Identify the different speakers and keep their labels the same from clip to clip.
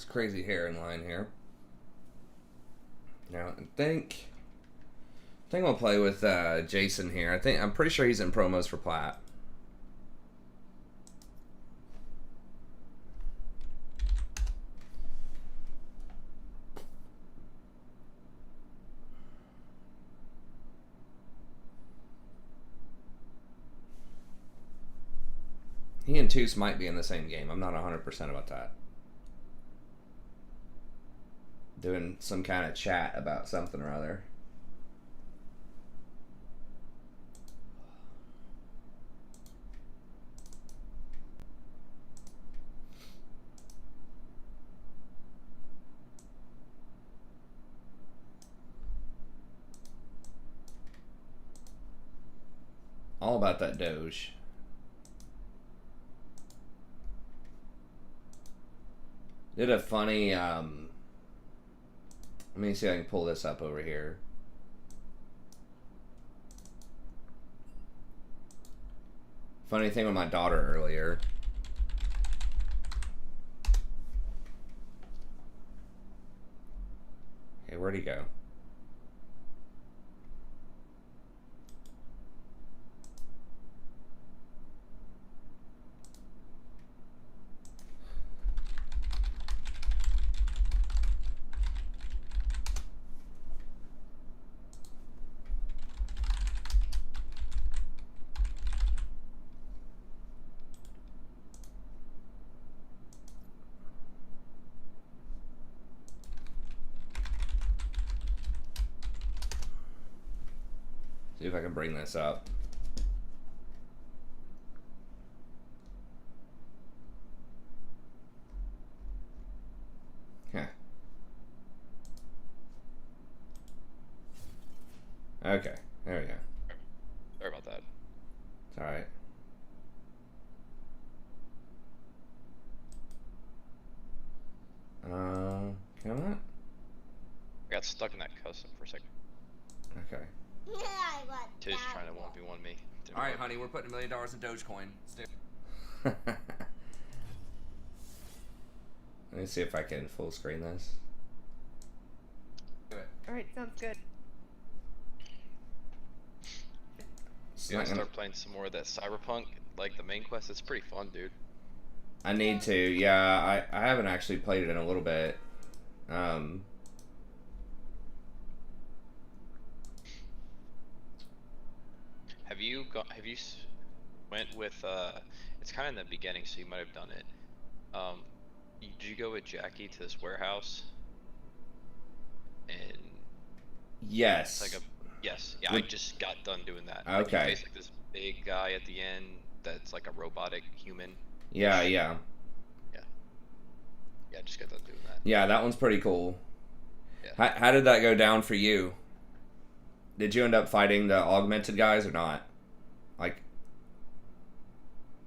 Speaker 1: this crazy hair in line here. Now, I think I'll play with Jason here. I'm pretty sure he's in promos for Plat. He and Toos might be in the same game. I'm not 100% about that. Doing some kind of chat about something or other. All about that Doge. Did a funny, let me see if I can pull this up over here. Funny thing with my daughter earlier. Okay, where'd he go? See if I can bring this up. Huh. Okay, there we go.
Speaker 2: Sorry about that.
Speaker 1: It's alright. Can I not?
Speaker 2: I got stuck in that custom for a second.
Speaker 1: Okay.
Speaker 2: Tish trying to 1v1 me.
Speaker 1: Alright, honey, we're putting $1 million in Dogecoin. Let's do it. Let me see if I can full screen this. Do it.
Speaker 3: Alright, sounds good.
Speaker 2: You gotta start playing some more of that Cyberpunk, like the main quest. It's pretty fun, dude.
Speaker 1: I need to, yeah. I haven't actually played it in a little bit.
Speaker 2: Have you went with it's kind of in the beginning, so you might have done it. Did you go with Jackie to this warehouse? And
Speaker 1: yes.
Speaker 2: It's like yes, yeah. I just got done doing that.
Speaker 1: Okay.
Speaker 2: Like, you face like this big guy at the end that's like a robotic human.
Speaker 1: Yeah.
Speaker 2: Yeah, I just got done doing that.
Speaker 1: Yeah, that one's pretty cool.
Speaker 2: Yeah.
Speaker 1: How did that go down for you? Did you end up fighting the augmented guys or not? Like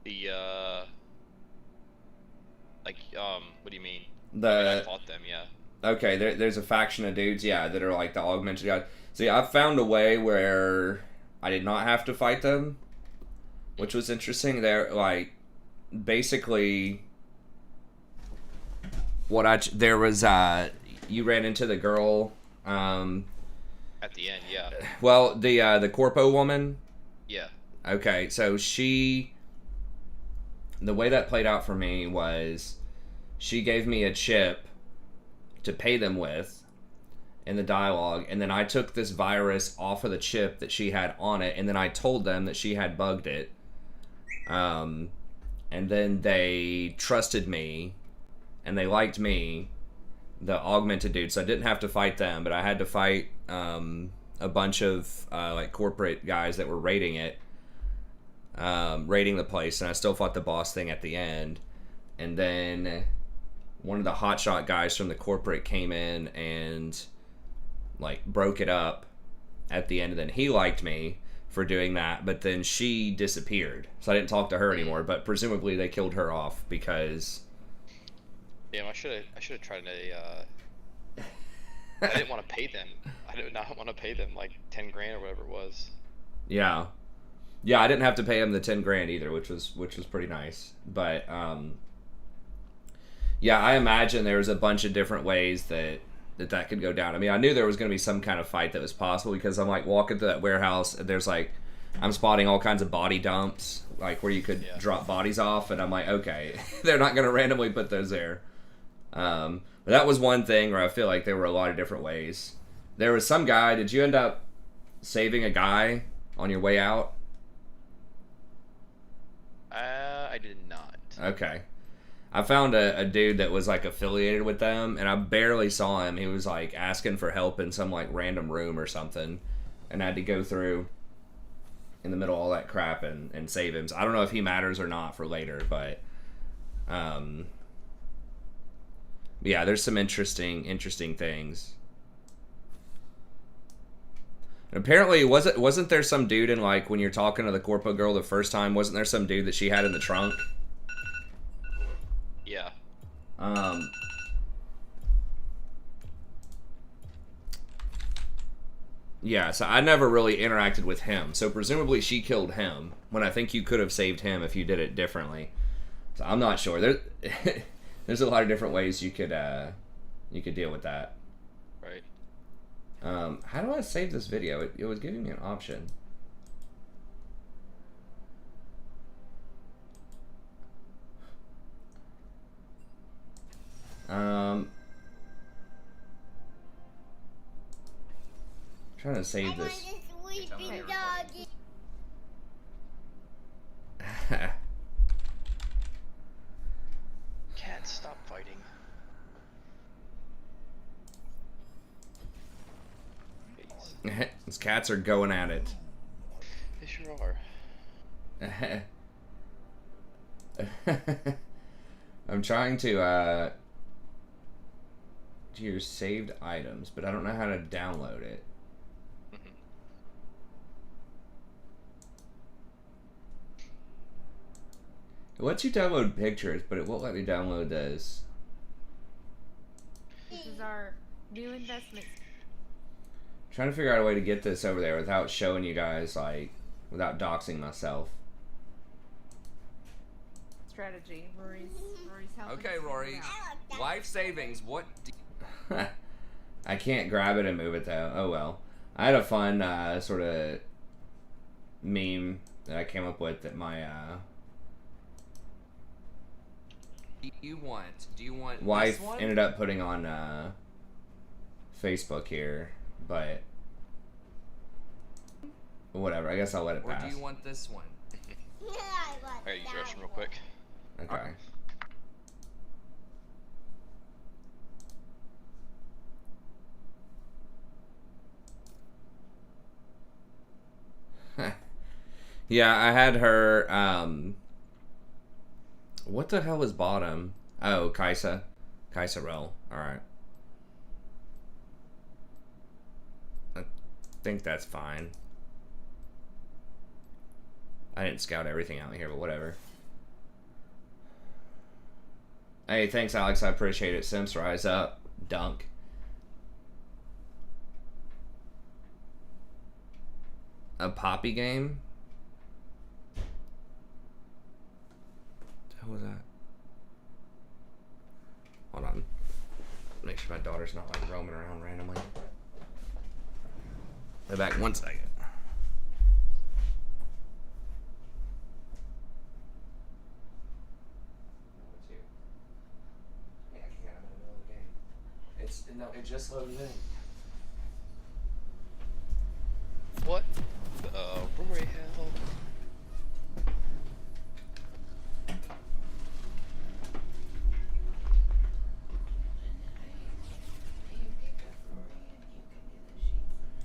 Speaker 2: the what do you mean?
Speaker 1: I
Speaker 2: fought them, yeah.
Speaker 1: Okay, there's a faction of dudes, yeah, that are like the augmented guys. See, I found a way where I did not have to fight them, which was interesting. They're like basically there was you ran into the girl
Speaker 2: At the end, yeah.
Speaker 1: well, the corpo woman.
Speaker 2: Yeah.
Speaker 1: Okay, so the way that played out for me was she gave me a chip to pay them with in the dialogue, and then I took this virus off of the chip that she had on it, and then I told them that she had bugged it. And then they trusted me, and they liked me, the augmented dude, so I didn't have to fight them, but I had to fight a bunch of like corporate guys that were raiding it, raiding the place, and I still fought the boss thing at the end. And then one of the hotshot guys from the corporate came in and like broke it up at the end, and then he liked me for doing that, but then she disappeared, so I didn't talk to her anymore, but presumably they killed her off because
Speaker 2: Damn, I should have tried a I didn't want to pay them. I did not want to pay them like 10 grand or whatever it was.
Speaker 1: yeah, I didn't have to pay him the 10 grand either, which was pretty nice. But Yeah, I imagine there was a bunch of different ways that could go down. I mean, I knew there was going to be some kind of fight that was possible because I'm like walking through that warehouse and there's like I'm spotting all kinds of body dumps, like where you could drop bodies off, and I'm like, okay, they're not going to randomly put those there. But that was one thing where I feel like there were a lot of different ways. There was some guy. Did you end up saving a guy on your way out?
Speaker 2: I did not.
Speaker 1: Okay. I found a dude that was like affiliated with them, and I barely saw him. He was like asking for help in some like random room or something, and I had to go through in the middle of all that crap and save him. So I don't know if he matters or not for later, but yeah, there's some interesting things. And apparently, wasn't there some dude in like when you're talking to the corpo girl the first time? Wasn't there some dude that she had in the trunk?
Speaker 2: Yeah.
Speaker 1: Yeah, so I never really interacted with him. So presumably she killed him when I think you could have saved him if you did it differently. So I'm not sure. There's a lot of different ways you could deal with that.
Speaker 2: Right.
Speaker 1: How do I save this video? It was giving me an option. Trying to save this.
Speaker 2: Cat, stop fighting.
Speaker 1: These cats are going at it.
Speaker 2: They sure are.
Speaker 1: I'm trying to do your saved items, but I don't know how to download it. It lets you download pictures, but it won't let me download those.
Speaker 3: This is our new investment.
Speaker 1: Trying to figure out a way to get this over there without showing you guys, like, without doxing myself.
Speaker 3: Strategy. Rory's helping.
Speaker 1: Okay, Rory. Life savings. What? I can't grab it and move it though. Oh well. I had a fun sort of meme that I came up with that my do you want wife ended up putting on Facebook here, but whatever. I guess I'll let it pass.
Speaker 4: Or do you want this one?
Speaker 2: Alright, use the restroom real quick.
Speaker 1: Okay. Yeah, I had her, what the hell is bottom? Oh, Kaisa roll. Alright. I think that's fine. I didn't scout everything out here, but whatever. Hey, thanks, Alex. I appreciate it. Simps, rise up. Dunk. A Poppy game? What was that? Hold on. Make sure my daughter's not like roaming around randomly. Go back 1 second. No, it just loaded in.
Speaker 2: What the Rory hell?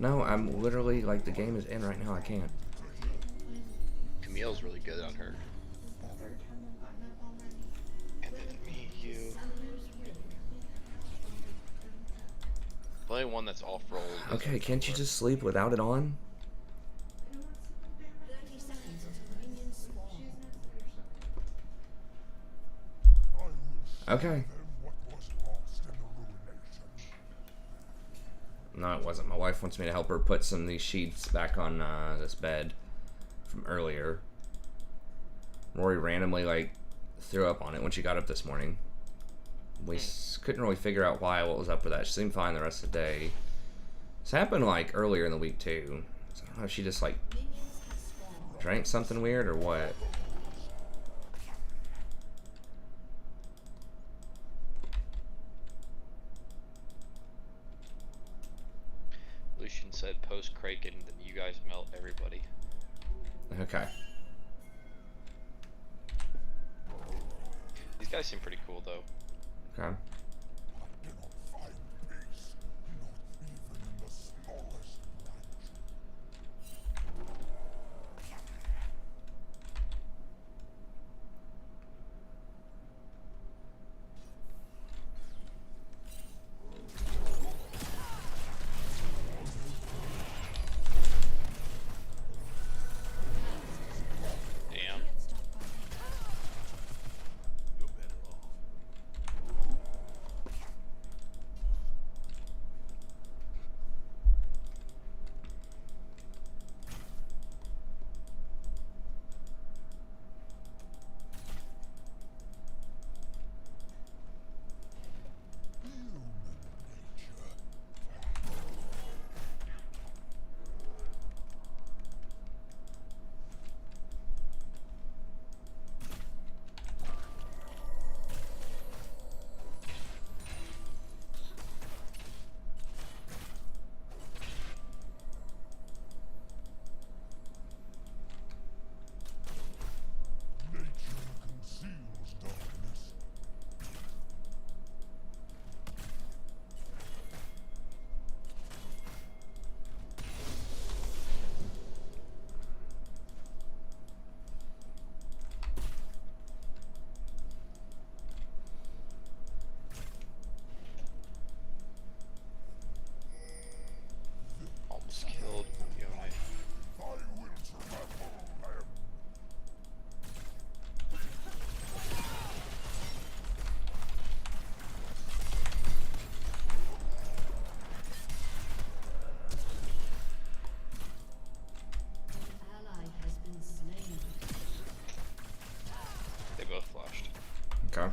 Speaker 1: No, I'm literally like the game is in right now. I can't.
Speaker 2: Camille's really good on her. And then me, you. The only one that's off roll.
Speaker 1: Okay, can't you just sleep without it on? Okay. No, it wasn't. My wife wants me to help her put some of these sheets back on this bed from earlier. Rory randomly, like, threw up on it when she got up this morning. couldn't really figure out what was up with that. She seemed fine the rest of the day. This happened like earlier in the week too. So I don't know if she just like drank something weird or what.
Speaker 2: Lucian said post Kraken, then you guys melt everybody.
Speaker 1: Okay.
Speaker 2: These guys seem pretty cool though.
Speaker 1: Okay.
Speaker 2: Damn. Almost killed Yone. They both flashed.
Speaker 1: Okay.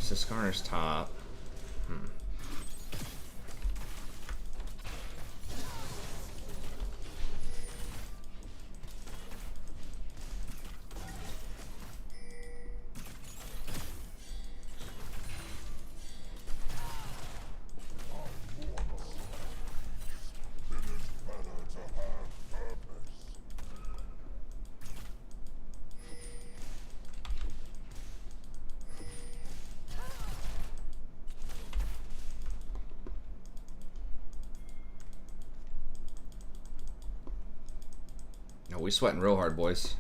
Speaker 1: So Skarner's top. No, we sweating real hard, boys.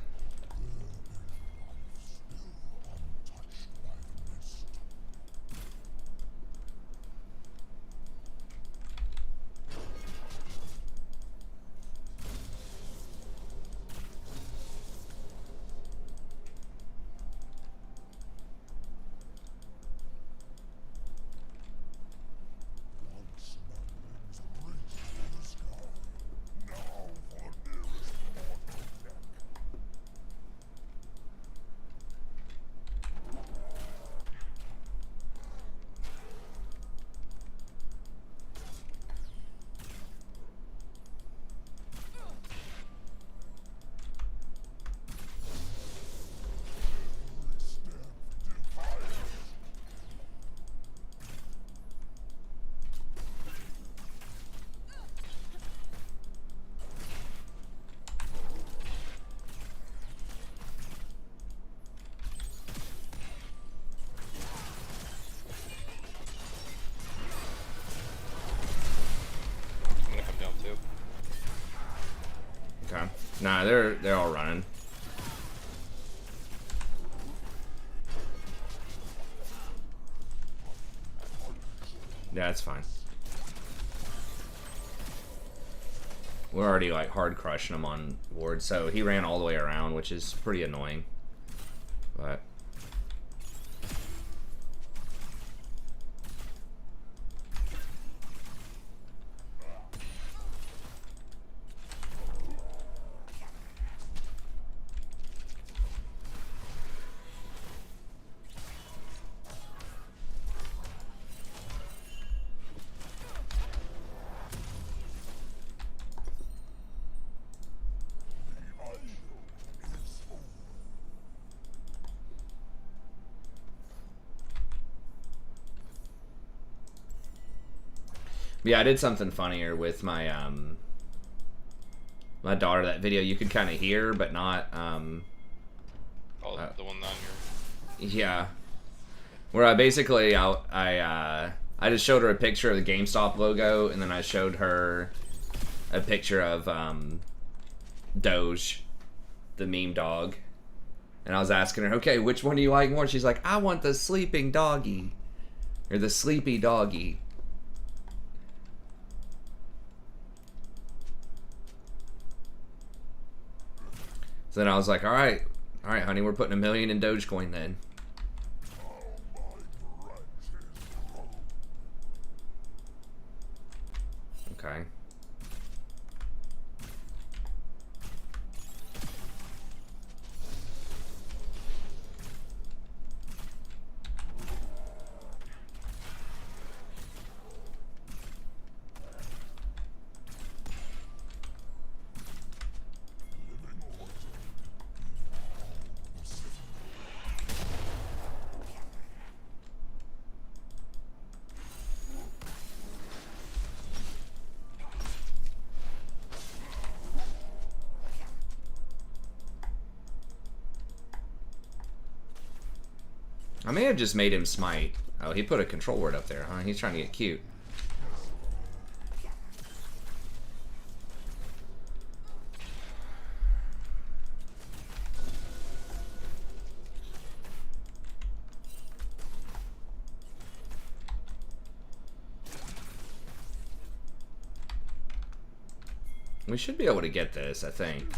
Speaker 2: I'm gonna come down too.
Speaker 1: Okay. Nah, they're all running. Yeah, it's fine. We're already like hard crushing him on ward, so he ran all the way around, which is pretty annoying. But Yeah, I did something funnier with my my daughter. That video you could kind of hear, but not
Speaker 2: The one on your.
Speaker 1: Yeah, where I basically I just showed her a picture of the GameStop logo, and then I showed her a picture of Doge, the meme dog, and I was asking her, okay, which one do you like more? She's like, I want the sleeping doggy, or the sleepy doggy. So then I was like, all right, honey, we're putting $1 million in Dogecoin then. Okay. I may have just made him smite. Oh, he put a control word up there, huh? He's trying to get cute. We should be able to get this, I think.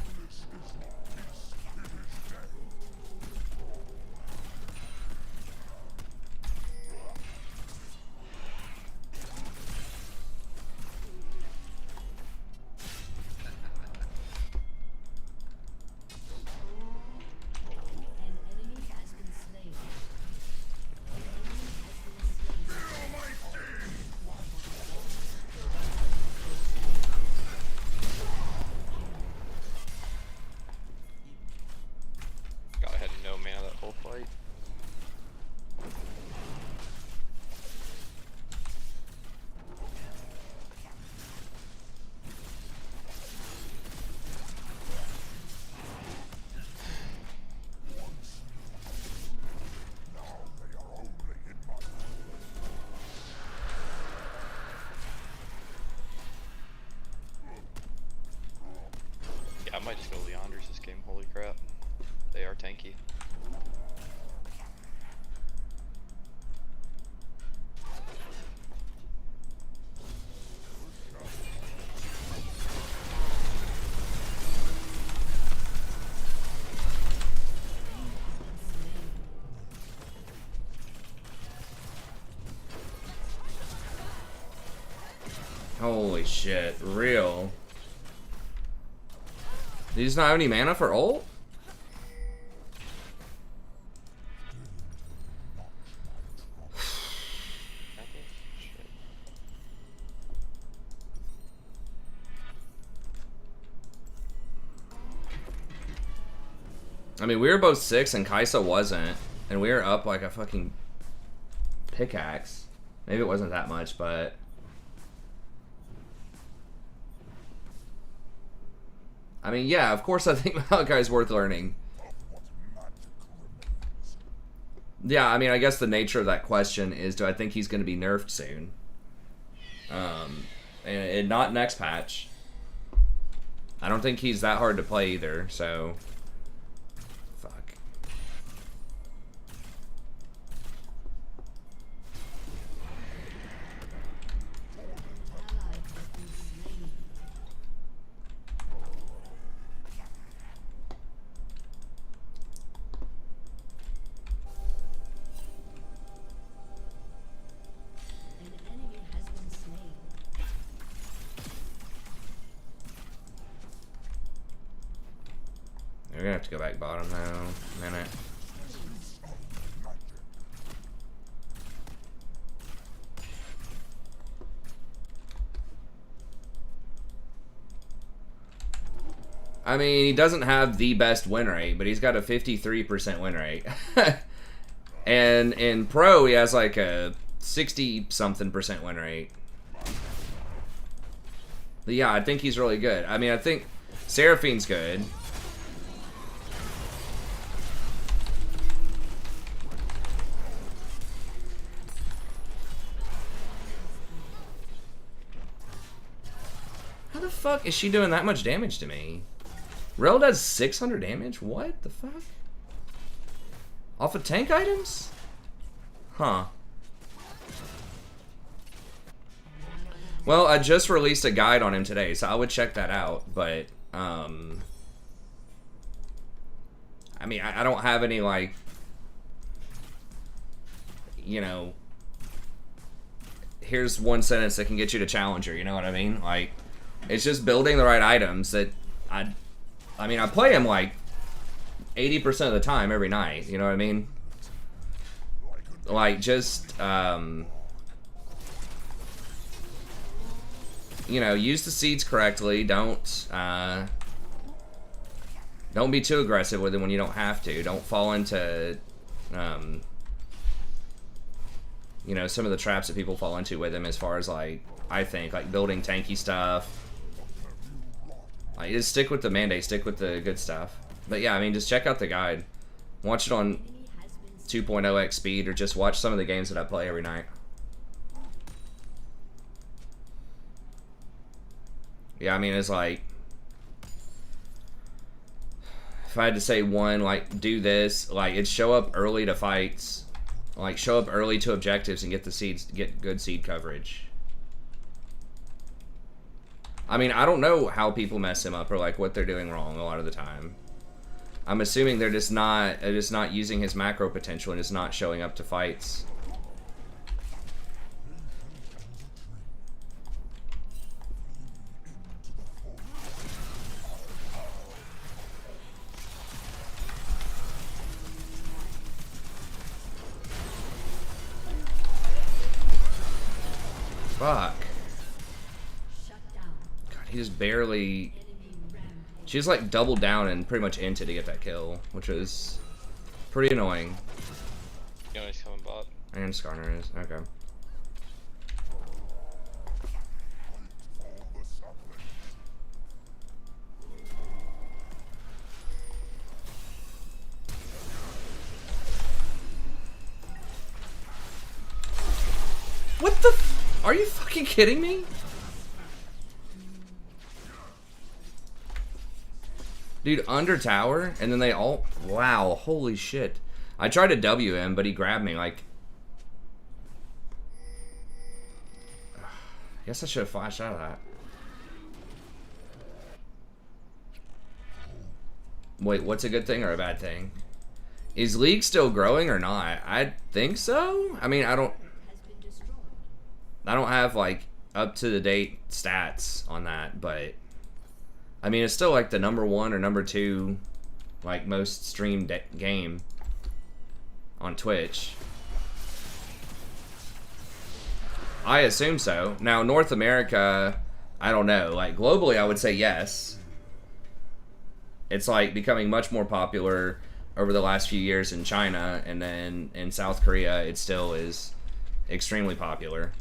Speaker 2: I might just go Leanders this game, holy crap. They are tanky.
Speaker 1: Holy shit, real. Do you just not have any mana for ult? I mean, we were both 6 and Kaisa wasn't. And we were up like a fucking pickaxe. Maybe it wasn't that much, but... I mean, yeah, of course I think Maokai's worth learning. Yeah, I mean, I guess the nature of that question is, do I think he's going to be nerfed soon? And not next patch. I don't think he's that hard to play either, so... Fuck. We're gonna have to go back bottom now. A minute. I mean, he doesn't have the best win rate, but he's got a 53% win rate. And in pro, he has like a 60-something% win rate. Yeah, I think he's really good. I mean, I think Seraphine's good. How the fuck is she doing that much damage to me? Rel does 600 damage? What the fuck? Off of tank items? Huh. Well, I just released a guide on him today, so I would check that out, but, I mean, I don't have any, like, you know, here's one sentence that can get you to Challenger, you know what I mean? Like, it's just building the right items that I mean, I play him, like, 80% of the time every night, you know what I mean? Like, just, you know, use the seeds correctly. Don't be too aggressive with it when you don't have to. Don't fall into, you know, some of the traps that people fall into with him as far as, like, I think, like, building tanky stuff. Like, just stick with the mandate, stick with the good stuff. But yeah, I mean, just check out the guide. Watch it on 2.0x speed, or just watch some of the games that I play every night. Yeah, I mean, it's like, if I had to say one, like, do this, like, it's show up early to fights, like, show up early to objectives and get the seeds, get good seed coverage. I mean, I don't know how people mess him up or, like, what they're doing wrong a lot of the time. I'm assuming they're just not using his macro potential and just not showing up to fights. Fuck. God, he just barely... She just, like, doubled down and pretty much inted to get that kill, which was pretty annoying.
Speaker 2: You know he's coming bot.
Speaker 1: And Skarner is. Okay. What the f- Are you fucking kidding me? Dude, under tower, and then they all... Wow, holy shit. I tried to W him, but he grabbed me, like... I guess I should have flashed out of that. Wait, what's a good thing or a bad thing? Is League still growing or not? I think so? I mean, I don't have, like, up-to-the-date stats on that, but... I mean, it's still, like, the #1 or #2, like, most streamed game on Twitch. I assume so. Now, North America, I don't know. Like, globally, I would say yes. It's, like, becoming much more popular over the last few years in China, and then in South Korea, it still is extremely popular.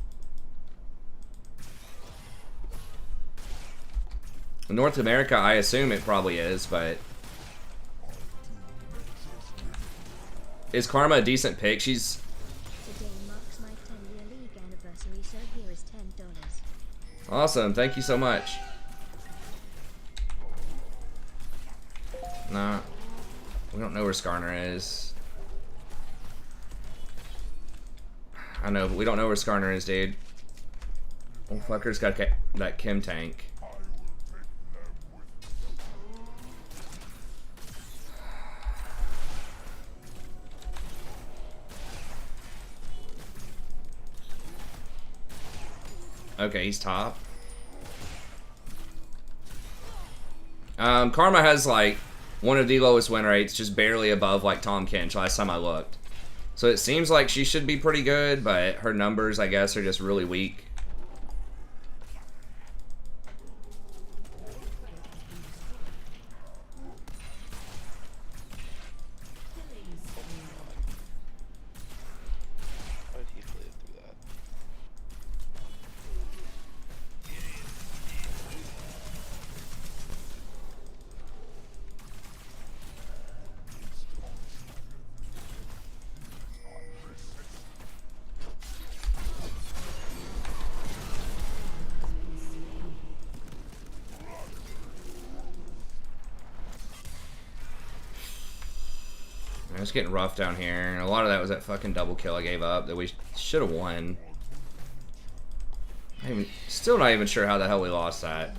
Speaker 1: In North America, I assume it probably is, but... Is Karma a decent pick? She's...
Speaker 4: Today marks my 10-year league anniversary, so here is $10.
Speaker 1: Awesome, thank you so much. Nah. We don't know where Skarner is. I know, but we don't know where Skarner is, dude. Oh, fucker's got that Kim tank. Okay, he's top. Karma has, like, one of the lowest win rates, just barely above, like, Tom Kench last time I looked. So it seems like she should be pretty good, but her numbers, I guess, are just really weak.
Speaker 2: How did he live through that?
Speaker 1: It's getting rough down here. A lot of that was that fucking double kill I gave up that we should have won. Still not even sure how the hell we lost that.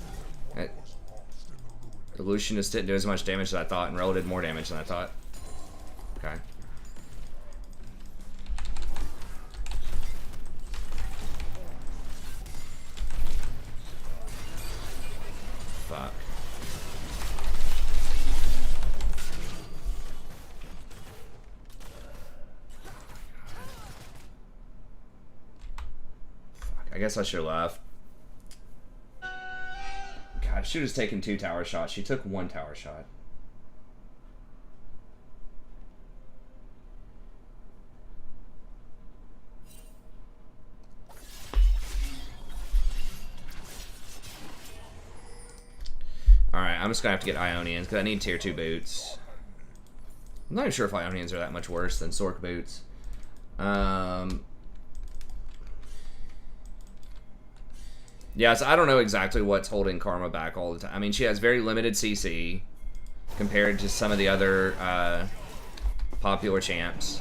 Speaker 1: The Lucianist didn't do as much damage as I thought, and Rel did more damage than I thought. Okay. Fuck. I guess I should have left. God, she was taking 2 tower shots. She took 1 tower shot. Alright, I'm just gonna have to get Ionians because I need tier 2 boots. I'm not even sure if Ionians are that much worse than Sork boots. Yeah, so I don't know exactly what's holding Karma back all the time. I mean, she has very limited CC compared to some of the other popular champs.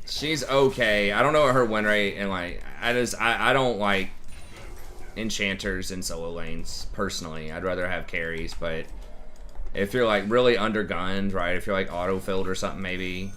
Speaker 1: She's okay. I don't know what her win rate, and like I don't like enchanters in solo lanes personally. I'd rather have carries, but if you're like really undergunned, right? If you're like auto-filled or something, maybe.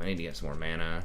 Speaker 1: I need to get some more mana.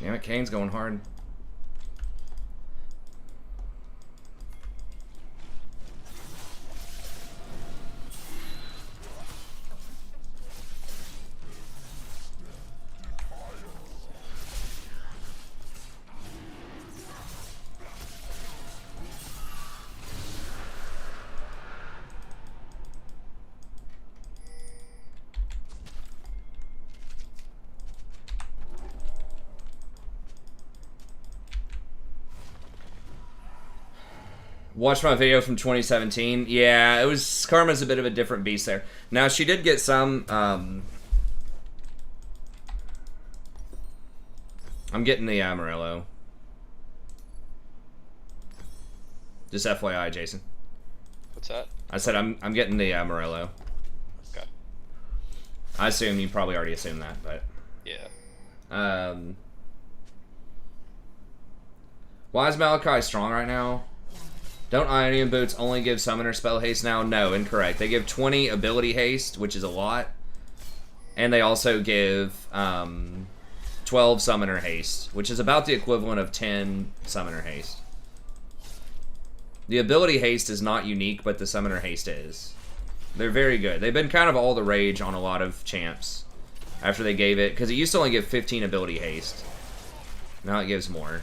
Speaker 1: Damn it, Kane's going hard. Watched my video from 2017. Yeah, it was Karma's a bit of a different beast there. Now she did get some. I'm getting the Amarillo. Just FYI, Jason.
Speaker 2: What's that?
Speaker 1: I said I'm getting the Amarillo.
Speaker 2: Okay.
Speaker 1: I assume you probably already assumed that, but
Speaker 2: yeah.
Speaker 1: Why is Maokai strong right now? Don't Ionian Boots only give Summoner spell haste now? No, incorrect. They give 20 ability haste, which is a lot. And they also give 12 Summoner Haste, which is about the equivalent of 10 Summoner Haste. The ability Haste is not unique, but the Summoner Haste is. They're very good. They've been kind of all the rage on a lot of champs after they gave it, because it used to only give 15 ability Haste. Now it gives more.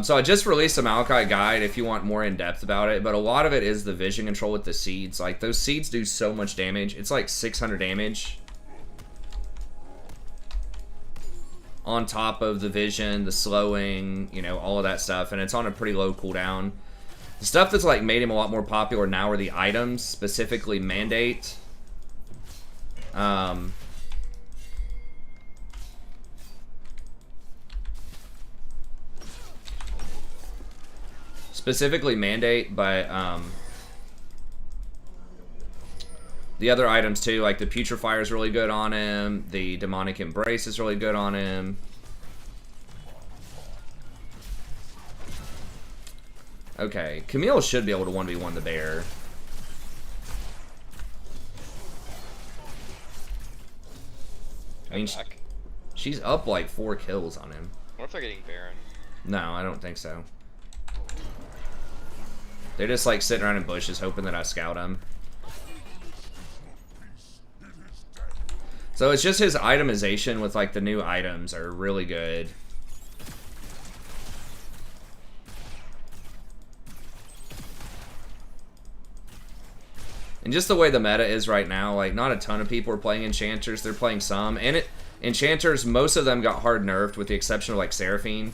Speaker 1: So I just released a Maokai guide if you want more in depth about it, but a lot of it is the vision control with the seeds. Like, those seeds do so much damage. It's like 600 damage on top of the vision, the slowing, you know, all of that stuff, and it's on a pretty low cooldown. The stuff that's like made him a lot more popular now are the items, specifically Mandate. Specifically Mandate, but the other items too, like the Putrefier is really good on him, the Demonic Embrace is really good on him. Okay, Camille should be able to 1v1 the bear. I mean, she's up like 4 kills on him.
Speaker 2: What if they're getting Baron?
Speaker 1: No, I don't think so. They're just like sitting around in bushes hoping that I scout them. So it's just his itemization with like the new items are really good. And just the way the meta is right now, like not a ton of people are playing Enchanters, they're playing some. And Enchanters, most of them got hard nerfed with the exception of like Seraphine.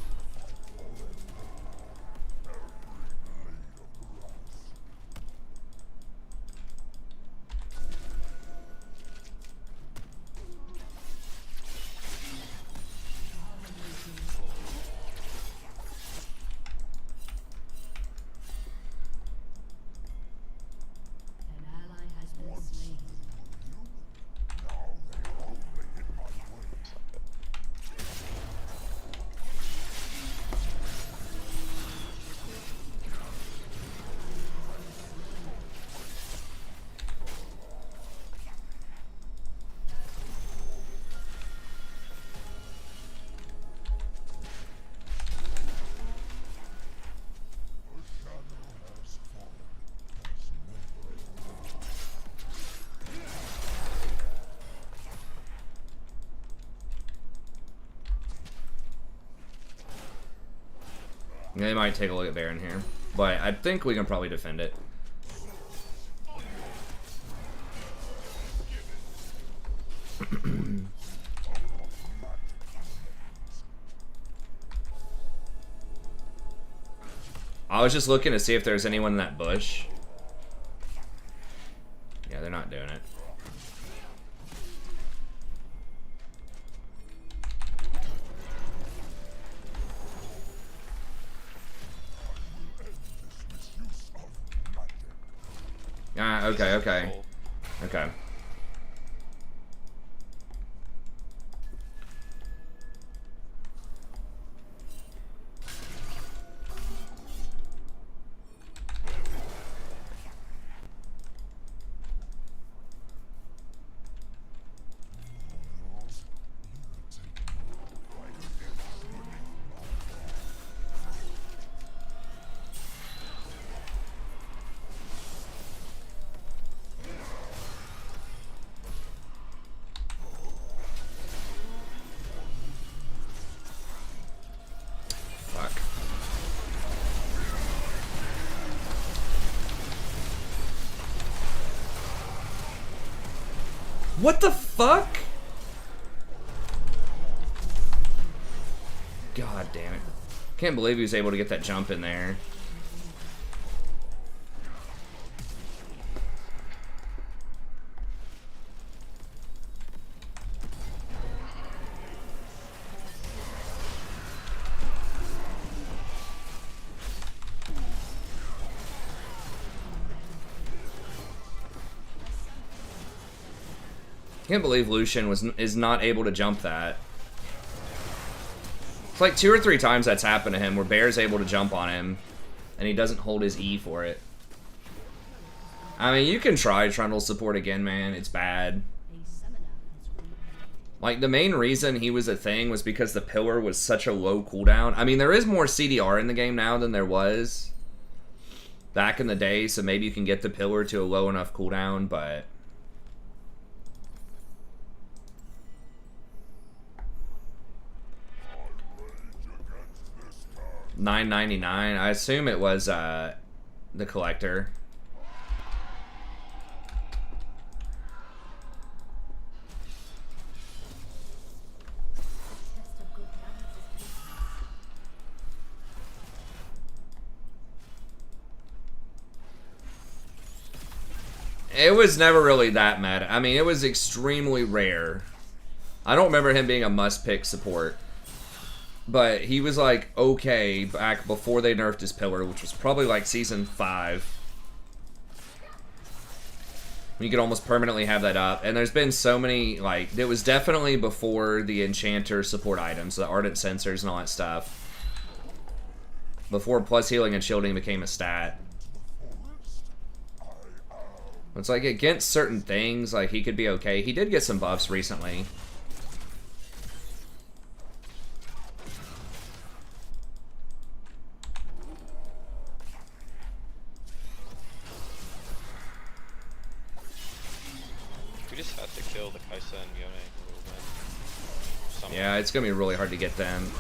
Speaker 1: They might take a look at Baron here, but I think we can probably defend it. I was just looking to see if there's anyone in that bush. Yeah, they're not doing it. Okay. What the fuck? God damn it. Can't believe he was able to get that jump in there. Can't believe Lucian is not able to jump that. It's like 2 or 3 times that's happened to him where Bear's able to jump on him and he doesn't hold his E for it. I mean, you can try Trundle support again, man. It's bad. Like, the main reason he was a thing was because the pillar was such a low cooldown. I mean, there is more CDR in the game now than there was back in the day, so maybe you can get the pillar to a low enough cooldown, but... $9.99. I assume it was the collector. It was never really that meta. I mean, it was extremely rare. I don't remember him being a must-pick support. But he was like, okay, back before they nerfed his pillar, which was probably like Season 5. You could almost permanently have that up. And there's been so many, like, it was definitely before the Enchanter support items, the Ardent Sensors and all that stuff. Before plus healing and shielding became a stat. It's like, against certain things, like, he could be okay. He did get some buffs recently.
Speaker 2: We just have to kill the Kaisa and Yone movement.
Speaker 1: Yeah, it's gonna be really hard to get them.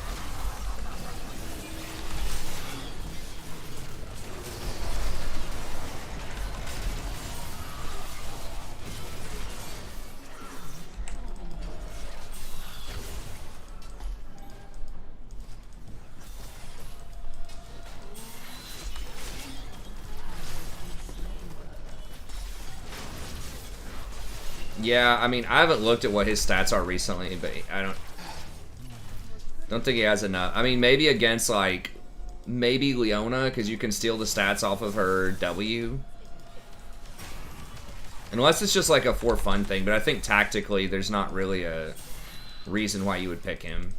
Speaker 1: Yeah, I mean, I haven't looked at what his stats are recently, but I don't think he has enough. I mean, maybe against, like, maybe Leona, because you can steal the stats off of her W. Unless it's just like a for fun thing, but I think tactically there's not really a reason why you would pick him.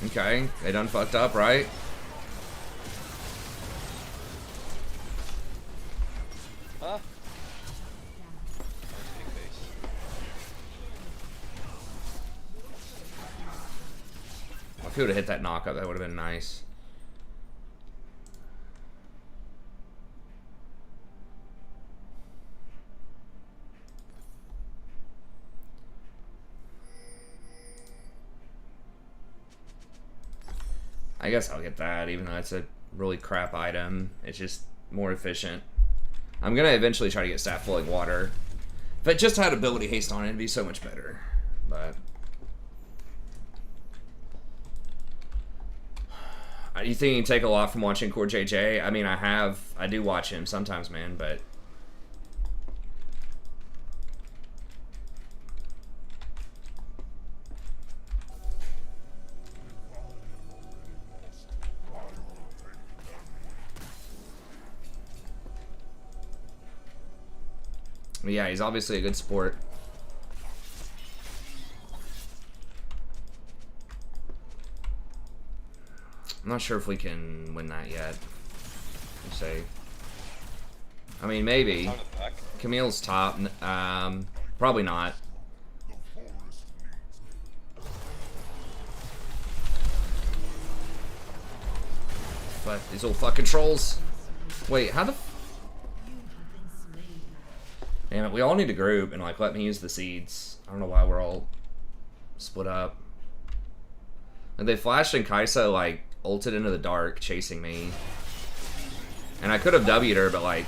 Speaker 1: Okay, they done fucked up, right?
Speaker 2: Huh?
Speaker 1: If he would have hit that knockup, that would have been nice. I guess I'll get that, even though it's a really crap item. It's just more efficient. I'm gonna eventually try to get stat flowing water. If it just had ability haste on it, it'd be so much better. But you think you can take a lot from watching Core JJ? I mean, I do watch him sometimes, man, but yeah, he's obviously a good sport. I'm not sure if we can win that yet. Let's say. I mean, maybe. Camille's top. Probably not. But these old fucking trolls. Wait, how the? Damn it, we all need to group and like let me use the seeds. I don't know why we're all split up. And they flashed and Kaisa like ulted into the dark chasing me. And I could have W'd her, but like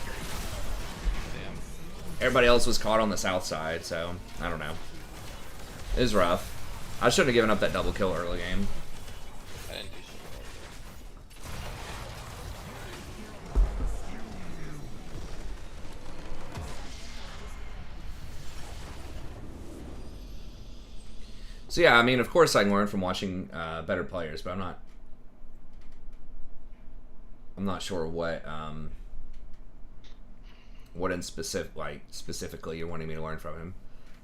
Speaker 1: everybody else was caught on the south side, so I don't know. It was rough. I shouldn't have given up that double kill early game.
Speaker 2: I didn't do shit.
Speaker 1: So yeah, I mean, of course I can learn from watching better players, but I'm not sure what in specifically you're wanting me to learn from him,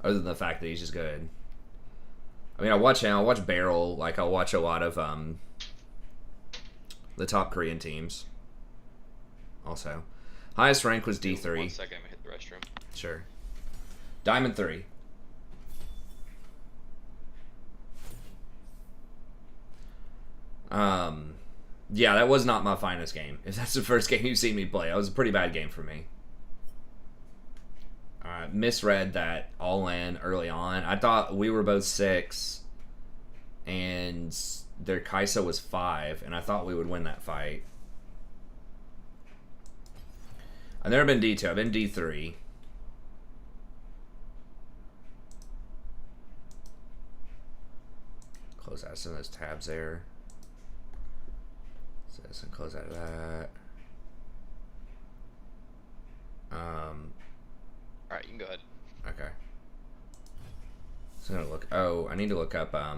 Speaker 1: other than the fact that he's just good. I mean, I watch Barrel, like I'll watch a lot of the top Korean teams. Also, highest rank was D3.
Speaker 2: 1 second, I'm gonna hit the restroom.
Speaker 1: Sure. Diamond 3. Yeah, that was not my finest game. If that's the first game you've seen me play, that was a pretty bad game for me. Misread that all in early on. I thought we were both 6, and their Kai'Sa was 5, and I thought we would win that fight. I've never been D2. I've been D3. Close out some of those tabs there. So let's close out of that.
Speaker 2: Alright, you can go ahead.
Speaker 1: Okay. So I'm gonna look. Oh, I need to look up. I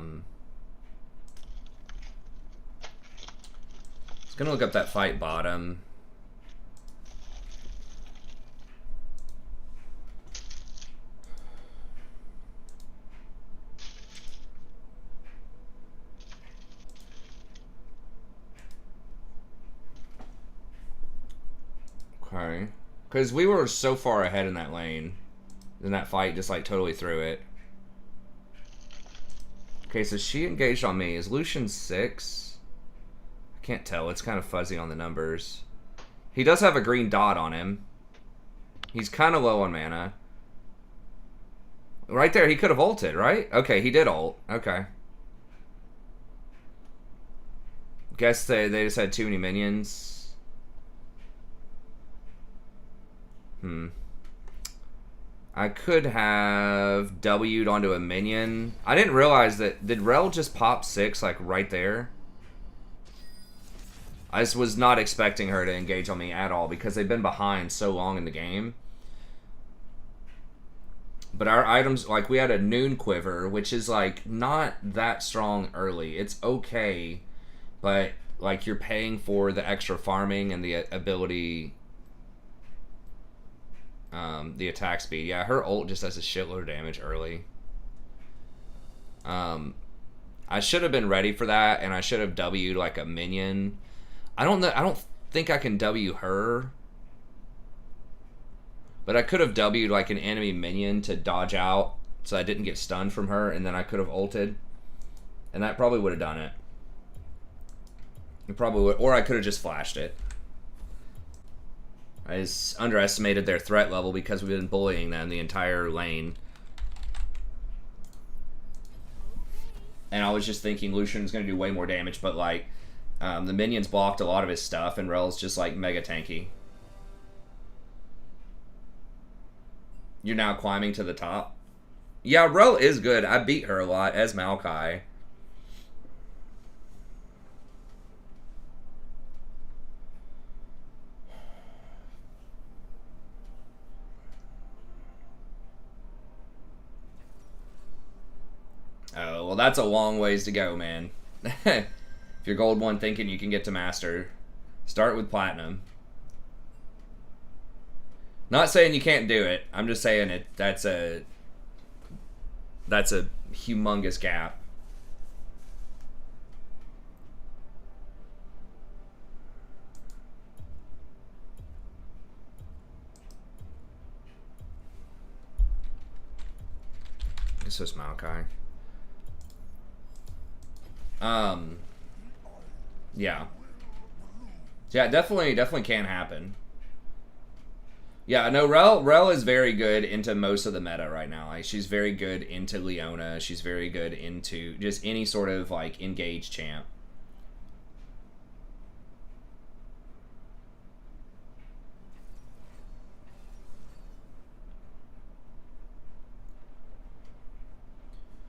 Speaker 1: was gonna look up that fight bottom. Okay. Because we were so far ahead in that lane. Then that fight just like totally threw it. Okay, so she engaged on me. Is Lucian 6? I can't tell. It's kind of fuzzy on the numbers. He does have a green dot on him. He's kind of low on mana. Right there, he could have ulted, right? Okay, he did ult. Okay. Guess they just had too many minions. I could have W'd onto a minion. I didn't realize that. Did Rel just pop 6 like right there? I just was not expecting her to engage on me at all because they've been behind so long in the game. But our items, like we had a noon quiver, which is like not that strong early. It's okay, but like you're paying for the extra farming and the ability. The attack speed. Yeah, her ult just does a shitload of damage early. I should have been ready for that, and I should have W'd like a minion. I don't know. I don't think I can W her, but I could have W'd like an enemy minion to dodge out, so I didn't get stunned from her, and then I could have ulted, and that probably would have done it. It probably would, or I could have just flashed it. I just underestimated their threat level because we've been bullying them the entire lane. And I was just thinking Lucian's going to do way more damage, but like, the minions blocked a lot of his stuff, and Rel's just like mega tanky. You're now climbing to the top? Yeah, Rel is good. I beat her a lot as Maokai. Oh, well, that's a long ways to go, man. If you're gold 1 thinking you can get to master, start with platinum. Not saying you can't do it. I'm just saying that's a humongous gap. This is Maokai. Yeah. Yeah, definitely can happen. Yeah, no, Rel is very good into most of the meta right now. Like, she's very good into Leona. She's very good into just any sort of, like, engaged champ.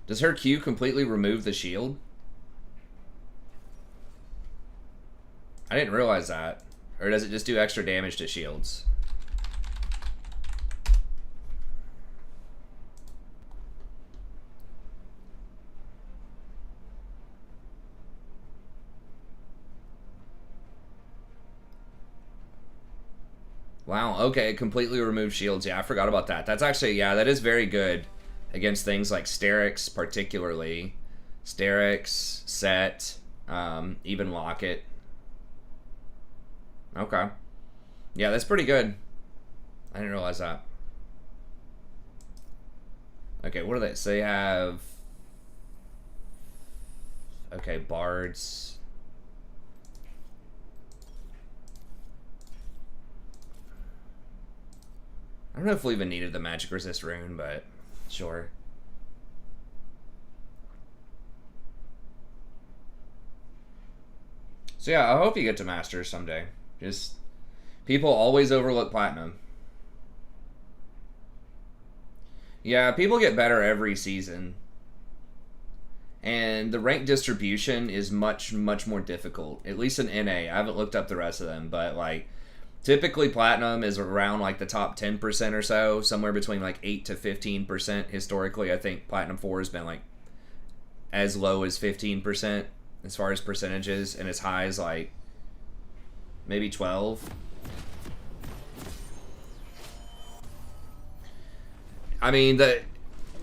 Speaker 1: Does her Q completely remove the shield? I didn't realize that. Or does it just do extra damage to shields? Wow, okay, completely remove shields. Yeah, I forgot about that. That's actually, yeah, that is very good against things like Sterix, particularly. Sterix, Set, even Locket. Okay. Yeah, that's pretty good. I didn't realize that. Okay, what are they? So they have... Okay, Bards. I don't know if we even needed the magic resist rune, but sure. So yeah, I hope you get to Masters someday. Just, people always overlook Platinum. Yeah, people get better every season. And the rank distribution is much, much more difficult. At least in NA. I haven't looked up the rest of them, but like, typically Platinum is around like the top 10% or so, somewhere between like 8 to 15%. Historically, I think Platinum 4 has been like as low as 15% as far as percentages, and as high as like maybe 12. I mean,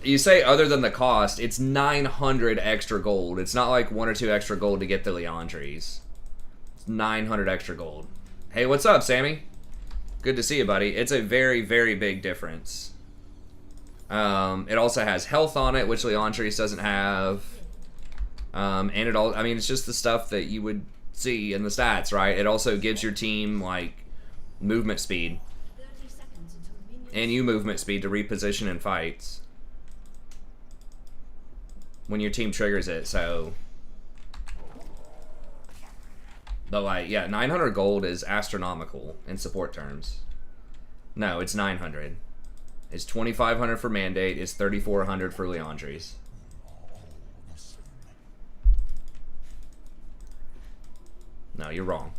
Speaker 1: you say other than the cost, it's 900 extra gold. It's not like 1 or 2 extra gold to get the Leandries. It's 900 extra gold. Hey, what's up, Sammy? Good to see you, buddy. It's a very, very big difference. It also has health on it, which Leandries doesn't have. And it all, I mean, it's just the stuff that you would see in the stats, right? It also gives your team, like, movement speed. And you movement speed to reposition in fights. When your team triggers it, so... But, like, yeah, 900 gold is astronomical in support terms. No, it's 900. It's 2,500 for Mandate, it's 3,400 for Leandries. No, you're wrong.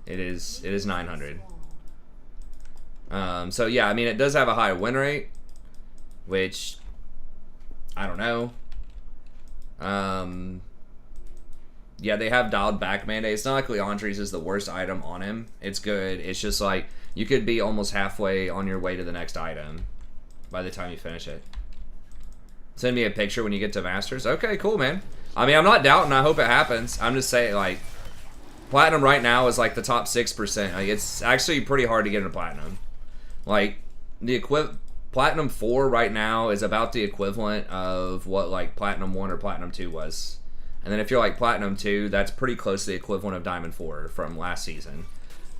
Speaker 1: It is 900. So yeah, I mean, it does have a high win rate, which I don't know. Yeah, they have dialed back Mandate. It's not like Leandries is the worst item on him. It's good. It's just like you could be almost halfway on your way to the next item by the time you finish it. Send me a picture when you get to Masters. Okay, cool, man. I mean, I'm not doubting. I hope it happens. I'm just saying, like, Platinum right now is like the top 6%. Like, it's actually pretty hard to get into Platinum. Like, the Platinum 4 right now is about the equivalent of what, like, Platinum 1 or Platinum 2 was. And then if you're like Platinum 2, that's pretty close to the equivalent of Diamond 4 from last season.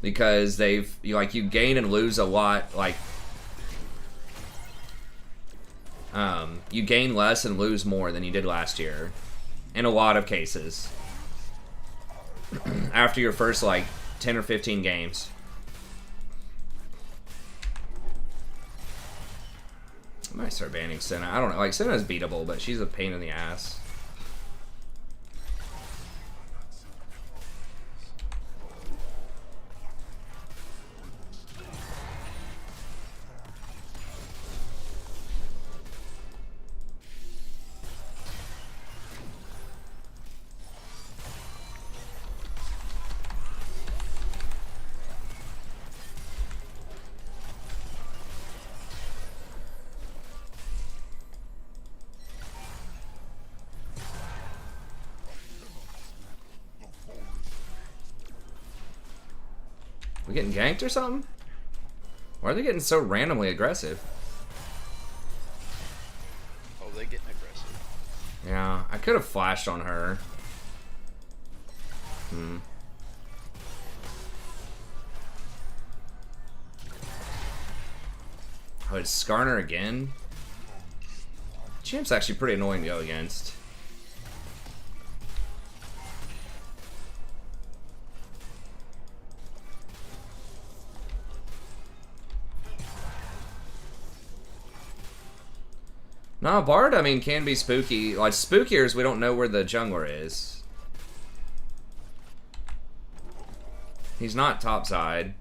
Speaker 1: Because you gain and lose a lot, like... you gain less and lose more than you did last year. In a lot of cases. After your first, like, 10 or 15 games. I might start banning Senna. I don't know. Like, Senna's beatable, but she's a pain in the ass. We getting ganked or something? Why are they getting so randomly aggressive?
Speaker 2: Oh, they getting aggressive.
Speaker 1: Yeah, I could have flashed on her. Oh, it's Skarner again? Champ's actually pretty annoying to go against. No, Bard, I mean, can be spooky. Like, spookier is we don't know where the jungler is. He's not topside.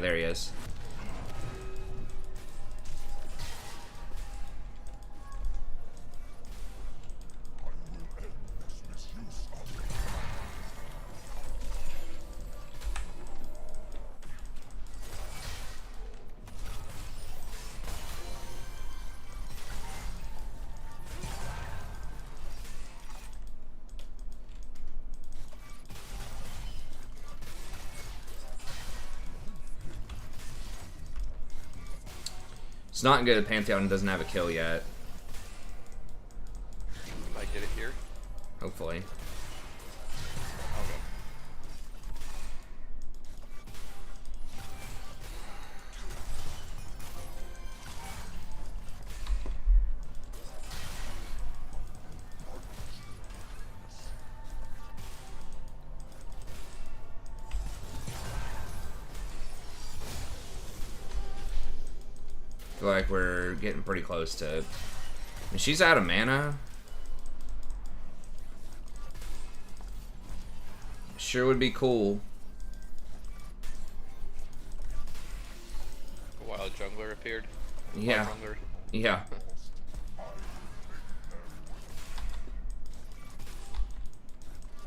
Speaker 1: Yeah, there he is. It's not good at Pantheon and doesn't have a kill yet.
Speaker 2: You might get it here.
Speaker 1: Hopefully.
Speaker 2: Okay.
Speaker 1: I feel like we're getting pretty close to... And she's out of mana. Sure would be cool.
Speaker 2: A wild jungler appeared.
Speaker 1: Yeah.
Speaker 2: Wild jungler.
Speaker 1: Yeah.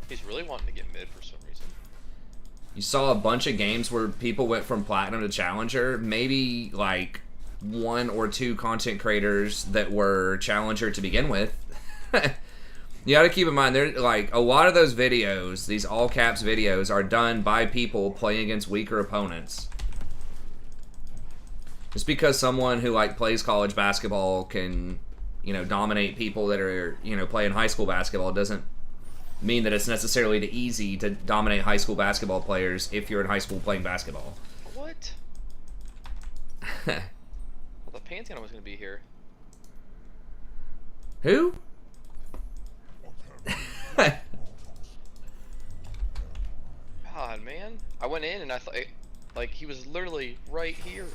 Speaker 2: He's really wanting to get mid for some reason.
Speaker 1: You saw a bunch of games where people went from Platinum to Challenger. Maybe, like, 1 or 2 content creators that were Challenger to begin with. You gotta keep in mind, there's like a lot of those videos, these all caps videos, are done by people playing against weaker opponents. Just because someone who like plays college basketball can, you know, dominate people that are, you know, playing high school basketball doesn't mean that it's necessarily easy to dominate high school basketball players if you're in high school playing basketball.
Speaker 2: What? Well, the Pantheon was gonna be here.
Speaker 1: Who?
Speaker 2: God, man. I went in and I thought, like, he was literally right here.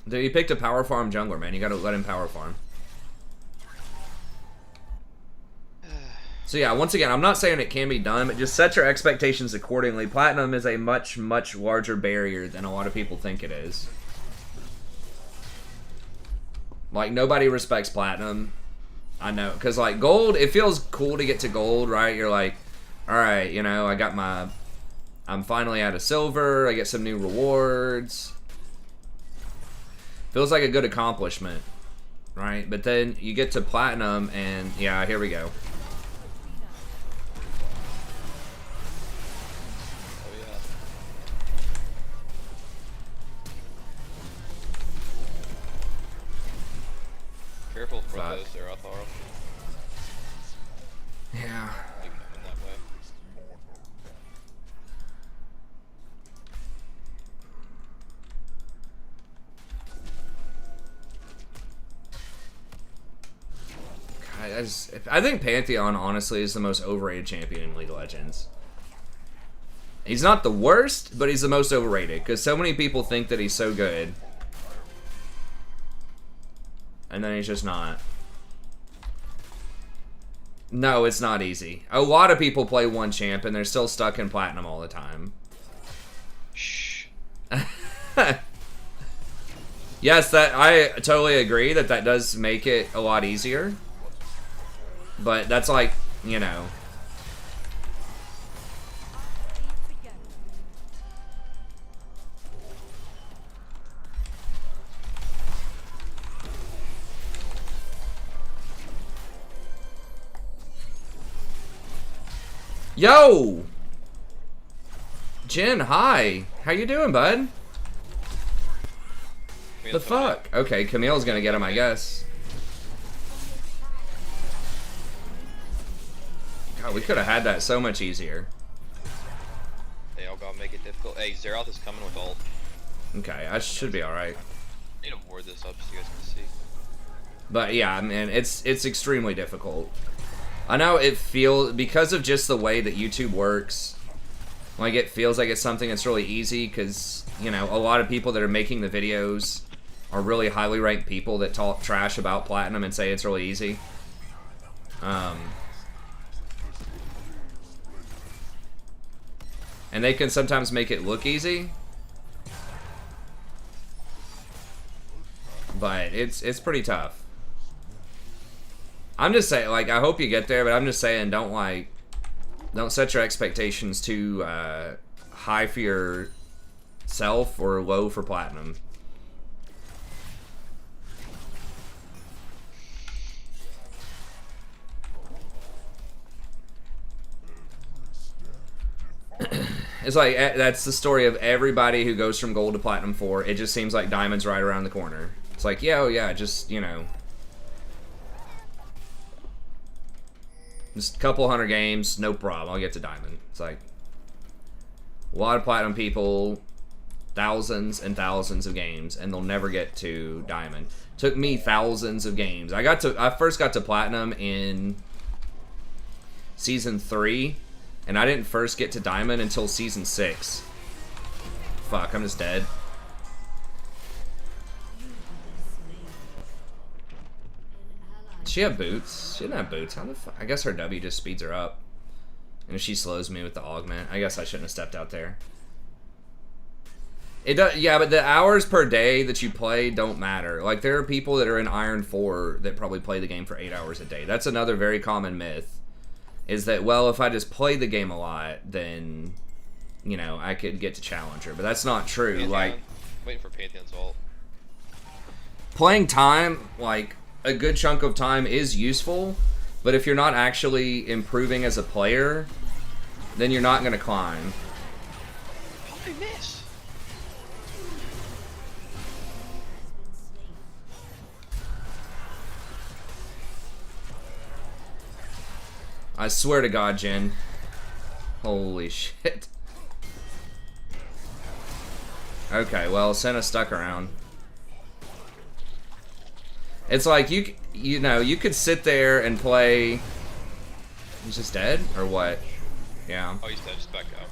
Speaker 1: Dude, you picked a power farm jungler, man. You gotta let him power farm. So yeah, once again, I'm not saying it can be done, but just set your expectations accordingly. Platinum is a much, much larger barrier than a lot of people think it is. Like, nobody respects Platinum. I know, because, like, gold, it feels cool to get to gold, right? You're like, alright, you know, I got my... I'm finally out of silver, I get some new rewards. Feels like a good accomplishment, right? But then you get to Platinum, and, yeah, here we go.
Speaker 2: Oh, yeah. Careful for
Speaker 1: Fuck.
Speaker 2: those there, Altharo.
Speaker 1: Yeah.
Speaker 2: Leave them in that way.
Speaker 1: I think Pantheon, honestly, is the most overrated champion in League of Legends. He's not the worst, but he's the most overrated, because so many people think that he's so good. And then he's just not. No, it's not easy. A lot of people play one champ, and they're still stuck in Platinum all the time.
Speaker 2: Shh.
Speaker 1: Yes, I totally agree that does make it a lot easier. But that's like, you know... Yo! Jen, hi. How you doing, bud? The fuck? Okay, Camille's gonna get him, I guess. God, we could have had that so much easier.
Speaker 2: They all gotta make it difficult. Hey, Zeroth is coming with ult.
Speaker 1: Okay, I should be alright.
Speaker 2: I need to ward this up so you guys can see.
Speaker 1: But yeah, man, it's extremely difficult. I know it feels, because of just the way that YouTube works, like it feels like it's something that's really easy because, you know, a lot of people that are making the videos are really highly ranked people that talk trash about Platinum and say it's really easy. And they can sometimes make it look easy. but it's pretty tough. I'm just saying, like, I hope you get there, but I'm just saying, don't set your expectations too high for yourself or low for platinum. It's like, that's the story of everybody who goes from gold to platinum 4. It just seems like diamond's right around the corner. It's like, yeah, oh yeah, just, you know, just a couple hundred games, no problem, I'll get to diamond. It's like, a lot of platinum people, thousands and thousands of games, and they'll never get to diamond. Took me thousands of games. I first got to platinum in season 3, and I didn't first get to diamond until season 6. Fuck, I'm just dead. Does she have boots? She didn't have boots. How the fuck? I guess her W just speeds her up. And if she slows me with the augment, I guess I shouldn't have stepped out there. It does, yeah, but the hours per day that you play don't matter. Like, there are people that are in Iron 4 that probably play the game for 8 hours a day. That's another very common myth. Is that, well, if I just play the game a lot, then, you know, I could get to Challenger. But that's not true.
Speaker 2: Pantheon.
Speaker 1: Like,
Speaker 2: Waiting for Pantheon's ult.
Speaker 1: Playing time, like, a good chunk of time is useful, but if you're not actually improving as a player, then you're not going to climb.
Speaker 2: How did I miss?
Speaker 1: I swear to God, Jen. Holy shit. Okay, well, Senna stuck around. It's like, you know, you could sit there and play... He's just dead? Or what? Yeah.
Speaker 2: Oh, he's dead. Just back up.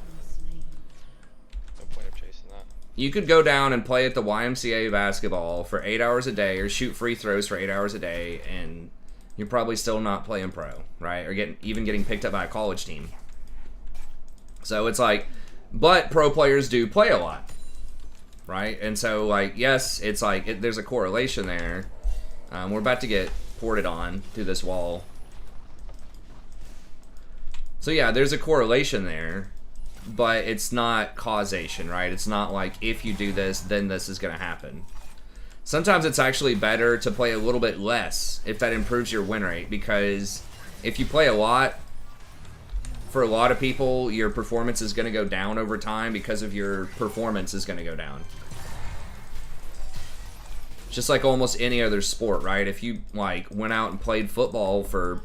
Speaker 2: No point of chasing that.
Speaker 1: You could go down and play at the YMCA basketball for 8 hours a day, or shoot free throws for 8 hours a day, and you're probably still not playing pro, right? Or even getting picked up by a college team. So it's like, but pro players do play a lot, right? And so, like, yes, it's like, there's a correlation there. We're about to get ported on through this wall. So yeah, there's a correlation there, but it's not causation, right? It's not like, if you do this, then this is going to happen. Sometimes it's actually better to play a little bit less if that improves your win rate, because if you play a lot, for a lot of people, your performance is going to go down over time because of your performance is going to go down. Just like almost any other sport, right? If you, like, went out and played football for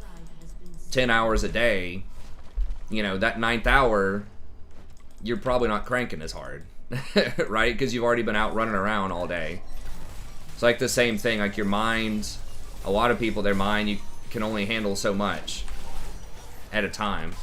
Speaker 1: 10 hours a day, you know, that 9th hour, you're probably not cranking as hard, right? Because you've already been out running around all day. It's like the same thing, like your mind, a lot of people, their mind, you can only handle so much at a time.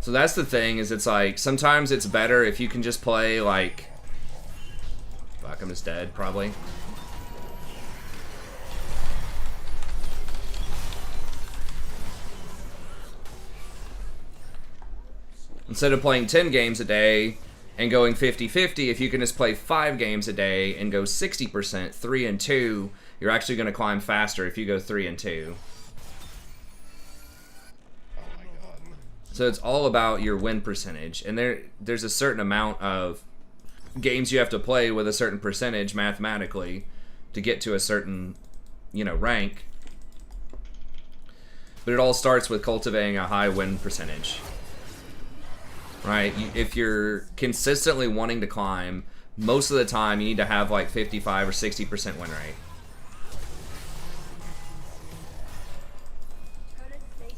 Speaker 1: So that's the thing, is it's like, sometimes it's better if you can just play, like... Fuck, I'm just dead, probably. Instead of playing 10 games a day and going 50-50, if you can just play 5 games a day and go 60%, 3 and 2, you're actually going to climb faster if you go 3 and 2. So it's all about your win percentage, and there's a certain amount of games you have to play with a certain percentage mathematically to get to a certain, you know, rank. But it all starts with cultivating a high win percentage, right? If you're consistently wanting to climb, most of the time you need to have like 55 or 60% win rate.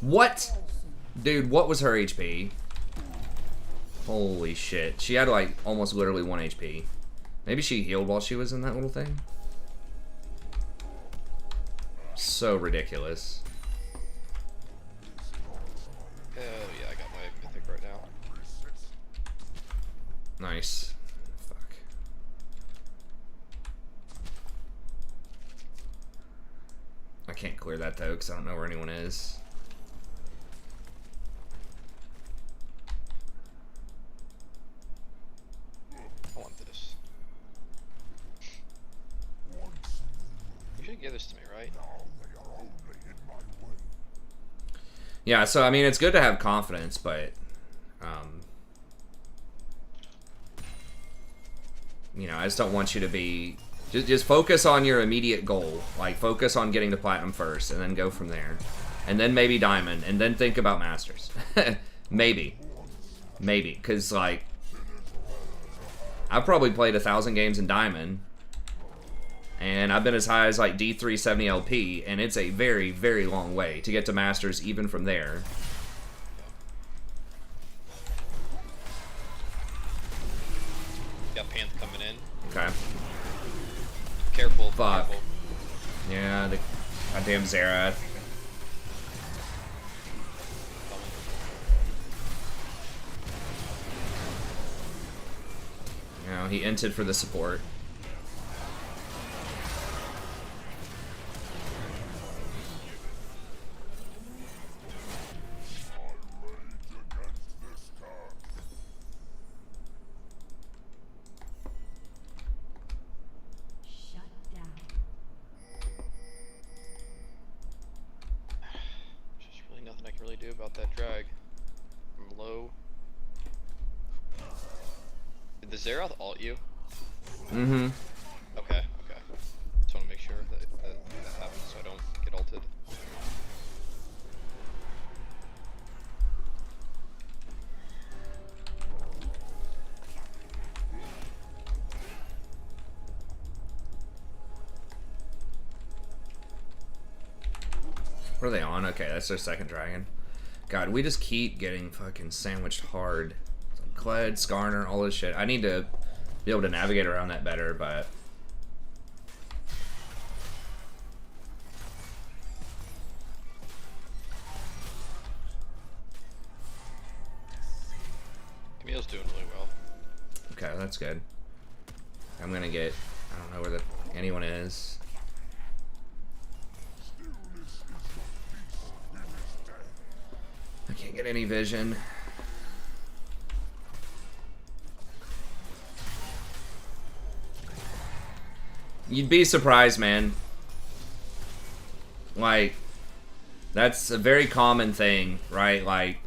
Speaker 1: What? Dude, what was her HP? Holy shit. She had like almost literally 1 HP. Maybe she healed while she was in that little thing? So ridiculous.
Speaker 2: Hell yeah, I got my mythic right now.
Speaker 1: Nice. Fuck. can't clear that though, because I don't know where anyone is.
Speaker 2: I want this. You should give this to me, right?
Speaker 1: Yeah, so I mean, it's good to have confidence, but you know, I just don't want you to be just focus on your immediate goal. Like, focus on getting to platinum first, and then go from there, and then maybe diamond, and then think about masters. maybe, because like I've probably played 1,000 games in diamond. And I've been as high as like D370 LP, and it's a very, very long way to get to Masters even from there.
Speaker 2: Got Panth coming in.
Speaker 1: Okay.
Speaker 2: Careful.
Speaker 1: Fuck.
Speaker 2: Careful.
Speaker 1: Yeah, the goddamn Zerath. You know, he entered for the support.
Speaker 2: Do about that drag. I'm low. Did the Zerath ult you?
Speaker 1: Mm-hmm.
Speaker 2: Okay, okay. Just want to make sure that happens so I don't get ulted.
Speaker 1: What are they on? Okay, that's their second dragon. God, we just keep getting fucking sandwiched hard. Kled, Skarner, all this shit. I need to be able to navigate around that better, but...
Speaker 2: Camille's doing really well.
Speaker 1: Okay, that's good. I'm gonna get... I don't know where anyone is. I can't get any vision. You'd be surprised, man. Like, that's a very common thing, right? Like,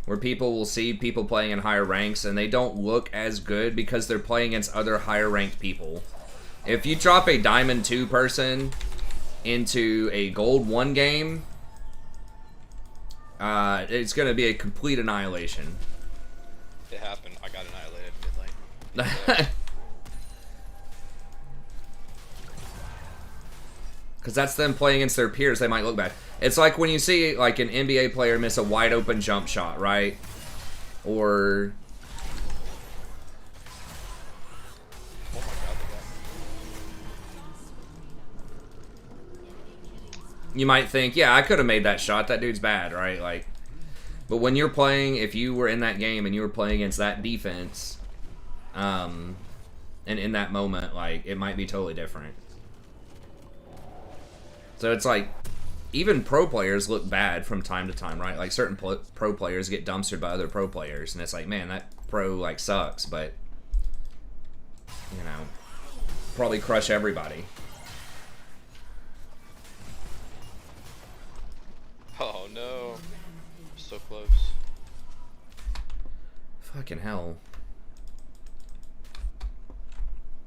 Speaker 1: where people will see people playing in higher ranks and they don't look as good because they're playing against other higher ranked people. If you drop a Diamond 2 person into a Gold 1 game, it's going to be a complete annihilation.
Speaker 2: It happened. I got annihilated mid lane.
Speaker 1: Because that's them playing against their peers, they might look bad. It's like when you see like an NBA player miss a wide open jump shot, right? Or...
Speaker 2: Oh my god,
Speaker 1: you might think, yeah, I could have made that shot. That dude's bad, right? Like, but when you're playing, if you were in that game and you were playing against that defense, and in that moment, like, it might be totally different. So it's like, even pro players look bad from time to time, right? Like, certain pro players get dumpstered by other pro players, and it's like, man, that pro, like, sucks, but, you know, probably crush everybody.
Speaker 2: Oh no. So close.
Speaker 1: Fucking hell.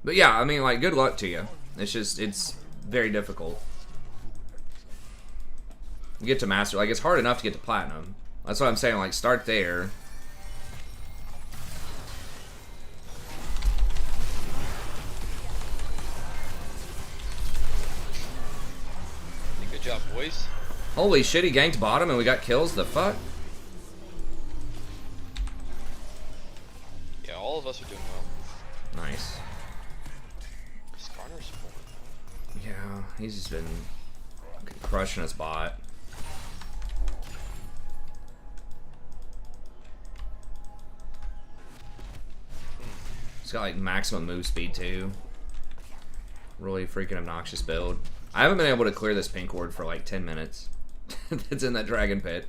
Speaker 1: But yeah, I mean, like, good luck to you. It's just, it's very difficult. You get to master, like, it's hard enough to get to platinum. That's what I'm saying, like, start there.
Speaker 2: Good job, boys.
Speaker 1: Holy shit, he ganked bottom and we got kills? The fuck?
Speaker 2: Yeah, all of us are doing well.
Speaker 1: Nice.
Speaker 2: Skarner's full.
Speaker 1: Yeah, he's just been crushing his bot. He's got like maximum move speed too. Really freaking obnoxious build. I haven't been able to clear this pink ward for like 10 minutes. It's in that dragon pit.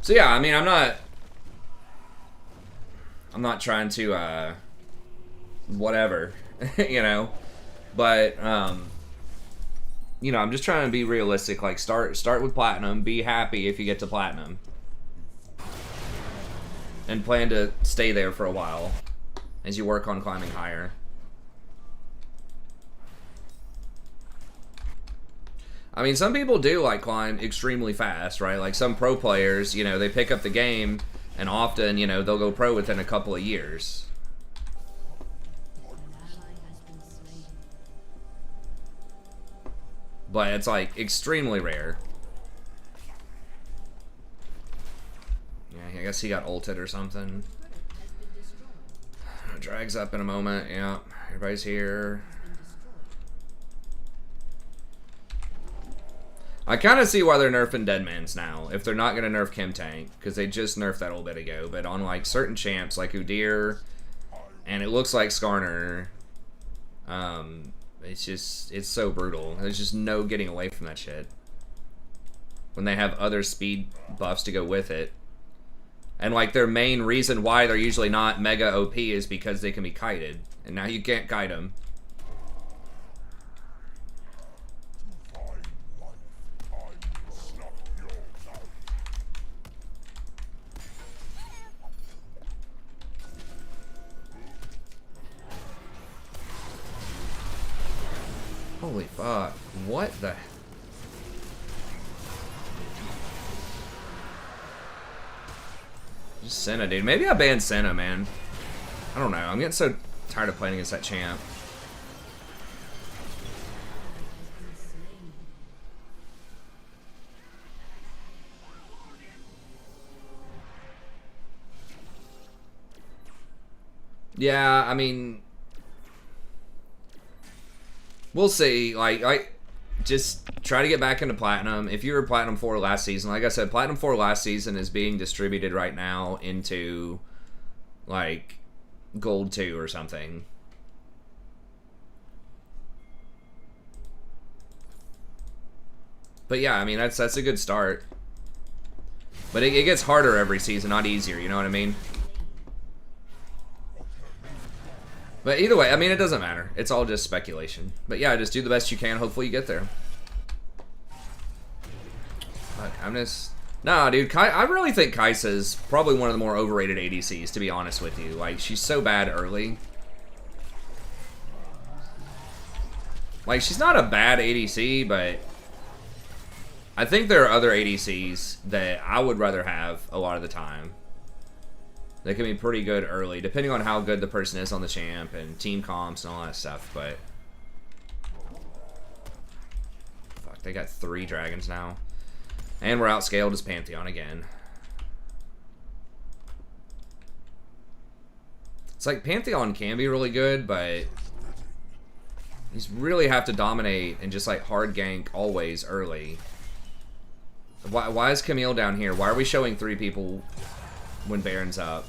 Speaker 1: So yeah, I mean, I'm not trying to whatever, you know, but you know, I'm just trying to be realistic. Like, start with platinum, be happy if you get to platinum, and plan to stay there for a while as you work on climbing higher. I mean, some people do like climb extremely fast, right? Like some pro players, you know, they pick up the game and often, you know, they'll go pro within a couple of years. But it's like extremely rare. Yeah, I guess he got ulted or something. Drags up in a moment. Yeah, everybody's here. I kind of see why they're nerfing Deadmans now, if they're not going to nerf Chem Tank, because they just nerfed that a little bit ago. But on like certain champs, like Udyr, and it looks like Skarner, it's so brutal. There's just no getting away from that shit. When they have other speed buffs to go with it. And like their main reason why they're usually not mega OP is because they can be kited. And now you can't kite them. Holy fuck. What the... Just Senna, dude. Maybe I banned Senna, man. I don't know. I'm getting so tired of playing against that champ. Yeah, I mean... We'll see. Like, just try to get back into Platinum. If you were Platinum 4 last season, like I said, Platinum 4 last season is being distributed right now into, like, Gold 2 or something. But yeah, I mean, that's a good start. But it gets harder every season, not easier, you know what I mean? But either way, I mean, it doesn't matter. It's all just speculation. But yeah, just do the best you can. Hopefully you get there. Fuck, I'm just... Nah, dude, I really think Kai'Sa's probably one of the more overrated ADCs, to be honest with you. Like, she's so bad early. Like, she's not a bad ADC, but... I think there are other ADCs that I would rather have a lot of the time. They can be pretty good early, depending on how good the person is on the champ and team comps and all that stuff, but... Fuck, they got 3 dragons now. And we're outscaled as Pantheon again. It's like, Pantheon can be really good, but... You really have to dominate and just, like, hard gank always early. Why is Camille down here? Why are we showing 3 people when Baron's up?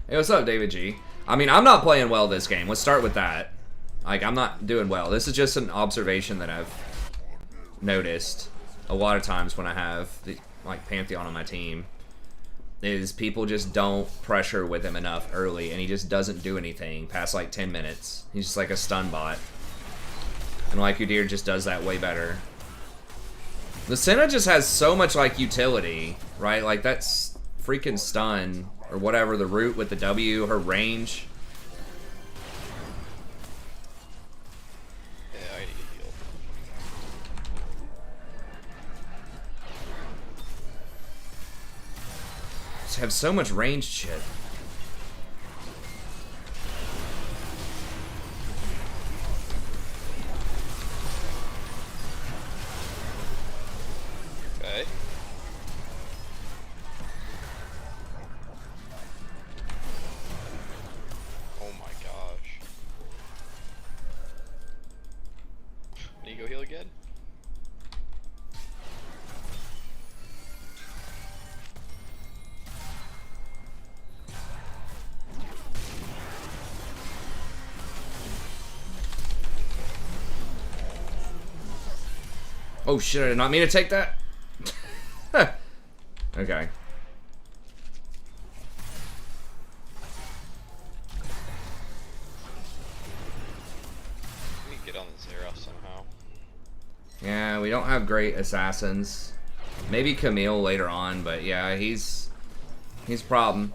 Speaker 1: Hey, what's up, David G? I mean, I'm not playing well this game. Let's start with that. Like, I'm not doing well. This is just an observation that I've noticed a lot of times when I have, like, Pantheon on my team. Is people just don't pressure with him enough early, and he just doesn't do anything past, like, 10 minutes. He's just like a stun bot. And, like, Udyr just does that way better. The Senna just has so much, like, utility, right? Like, that's freaking stun, or whatever, the root with the W, her range.
Speaker 2: Yeah, I need to heal.
Speaker 1: Just have so much ranged shit.
Speaker 2: Okay.
Speaker 1: Oh shit, I did not mean to take that. Okay.
Speaker 2: Let me get on the Zero somehow.
Speaker 1: Yeah, we don't have great assassins. Maybe Camille later on, but yeah, he's a problem.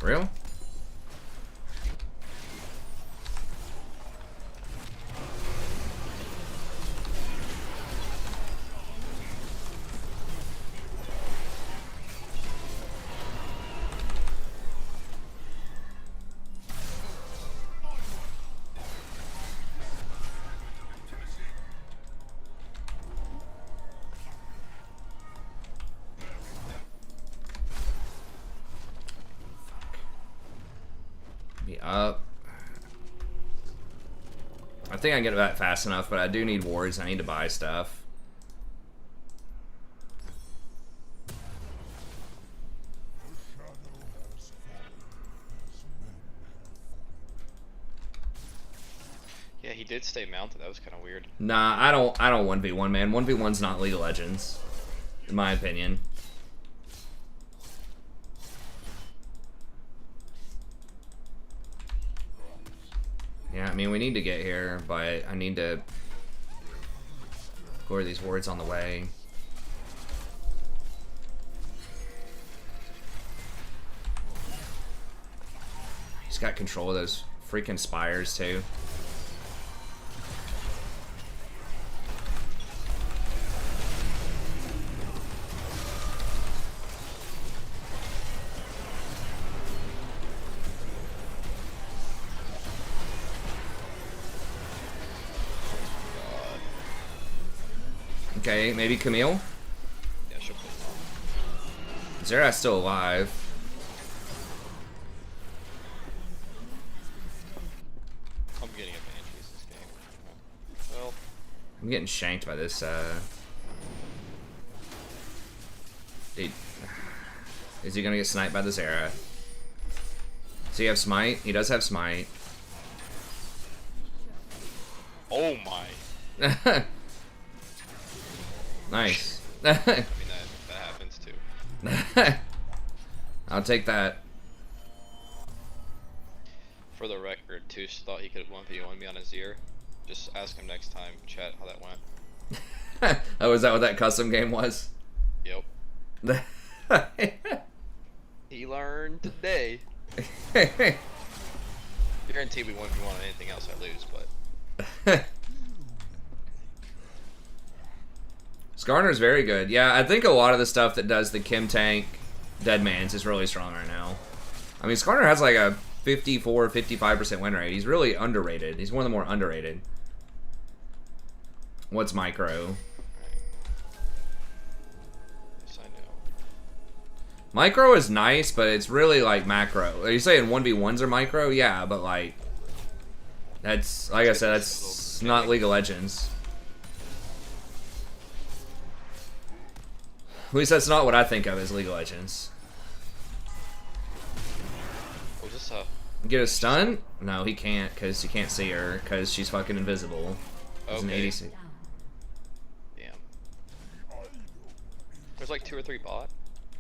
Speaker 1: Real? Be up. I think I can get back fast enough, but I do need wards. I need to buy stuff.
Speaker 2: Yeah, he did stay mounted. That was kind of weird.
Speaker 1: Nah, I don't 1v1, man. 1v1's not League of Legends, in my opinion. Yeah, I mean, we need to get here, but I need to go over these wards on the way. He's got control of those freaking spires, too. Okay, maybe Camille?
Speaker 2: Yeah, she'll play now.
Speaker 1: Zera's still alive.
Speaker 2: I'm getting advantages this game. Well,
Speaker 1: I'm getting shanked by this, Dude. Is he gonna get sniped by the Zera? Does he have smite? He does have smite.
Speaker 2: oh my.
Speaker 1: Nice.
Speaker 2: I mean, that happens too.
Speaker 1: I'll take that.
Speaker 2: For the record, Touche thought he could 1v1 me on a Zir. Just ask him next time, chat, how that went.
Speaker 1: Oh, is that what that custom game was?
Speaker 2: Yep. He learned today. Guaranteed we 1v1 on anything else I lose, but...
Speaker 1: Skarner's very good. Yeah, I think a lot of the stuff that does the Kim Tank Deadmans is really strong right now. I mean, Skarner has like a 54, 55% win rate. He's really underrated. He's one of the more underrated. What's micro?
Speaker 2: Yes, I know.
Speaker 1: Micro is nice, but it's really like macro. Are you saying 1v1s are micro? Yeah, but like... That's, like I said, that's not League of Legends. At least that's not what I think of as League of Legends.
Speaker 2: Was this
Speaker 1: Get a stun? No, he can't, because you can't see her, because she's fucking invisible. It's an
Speaker 2: Okay.
Speaker 1: 86.
Speaker 2: Damn. There's like 2 or 3 bot.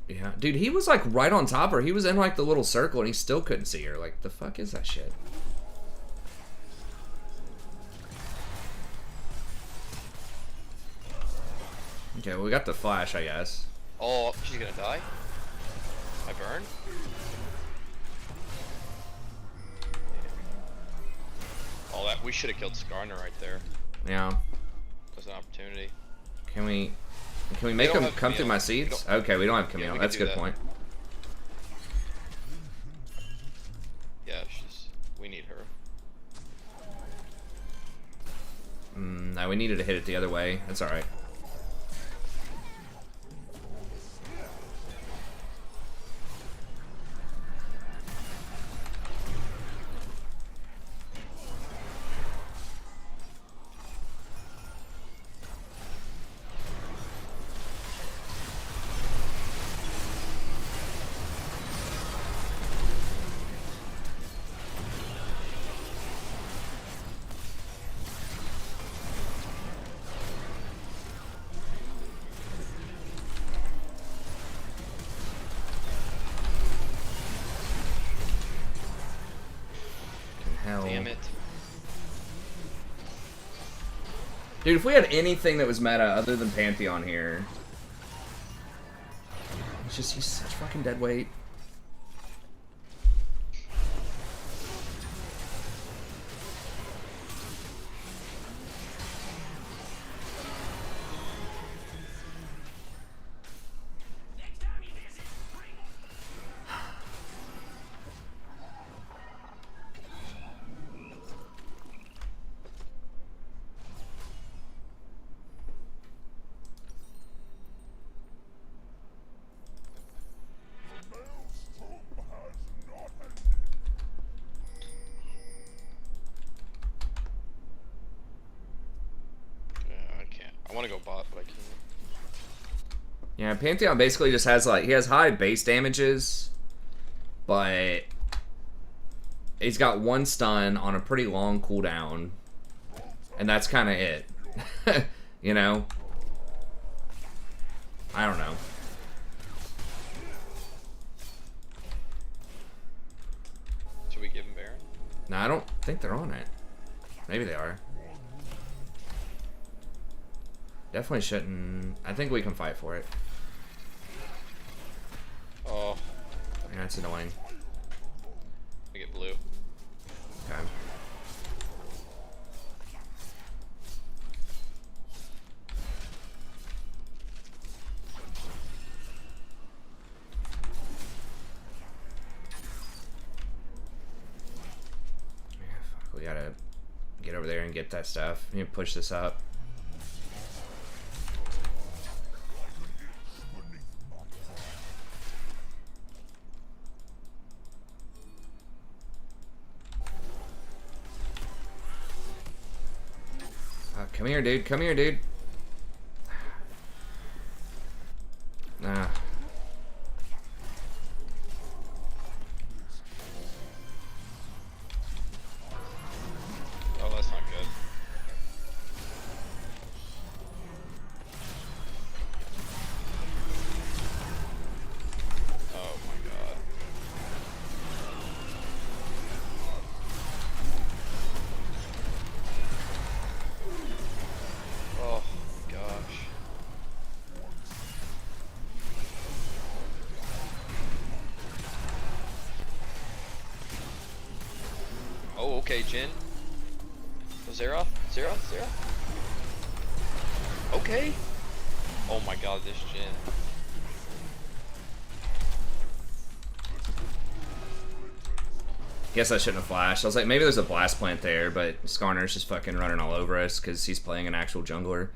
Speaker 1: Yeah, dude, he was like right on top of her. He was in like the little circle, and he still couldn't see her. Like, the fuck is that shit? Okay, well, we got the flash, I guess.
Speaker 2: Oh, she's gonna die? I burn? Oh, that we should have killed Skarner right there.
Speaker 1: Yeah.
Speaker 2: That's an opportunity.
Speaker 1: Can we make
Speaker 2: don't
Speaker 1: him
Speaker 2: have
Speaker 1: come through
Speaker 2: Camille.
Speaker 1: my seeds? Okay, we don't have Camille.
Speaker 2: we can
Speaker 1: That's a
Speaker 2: do
Speaker 1: good
Speaker 2: that.
Speaker 1: point.
Speaker 2: Yeah, we need her.
Speaker 1: No, we needed to hit it the other way. That's alright. Dude, if we had anything that was meta other than Pantheon here... He's such fucking dead weight.
Speaker 2: I want to go bot, but I can't.
Speaker 1: Yeah, Pantheon basically just has like, he has high base damages, but he's got one stun on a pretty long cooldown, and that's kind of it. You know? I don't know.
Speaker 2: Should we give him Baron?
Speaker 1: No, I don't think they're on it. Maybe they are. Definitely shouldn't. I think we can fight for it.
Speaker 2: Oh.
Speaker 1: Yeah, that's annoying.
Speaker 2: We get blue.
Speaker 1: Okay. Yeah, fuck. We gotta get over there and get that stuff. We need to push this up. Come here, dude. Come here, dude. Nah.
Speaker 2: Oh, that's not good. Oh my god. Oh gosh. Oh, okay, Jin. Oh, Zeroth? Zeroth? Zeroth? Okay. Oh my god, this Jin.
Speaker 1: Guess I shouldn't have flashed. I was like, maybe there's a blast plant there, but Skarner's just fucking running all over us because he's playing an actual jungler.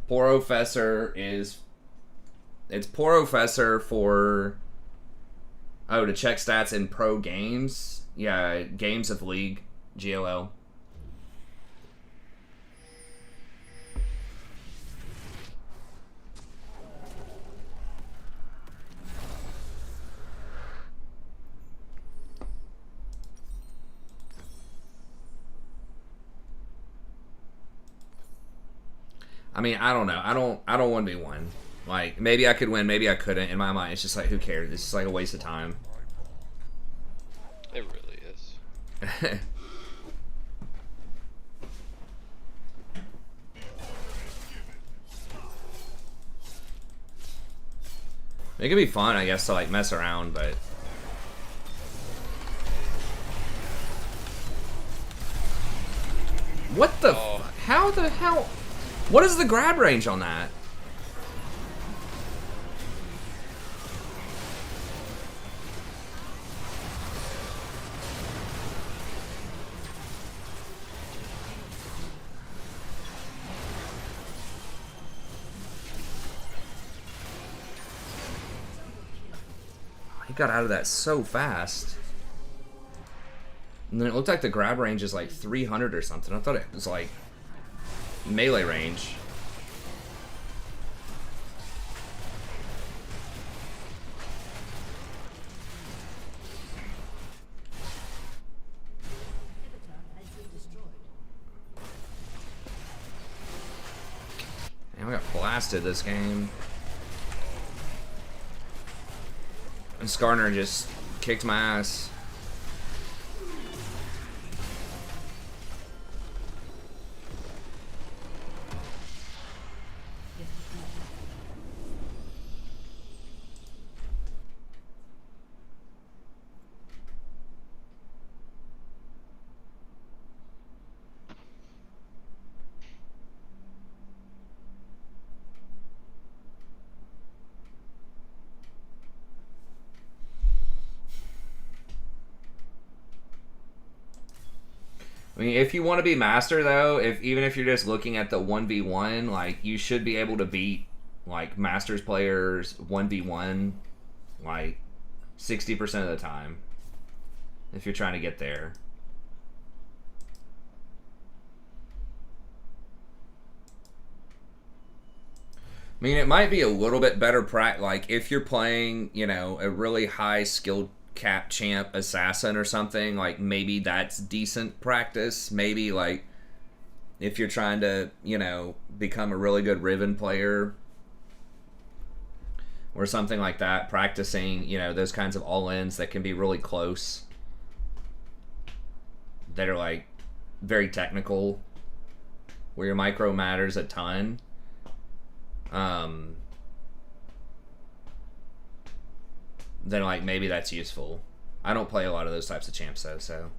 Speaker 1: Porofessor is... It's Porofessor for... Oh, to check stats in pro games? Yeah, games of League. GLL. I mean, I don't know. I don't want to be one. Like, maybe I could win, maybe I couldn't. In my mind, it's just like, who cares? It's just like a waste of time.
Speaker 2: It really is.
Speaker 1: It could be fun, I guess, to like mess around, but what the? How the hell? What is the grab range on that? He got out of that so fast. And then it looked like the grab range is like 300 or something. I thought it was like melee range. And we got blasted this game. And Skarner just kicked my ass. I mean, if you want to be master, though, even if you're just looking at the 1v1, like, you should be able to beat, like, masters players 1v1, like, 60% of the time. If you're trying to get there. I mean, it might be a little bit better like, if you're playing, you know, a really high skilled cap champ assassin or something, like, maybe that's decent practice. Maybe, like, if you're trying to, you know, become a really good Riven player or something like that, practicing, you know, those kinds of all-ins that can be really close, that are, like, very technical, where your micro matters a ton. Then, like, maybe that's useful. I don't play a lot of those types of champs, though, so...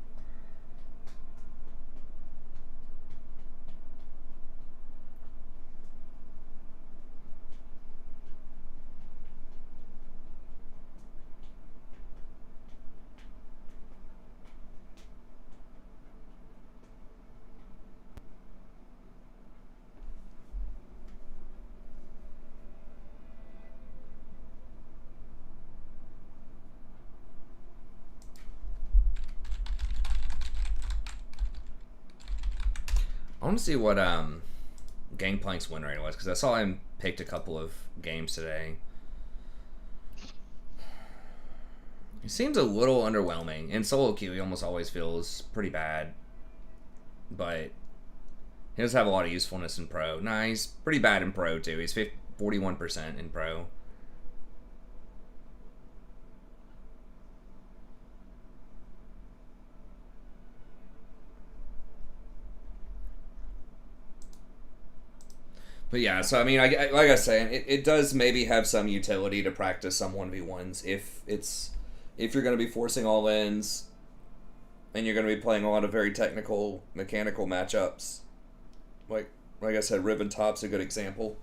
Speaker 1: I want to see what Gangplank's win rate was, because I saw him picked a couple of games today. He seems a little underwhelming. In solo queue, he almost always feels pretty bad. But he does have a lot of usefulness in pro. Nah, he's pretty bad in pro, too. He's 41% in pro. But yeah, so I mean, like I was saying, it does maybe have some utility to practice some 1v1s if you're going to be forcing all ins and you're going to be playing a lot of very technical, mechanical matchups. Like I said, Riven Top's a good example.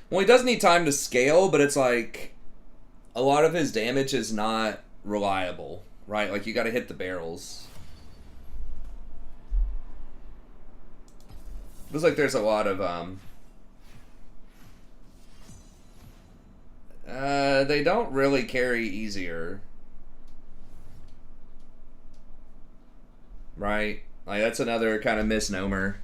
Speaker 1: Well, he does need time to scale, but it's like a lot of his damage is not reliable, right? Like, you got to hit the barrels. Looks like there's a lot of, they don't really carry easier. Right? Like, that's another kind of misnomer.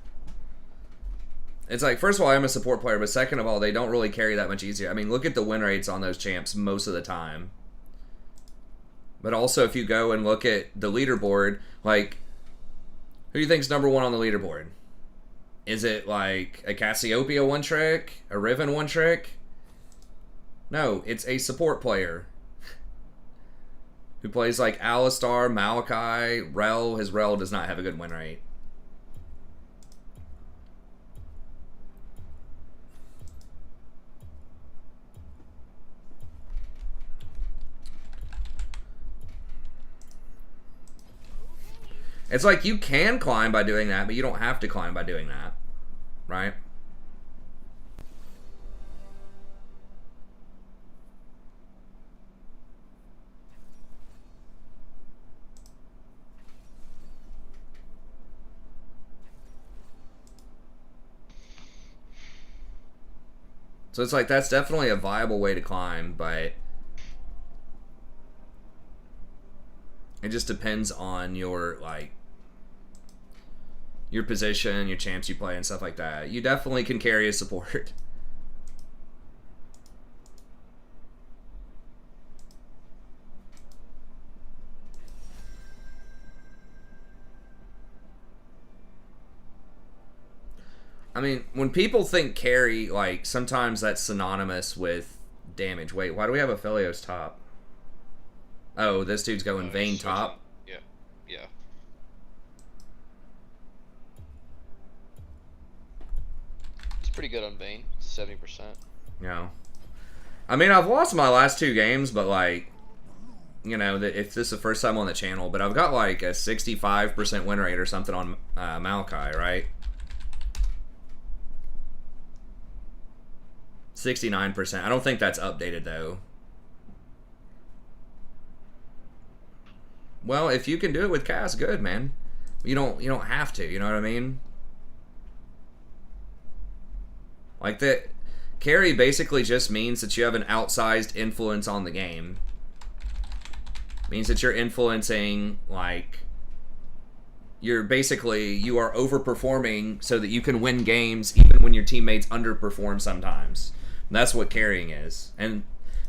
Speaker 1: It's like, first of all, I'm a support player, but second of all, they don't really carry that much easier. I mean, look at the win rates on those champs most of the time. But also, if you go and look at the leaderboard, like, who do you think's number one on the leaderboard? Is it like a Cassiopeia one trick? A Riven one trick? No, it's a support player who plays like Alistar, Maokai, Rel. His Rel does not have a good win rate. It's like, you can climb by doing that, but you don't have to climb by doing that, right? So it's like, that's definitely a viable way to climb, but it just depends on your, like, your position, your champs you play, and stuff like that. You definitely can carry a support. I mean, when people think carry, like, sometimes that's synonymous with damage. Wait, why do we have a Philios top? Oh, this dude's going Vayne top.
Speaker 2: Yeah. Yeah. It's pretty good on Vayne. 70%.
Speaker 1: Yeah. I mean, I've lost my last 2 games, but like, you know, if this is the first time on the channel, but I've got like a 65% win rate or something on Maokai, right? 69%. I don't think that's updated though. Well, if you can do it with Cass, good, man. You don't have to, you know what I mean? Like that carry basically just means that you have an outsized influence on the game. Means that you're influencing, like, you are overperforming so that you can win games even when your teammates underperform sometimes. And that's what carrying is. And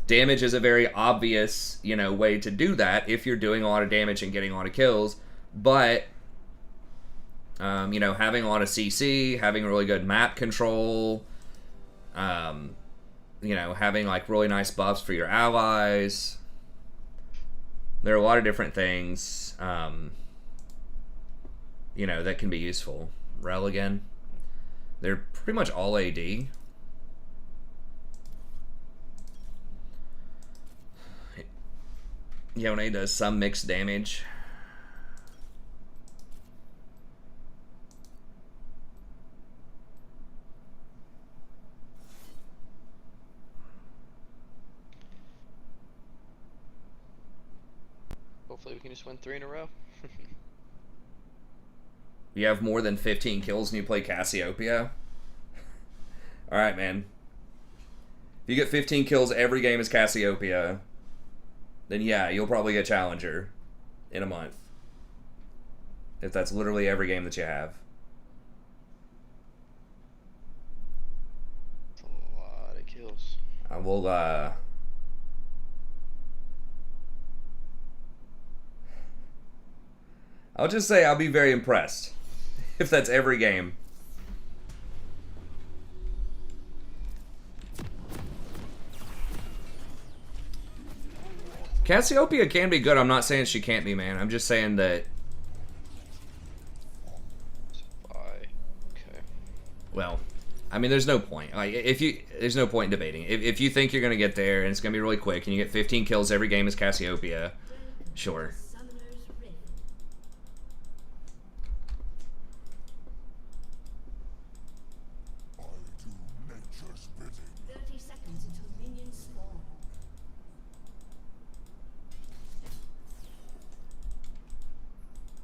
Speaker 1: damage is a very obvious, you know, way to do that if you're doing a lot of damage and getting a lot of kills. But, you know, having a lot of CC, having really good map control, you know, having, like, really nice buffs for your allies. There are a lot of different things, you know, that can be useful. Rel again. They're pretty much all AD. Yone does some mixed damage.
Speaker 2: Hopefully we can just win 3 in a row.
Speaker 1: You have more than 15 kills and you play Cassiopeia? Alright, man. If you get 15 kills every game as Cassiopeia, then yeah, you'll probably get Challenger in a month. If that's literally every game that you have.
Speaker 2: That's a lot of kills.
Speaker 1: I will, I'll just say I'll be very impressed if that's every game. Cassiopeia can be good. I'm not saying she can't be, man. I'm just saying that.
Speaker 2: Okay.
Speaker 1: Well, I mean, there's no point. Like, there's no point in debating. If you think you're gonna get there and it's gonna be really quick and you get 15 kills every game as Cassiopeia, sure.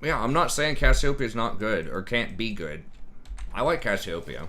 Speaker 1: Yeah, I'm not saying Cassiopeia is not good or can't be good. I like Cassiopeia.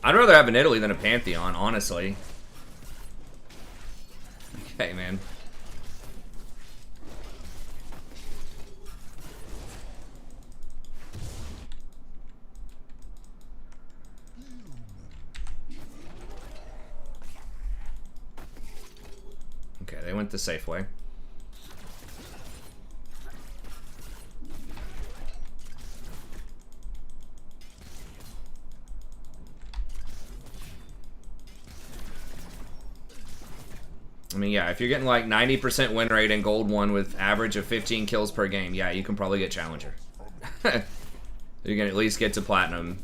Speaker 1: I'd rather have an Italy than a Pantheon, honestly. Okay, man. Okay, they went the safe way. I mean, yeah, if you're getting like 90% win rate in Gold 1 with average of 15 kills per game, yeah, you can probably get Challenger. You can at least get to Platinum.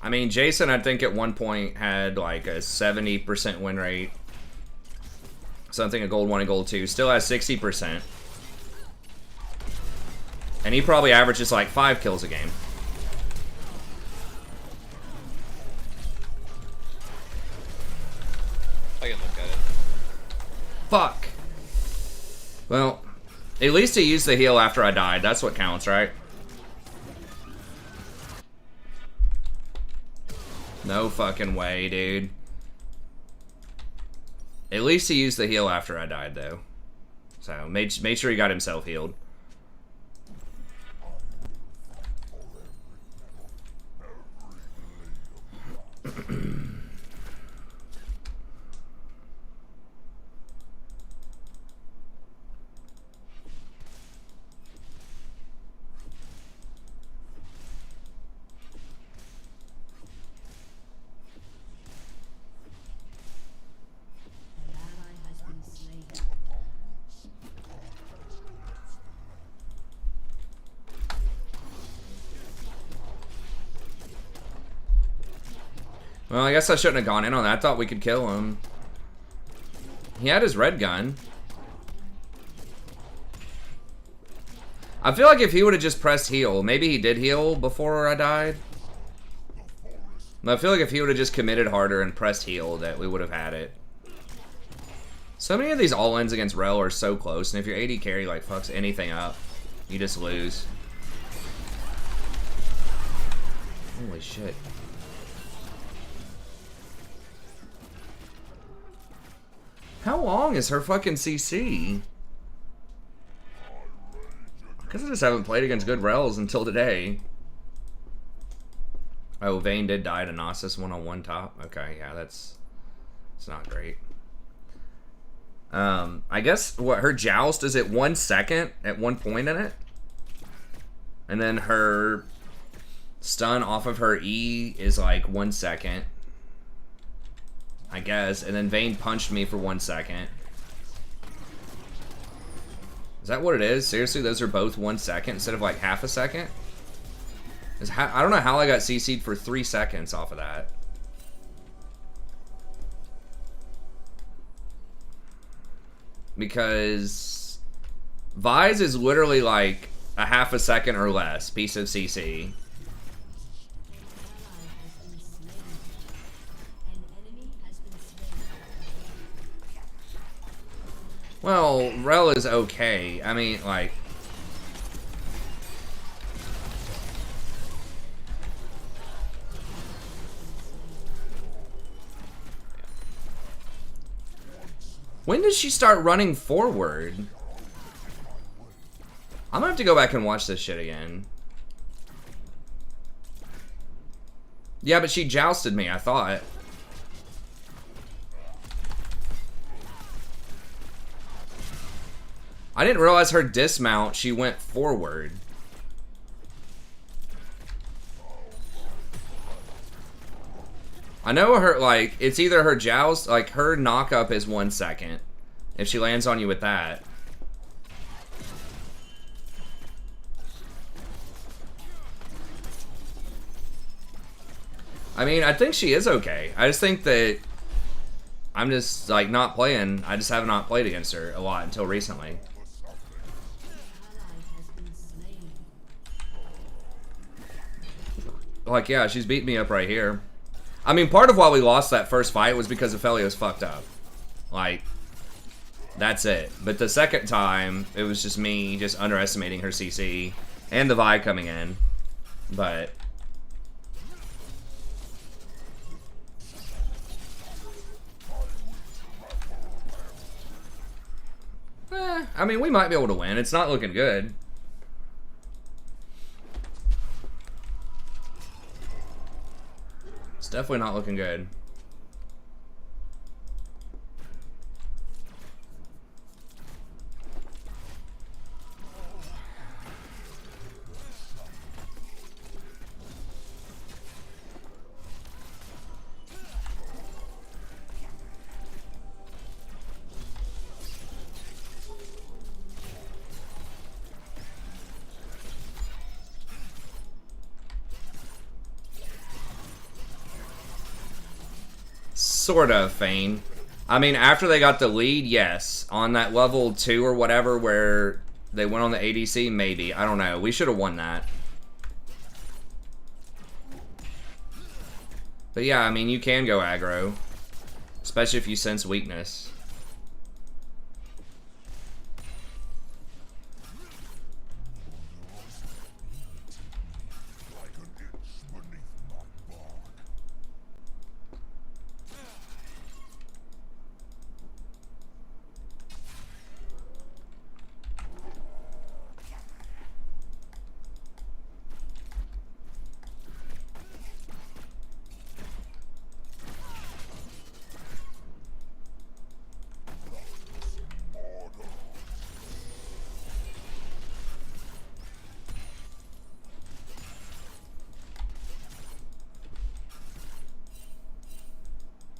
Speaker 1: I mean, Jason, I think at one point had like a 70% win rate. Something a gold 1 and gold 2. Still has 60%. And he probably averages like 5 kills a game.
Speaker 2: I can look at it.
Speaker 1: Fuck. Well, at least he used the heal after I died. That's what counts, right? No fucking way, dude. At least he used the heal after I died, though. So, made sure he got himself healed. Well, I guess I shouldn't have gone in on that. I thought we could kill him. He had his red gun. I feel like if he would have just pressed heal, maybe he did heal before I died. But I feel like if he would have just committed harder and pressed heal, that we would have had it. So many of these all-ins against Rel are so close, and if your AD carry like fucks anything up, you just lose. Holy shit. How long is her fucking CC? I guess I just haven't played against good Rels until today. Oh, Vayne did die to Gnosis 1-on-1 top. Okay, yeah, it's not great. I guess what her joust is at 1 second at one point in it, and then her stun off of her E is like 1 second. I guess, and then Vayne punched me for 1 second. Is that what it is? Seriously, those are both 1 second instead of like half a second? I don't know how I got CC'd for 3 seconds off of that. Because Vi's is literally like a half a second or less piece of CC. Well, Rel is okay. I mean, like... When did she start running forward? I'm gonna have to go back and watch this shit again. Yeah, but she jousted me, I thought. I didn't realize her dismount, she went forward. I know her, like, it's either her joust, like, her knock-up is 1 second. If she lands on you with that. I mean, I think she is okay. I just think that I'm just, like, not playing. I just have not played against her a lot until recently. Like, yeah, she's beating me up right here. I mean, part of why we lost that first fight was because Aphelios fucked up. Like, that's it. But the second time, it was just me just underestimating her CC. And the Vi coming in. But... I mean, we might be able to win. It's not looking good. It's definitely not looking good. Sort of, Fane. I mean, after they got the lead, yes. On that level 2 or whatever where they went on the ADC, maybe. I don't know. We should have won that. But yeah, I mean, you can go aggro. Especially if you sense weakness.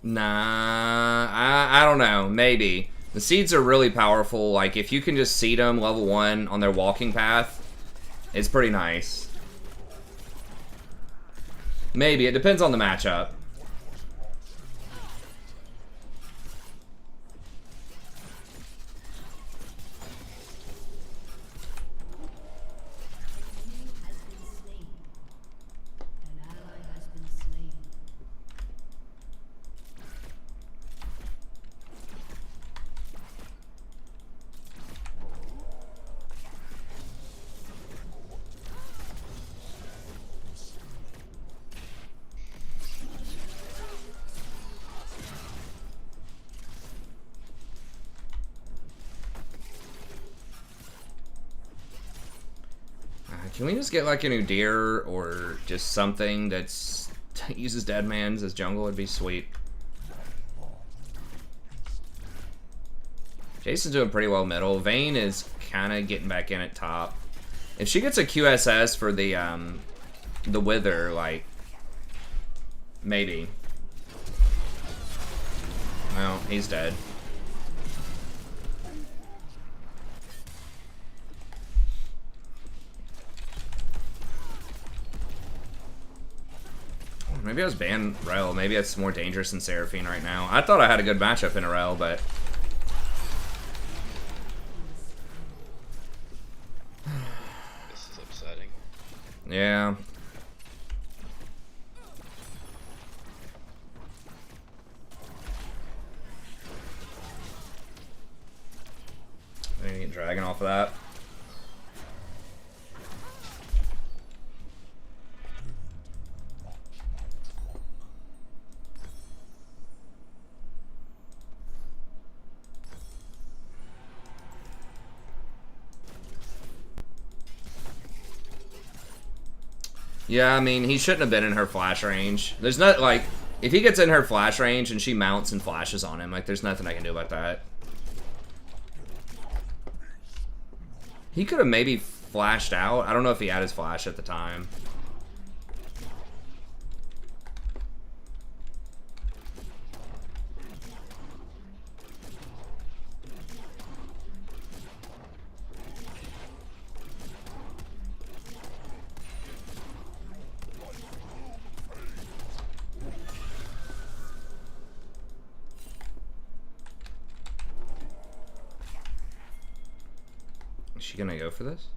Speaker 1: Nah, I don't know. Maybe. The seeds are really powerful. Like, if you can just seed them level 1 on their walking path, it's pretty nice. Maybe. It depends on the matchup. Can we just get like a new deer or just something that's uses dead mans as jungle? Would be sweet. Jason's doing pretty well middle. Vayne is kind of getting back in at top. If she gets a QSS for the Wither, like, maybe. Well, he's dead. Maybe I was ban Rel. Maybe it's more dangerous than Seraphine right now. I thought I had a good matchup in a Rel, but...
Speaker 2: This is upsetting.
Speaker 1: Yeah. I need to get Dragon off of that. Yeah, I mean, he shouldn't have been in her flash range. There's not, like, if he gets in her flash range and she mounts and flashes on him, like, there's nothing I can do about that. He could have maybe flashed out. I don't know if he had his flash at the time. Is she gonna go for this?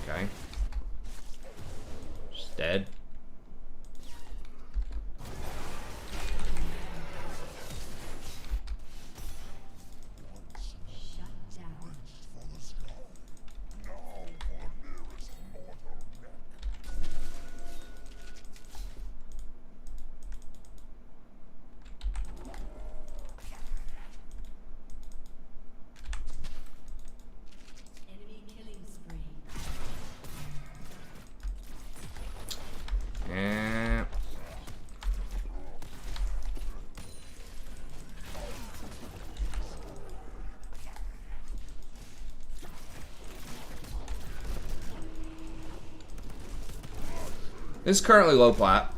Speaker 1: Okay. She's dead. Yeah. It's currently low plat.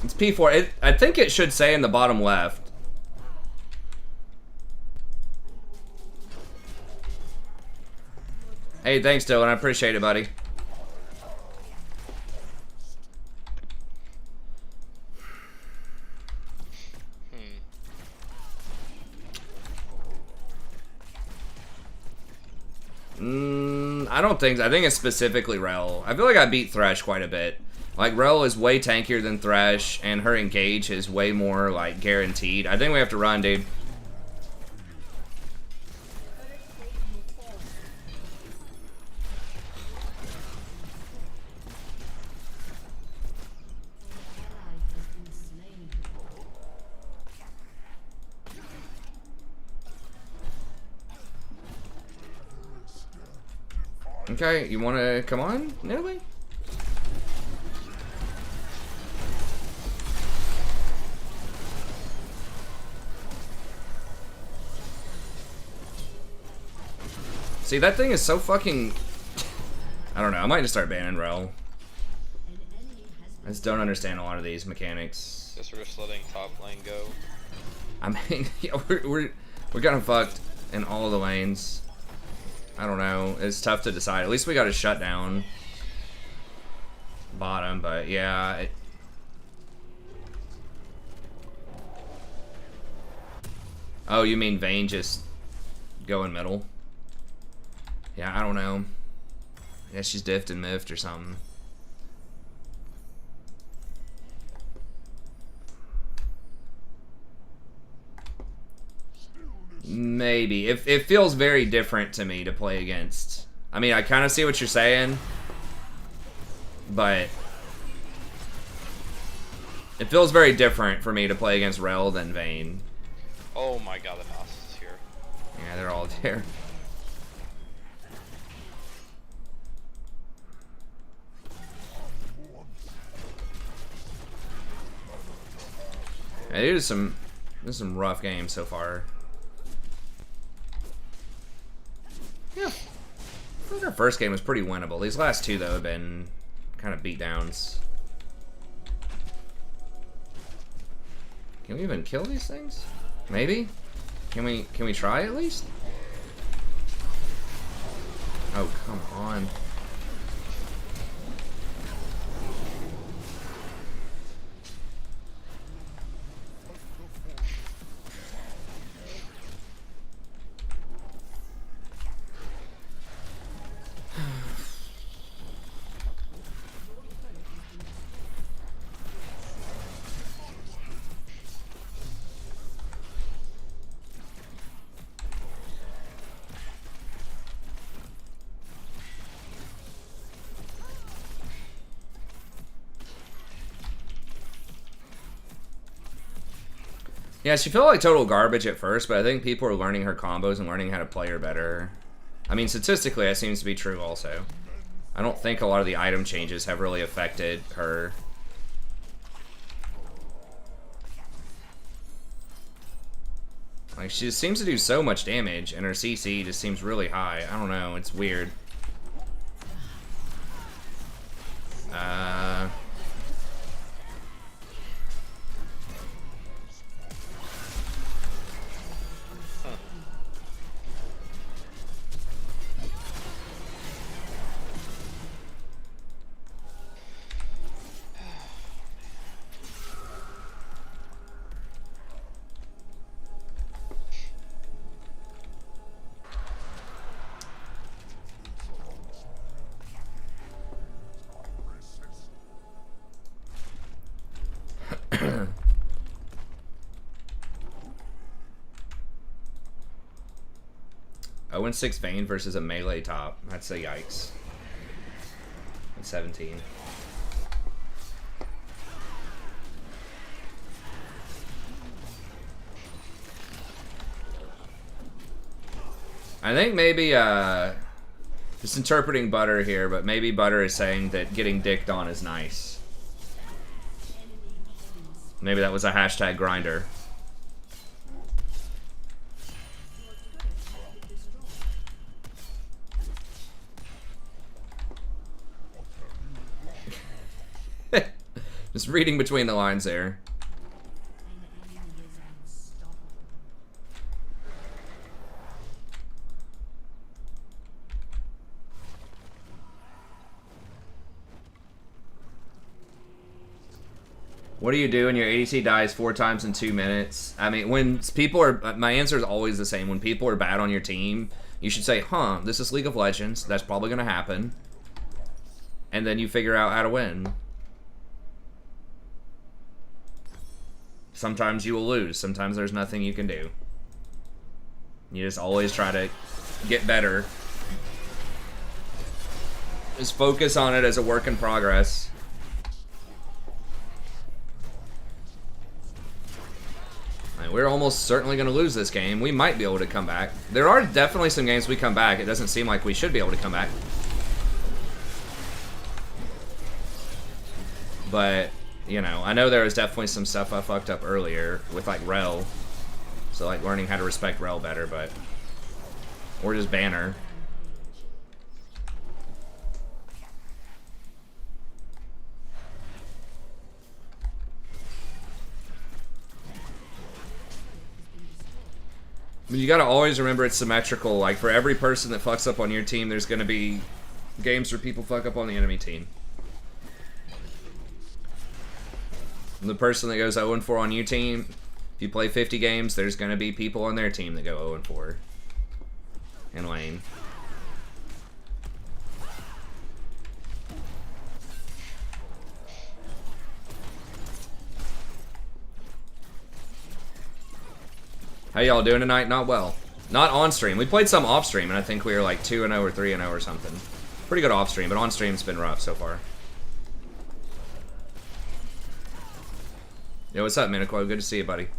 Speaker 1: It's P4. I think it should say in the bottom left. Hey, thanks, Dylan. I appreciate it, buddy. I don't think. I think it's specifically Rel. I feel like I beat Thresh quite a bit. Like, Rel is way tankier than Thresh, and her engage is way more, like, guaranteed. I think we have to run, dude. Okay, you want to come on, Natalie? See, that thing is so fucking... I don't know, I might just start banning Rel. I just don't understand a lot of these mechanics.
Speaker 2: Guess we're just letting top lane go.
Speaker 1: I mean, yeah, we're kind of fucked in all of the lanes. I don't know. It's tough to decide. At least we got a shutdown bottom, but yeah. Oh, you mean Vayne just going middle? Yeah, I don't know. I guess she's diffed and miffed or something. Maybe. It feels very different to me to play against. I mean, I kind of see what you're saying, but it feels very different for me to play against Rel than Vayne.
Speaker 2: Oh my god, the mouse is here.
Speaker 1: Yeah, they're all there. Hey, this is some rough games so far. Yeah, I think our first game was pretty winnable. These last two, though, have been kind of beatdowns. Can we even kill these things? Maybe? Can we try at least? Oh, come on. Yeah, she felt like total garbage at first, but I think people are learning her combos and learning how to play her better. I mean, statistically, that seems to be true also. I don't think a lot of the item changes have really affected her. Like, she just seems to do so much damage, and her CC just seems really high. I don't know, it's weird. Oh and 6 Vayne versus a melee top. That's a yikes. At 17. I think maybe, just interpreting Butter here, but maybe Butter is saying that getting dicked on is nice. Maybe that was a hashtag grinder. Just reading between the lines there. What do you do when your ADC dies 4 times in 2 minutes? I mean, when people are... My answer is always the same. When people are bad on your team, you should say, huh, this is League of Legends. That's probably going to happen. And then you figure out how to win. Sometimes you will lose. Sometimes there's nothing you can do. You just always try to get better. Just focus on it as a work in progress. We're almost certainly going to lose this game. We might be able to come back. There are definitely some games we come back. It doesn't seem like we should be able to come back. But, you know, I know there was definitely some stuff I fucked up earlier with, like, Rel. So, like, learning how to respect Rel better, but... Or just Banner. You gotta always remember it's symmetrical. Like, for every person that fucks up on your team, there's gonna be games where people fuck up on the enemy team. And the person that goes 0-4 on your team, if you play 50 games, there's gonna be people on their team that go 0-4 in lane. How y'all doing tonight? Not well. Not on stream. We played some off stream, and I think we were like 2-0 or 3-0 or something. Pretty good off stream, but on stream it's been rough so far. Yo, what's up, Minico? Good to see you, buddy.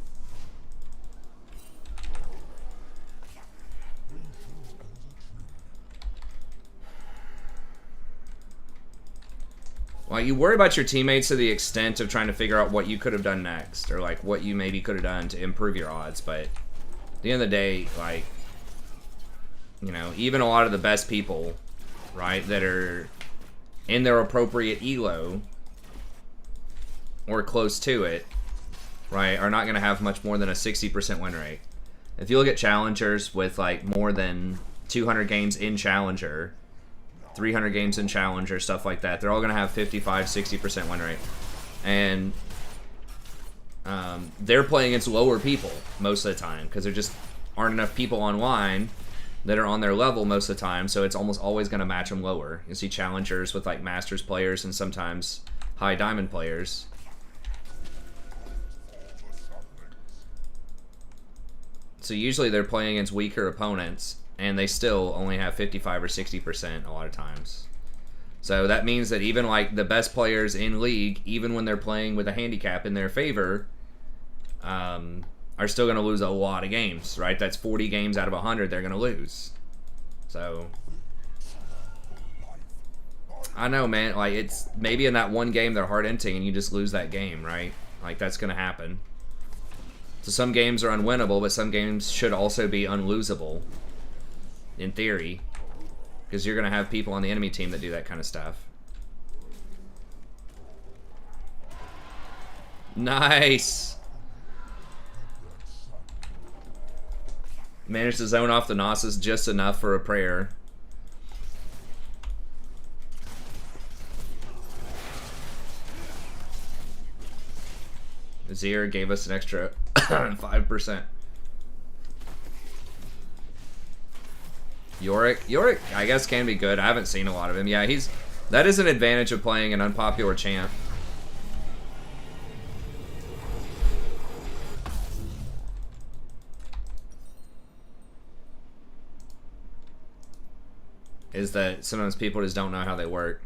Speaker 1: Well, you worry about your teammates to the extent of trying to figure out what you could have done next, or like what you maybe could have done to improve your odds, but at the end of the day, like, you know, even a lot of the best people, right, that are in their appropriate elo, or close to it, right, are not going to have much more than a 60% win rate. If you look at challengers with like more than 200 games in Challenger, 300 games in Challenger, stuff like that, they're all going to have 55-60% win rate. And they're playing against lower people most of the time because there just aren't enough people online that are on their level most of the time, so it's almost always going to match them lower. You see Challengers with like Masters players and sometimes high Diamond players. So usually they're playing against weaker opponents, and they still only have 55 or 60% a lot of times. So that means that even like the best players in League, even when they're playing with a handicap in their favor, are still going to lose a lot of games, right? That's 40 games out of 100 they're going to lose. So I know, man, like it's maybe in that one game they're hard ending and you just lose that game, right? Like that's going to happen. So some games are unwinnable, but some games should also be unlosable, in theory, because you're going to have people on the enemy team that do that kind of stuff. Nice! Managed to zone off the Gnosis just enough for a prayer. Zir gave us an extra 5%. Yorick, I guess, can be good. I haven't seen a lot of him. Yeah, that is an advantage of playing an unpopular champ. Is that sometimes people just don't know how they work.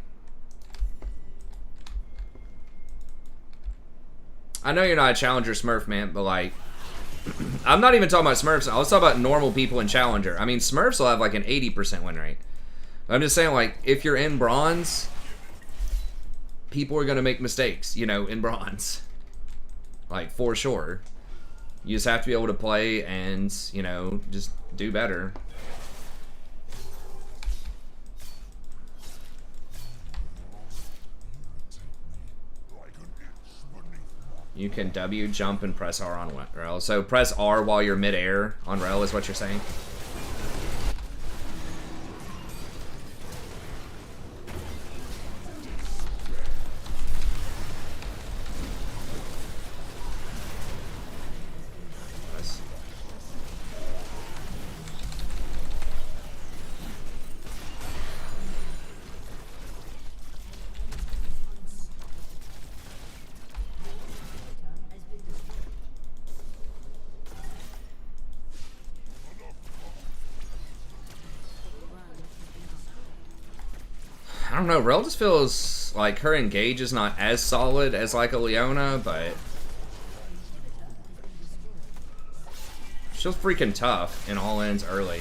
Speaker 1: I know you're not a Challenger Smurf, man, but like, I'm not even talking about Smurfs. I was talking about normal people in Challenger. I mean, Smurfs will have like an 80% win rate. I'm just saying, like, if you're in Bronze, people are going to make mistakes, you know, in Bronze. Like, for sure. You just have to be able to play and, you know, just do better. You can W, jump, and press R on Rel. So press R while you're mid-air on Rel is what you're saying? I don't know. Rel just feels like her engage is not as solid as like a Leona, but she's freaking tough in all ends early.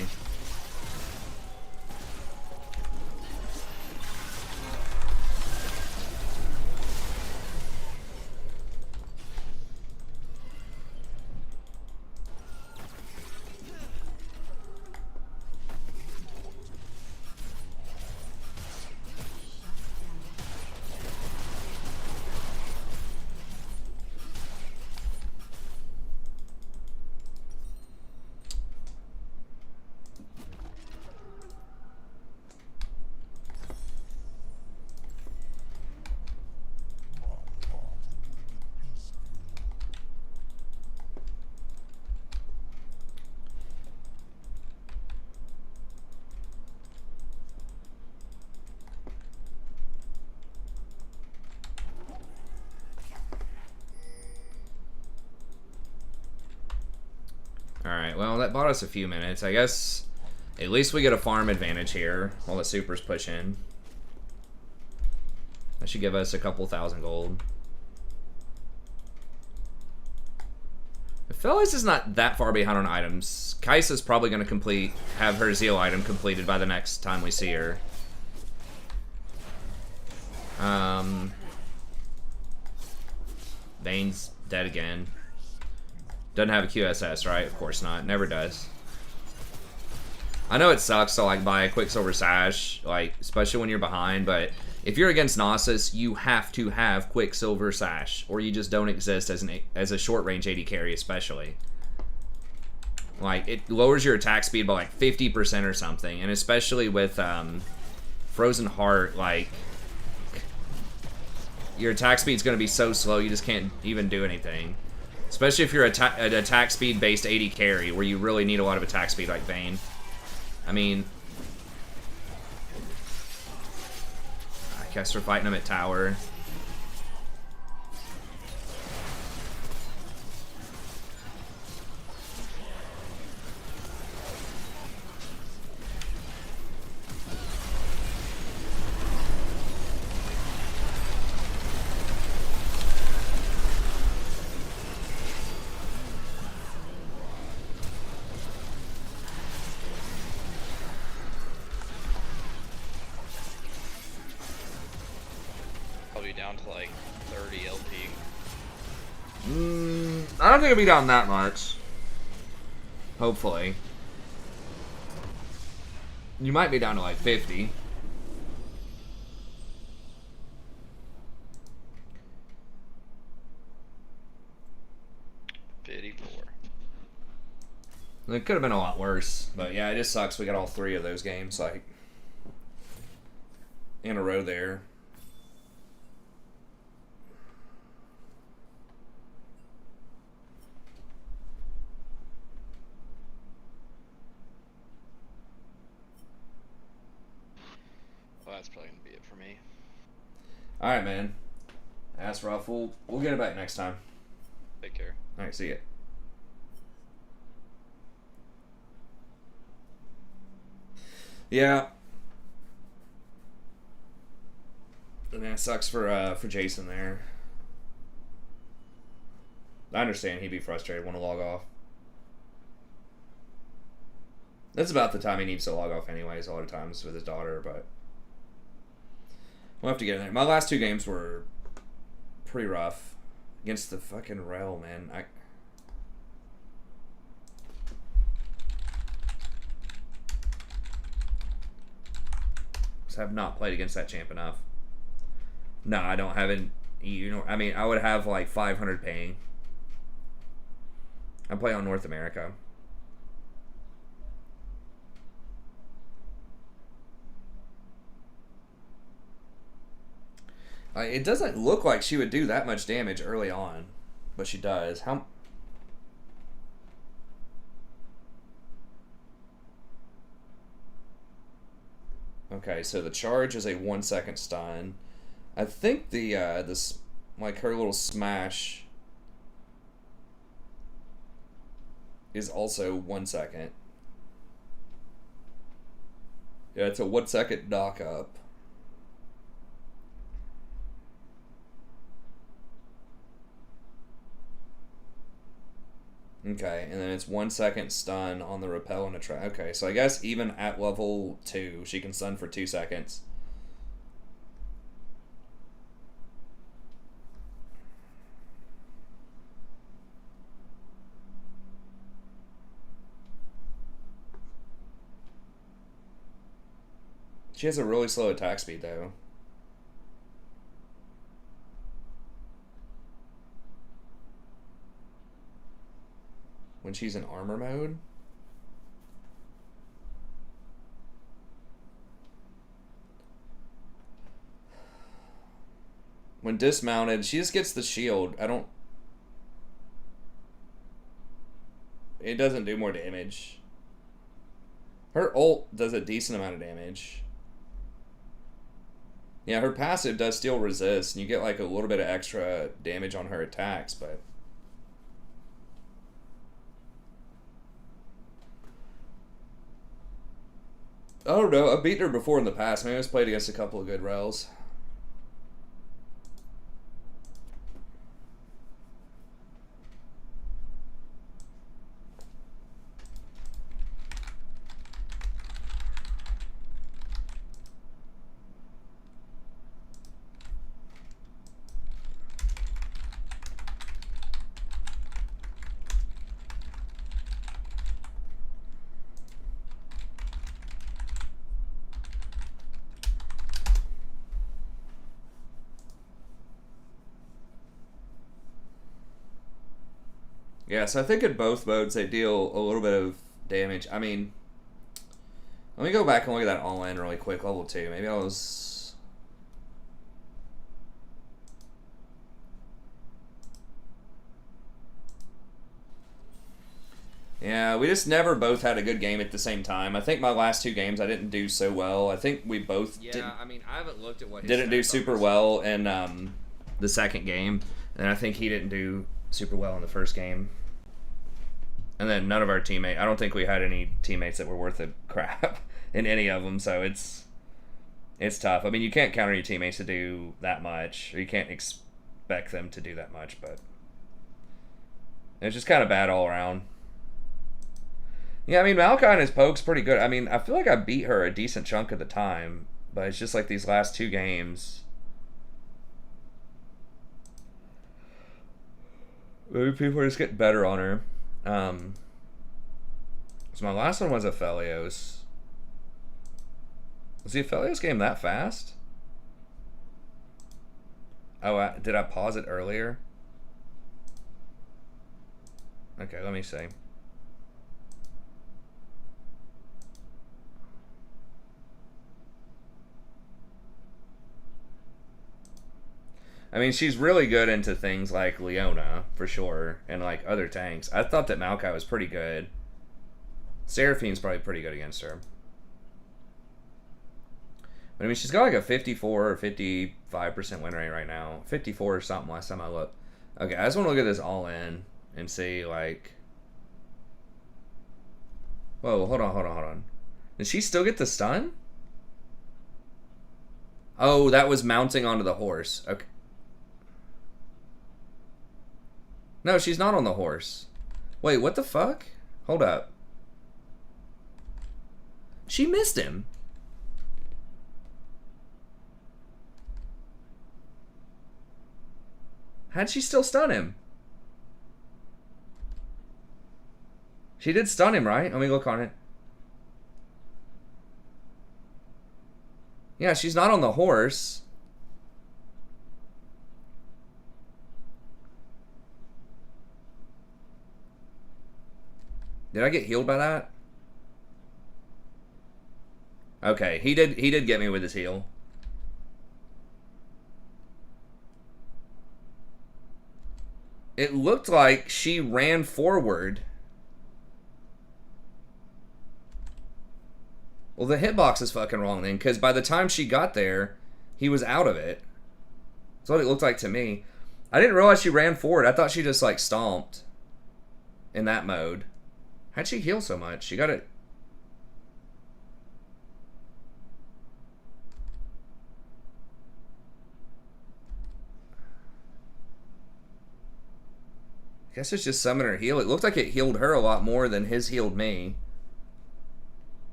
Speaker 1: Alright, well, that bought us a few minutes. I guess at least we get a farm advantage here while the supers push in. That should give us a couple thousand gold. Phyllis is not that far behind on items. Kaisa's probably going to have her Zeal item completed by the next time we see her. Vane's dead again. Doesn't have a QSS, right? Of course not. Never does. I know it sucks to like buy a Quicksilver Sash, like especially when you're behind, but if you're against Gnosis, you have to have Quicksilver Sash, or you just don't exist as a short range AD carry, especially. Like it lowers your attack speed by like 50% or something, and especially with Frozen Heart, like your attack speed's going to be so slow you just can't even do anything. Especially if you're an attack speed based AD carry where you really need a lot of attack speed like Vayne. I mean, I guess we're fighting him at tower.
Speaker 2: Down to like 30 LP.
Speaker 1: I don't think it'll be down that much. Hopefully. You might be down to like 50. It could have been a lot worse, but yeah, it just sucks we got all three of those games like in a row there.
Speaker 2: Well, that's probably gonna be it for me.
Speaker 1: All right, man. That's rough. We'll get it back next time.
Speaker 2: Take care.
Speaker 1: All right, see ya. Yeah. I mean, it sucks for Jason there. I understand he'd be frustrated, want to log off. That's about the time he needs to log off anyways, a lot of times with his daughter, but we'll have to get in there. My last two games were pretty rough. Against the fucking Rel, man. I just have not played against that champ enough. No, I don't have an I mean, I would have like 500 paying. I play on North America. It doesn't look like she would do that much damage early on, but she does. How? Okay, so the charge is a 1 second stun. I think this like her little smash is also 1 second. Yeah, it's a 1 second knock up. Okay, and then it's 1 second stun on the repel and attract. Okay, so I guess even at level 2, she can stun for 2 seconds. She has a really slow attack speed, though. When she's in armor mode? When dismounted, she just gets the shield. I don't... It doesn't do more damage. Her ult does a decent amount of damage. Yeah, her passive does still resist, and you get like a little bit of extra damage on her attacks, but... I don't know, I've beaten her before in the past. Maybe I just played against a couple of good rels. Yeah, so I think in both modes they deal a little bit of damage. I mean, let me go back and look at that all-in really quick, level 2. Maybe I was... Yeah, we just never both had a good game at the same time. I think my last 2 games I didn't do so well. I think we both
Speaker 5: I mean, I haven't looked at what his
Speaker 1: didn't do
Speaker 5: stats
Speaker 1: super
Speaker 5: are.
Speaker 1: well in the second game. And I think he didn't do super well in the first game. And then none of our teammates... I don't think we had any teammates that were worth a crap in any of them, so it's tough. I mean, you can't count on your teammates to do that much, or you can't expect them to do that much, but... It's just kind of bad all around. Yeah, I mean, Maokai and his poke's pretty good. I mean, I feel like I beat her a decent chunk of the time, but it's just like these last 2 games... Maybe people are just getting better on her. So my last one was Aphelios. Was the Aphelios game that fast? Oh, did I pause it earlier? Okay, let me see. I mean, she's really good into things like Leona, for sure, and like other tanks. I thought that Maokai was pretty good. Seraphine's probably pretty good against her. But I mean, she's got like a 54 or 55% win rate right now. 54 or something last time I looked. Okay, I just want to look at this all in and see, like... Whoa, hold on. Did she still get the stun? Oh, that was mounting onto the horse. Okay. No, she's not on the horse. Wait, what the fuck? Hold up. She missed him. How'd she still stun him? She did stun him, right? Let me look on it. Yeah, she's not on the horse. Did I get healed by that? Okay, he did get me with his heal. It looked like she ran forward. Well, the hitbox is fucking wrong then, because by the time she got there, he was out of it. That's what it looked like to me. I didn't realize she ran forward. I thought she just, like, stomped in that mode. How'd she heal so much? She got it... Guess it's just summoner heal. It looked like it healed her a lot more than his healed me.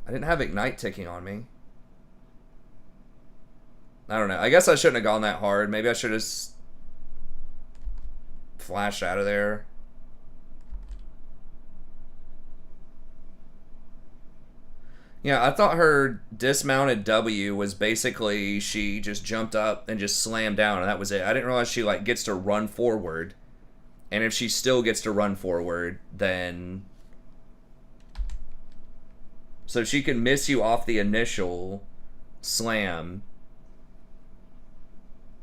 Speaker 1: I didn't have ignite ticking on me. I don't know. I guess I shouldn't have gone that hard. Maybe I should have flashed out of there. Yeah, I thought her dismounted W was basically she just jumped up and just slammed down, and that was it. I didn't realize she like gets to run forward. And if she still gets to run forward, then... So she can miss you off the initial slam.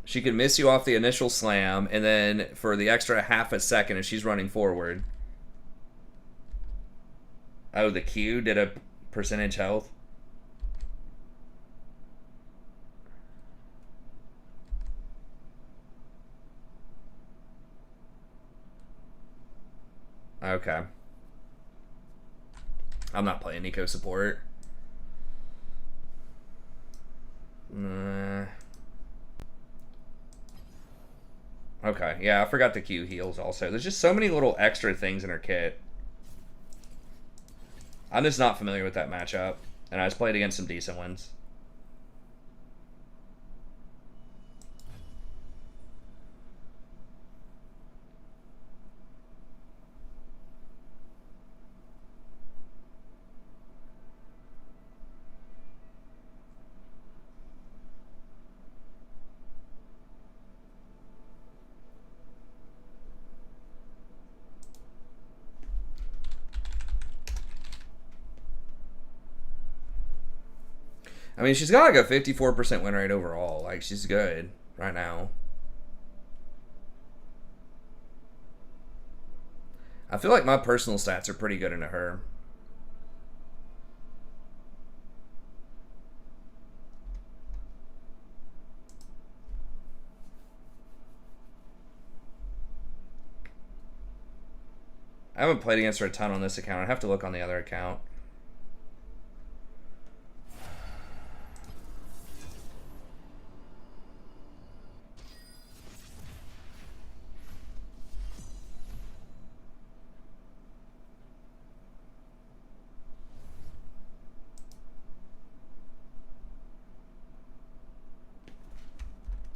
Speaker 1: She can miss you off the initial slam, and then for the extra half a second if she's running forward. Oh, the Q did a percentage health. Okay. I'm not playing Nico support. Nah. Okay, yeah, I forgot the Q heals also. There's just so many little extra things in her kit. I'm just not familiar with that matchup, and I just played against some decent ones. I mean, she's got like a 54% win rate overall. Like, she's good right now. I feel like my personal stats are pretty good into her. I haven't played against her a ton on this account. I'd have to look on the other account.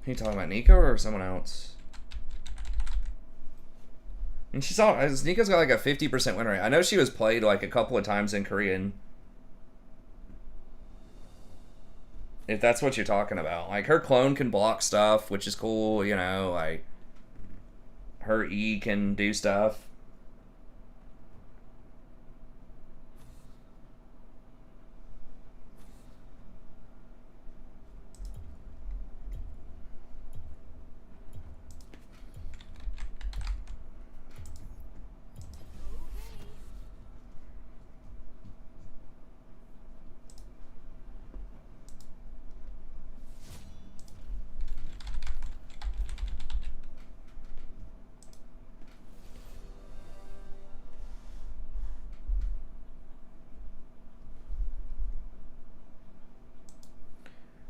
Speaker 1: Are you talking about Nico or someone else? And she saw Nico's got like a 50% win rate. I know she was played like a couple of times in Korean. If that's what you're talking about. Like, her clone can block stuff, which is cool, you know, like her E can do stuff.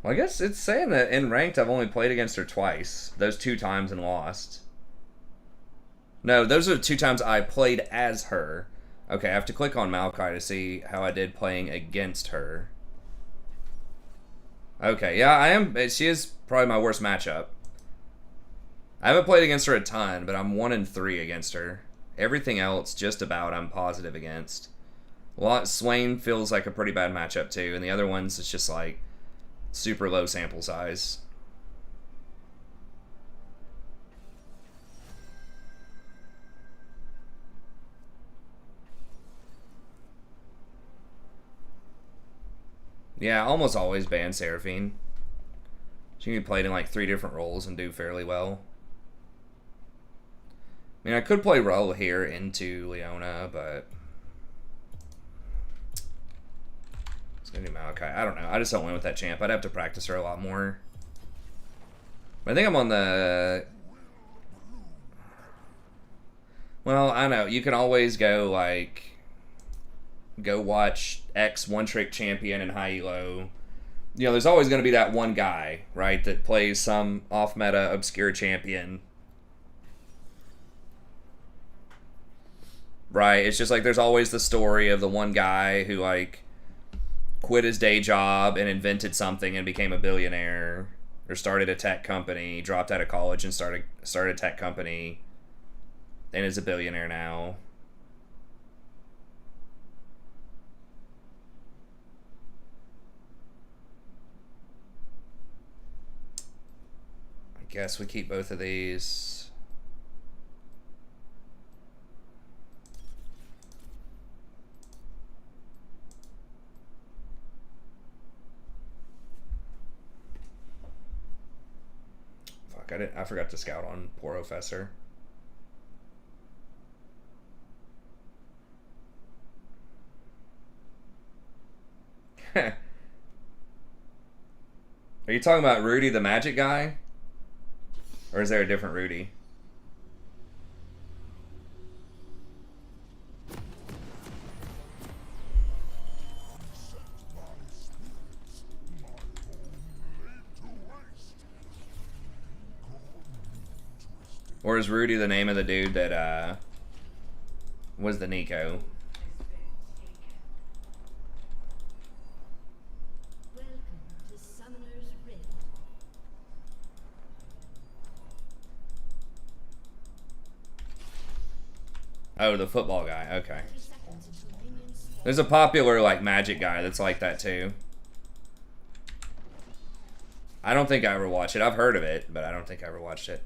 Speaker 1: Well, I guess it's saying that in ranked I've only played against her twice. Those 2 times and lost. No, those are the 2 times I played as her. Okay, I have to click on Maokai to see how I did playing against her. Okay, yeah, I am. She is probably my worst matchup. I haven't played against her a ton, but I'm 1-3 against her. Everything else, just about, I'm positive against. Swain feels like a pretty bad matchup too, and the other ones, it's just like super low sample size. Yeah, almost always ban Seraphine. She can be played in like 3 different roles and do fairly well. I mean, I could play Raul here into Leona, but it's gonna do Maokai. I don't know. I just don't win with that champ. I'd have to practice her a lot more. But I think I'm on the... Well, I don't know. You can always go like... Go watch X one-trick champion and high elo. You know, there's always going to be that one guy, right, that plays some off-meta obscure champion. Right. It's just like there's always the story of the one guy who like quit his day job and invented something and became a billionaire, or started a tech company, dropped out of college and started a tech company, and is a billionaire now. I guess we keep both of these. I forgot to scout on poor Professor. Are you talking about Rudy the magic guy? Or is there a different Rudy? Or is Rudy the name of the dude that was the Nico?
Speaker 4: Welcome to Summoner's Rift.
Speaker 1: Oh, the football guy. Okay.
Speaker 4: 30 seconds until minions spawn.
Speaker 1: There's a popular like magic guy that's like that too. I don't think I ever watched it. I've heard of it, but I don't think I ever watched it.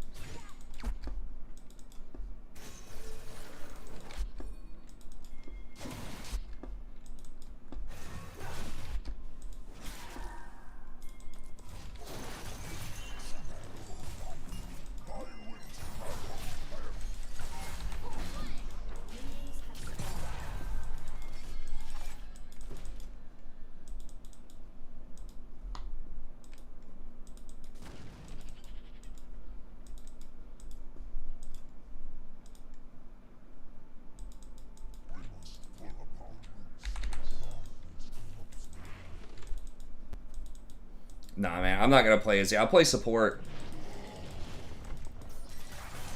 Speaker 1: Nah, man, I'm not gonna play Izzy. I'll play support.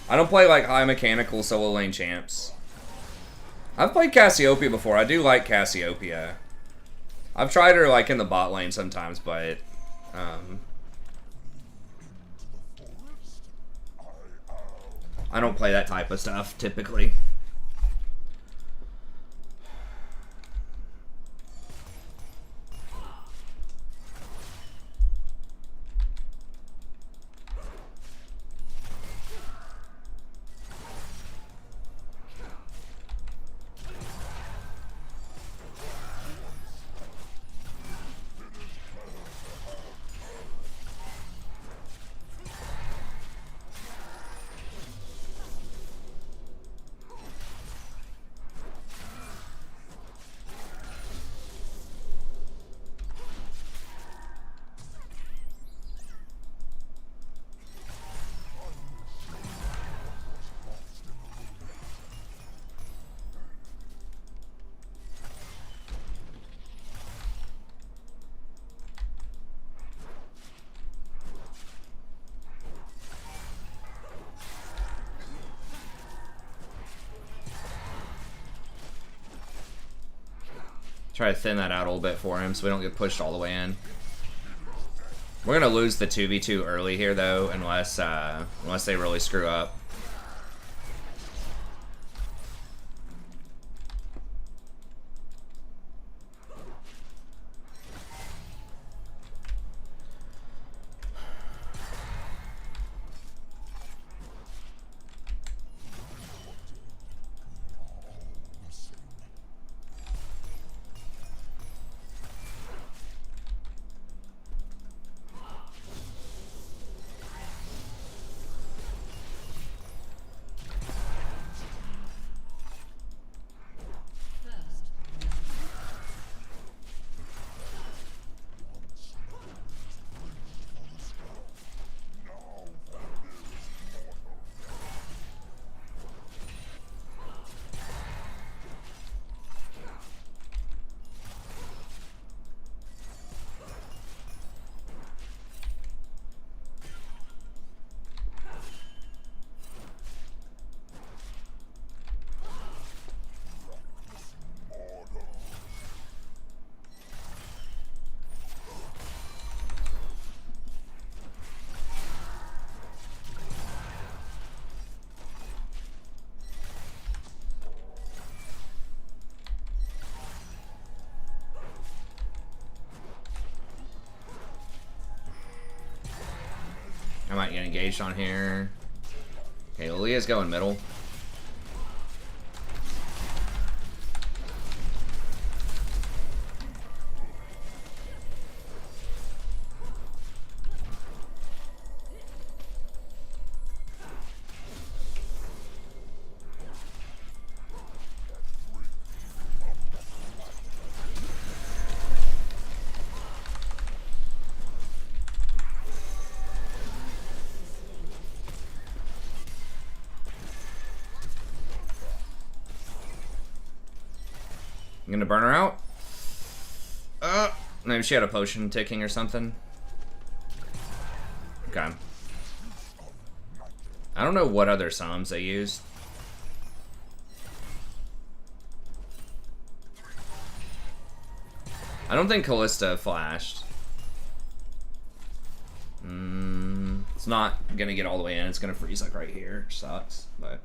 Speaker 1: I don't play like high mechanical solo lane champs. I've played Cassiopeia before. I do like Cassiopeia. I've tried her like in the bot lane sometimes, but I don't play that type of stuff typically. Try to thin that out a little bit for him so we don't get pushed all the way in. We're gonna lose the 2v2 early here though, unless they really screw up. engaged on here. Okay, Lilia's going middle. I'm gonna burn her out. Maybe she had a potion ticking or something. Okay. I don't know what other psalms they used. I don't think Callista flashed. It's not gonna get all the way in. It's gonna freeze like right here. Sucks, but.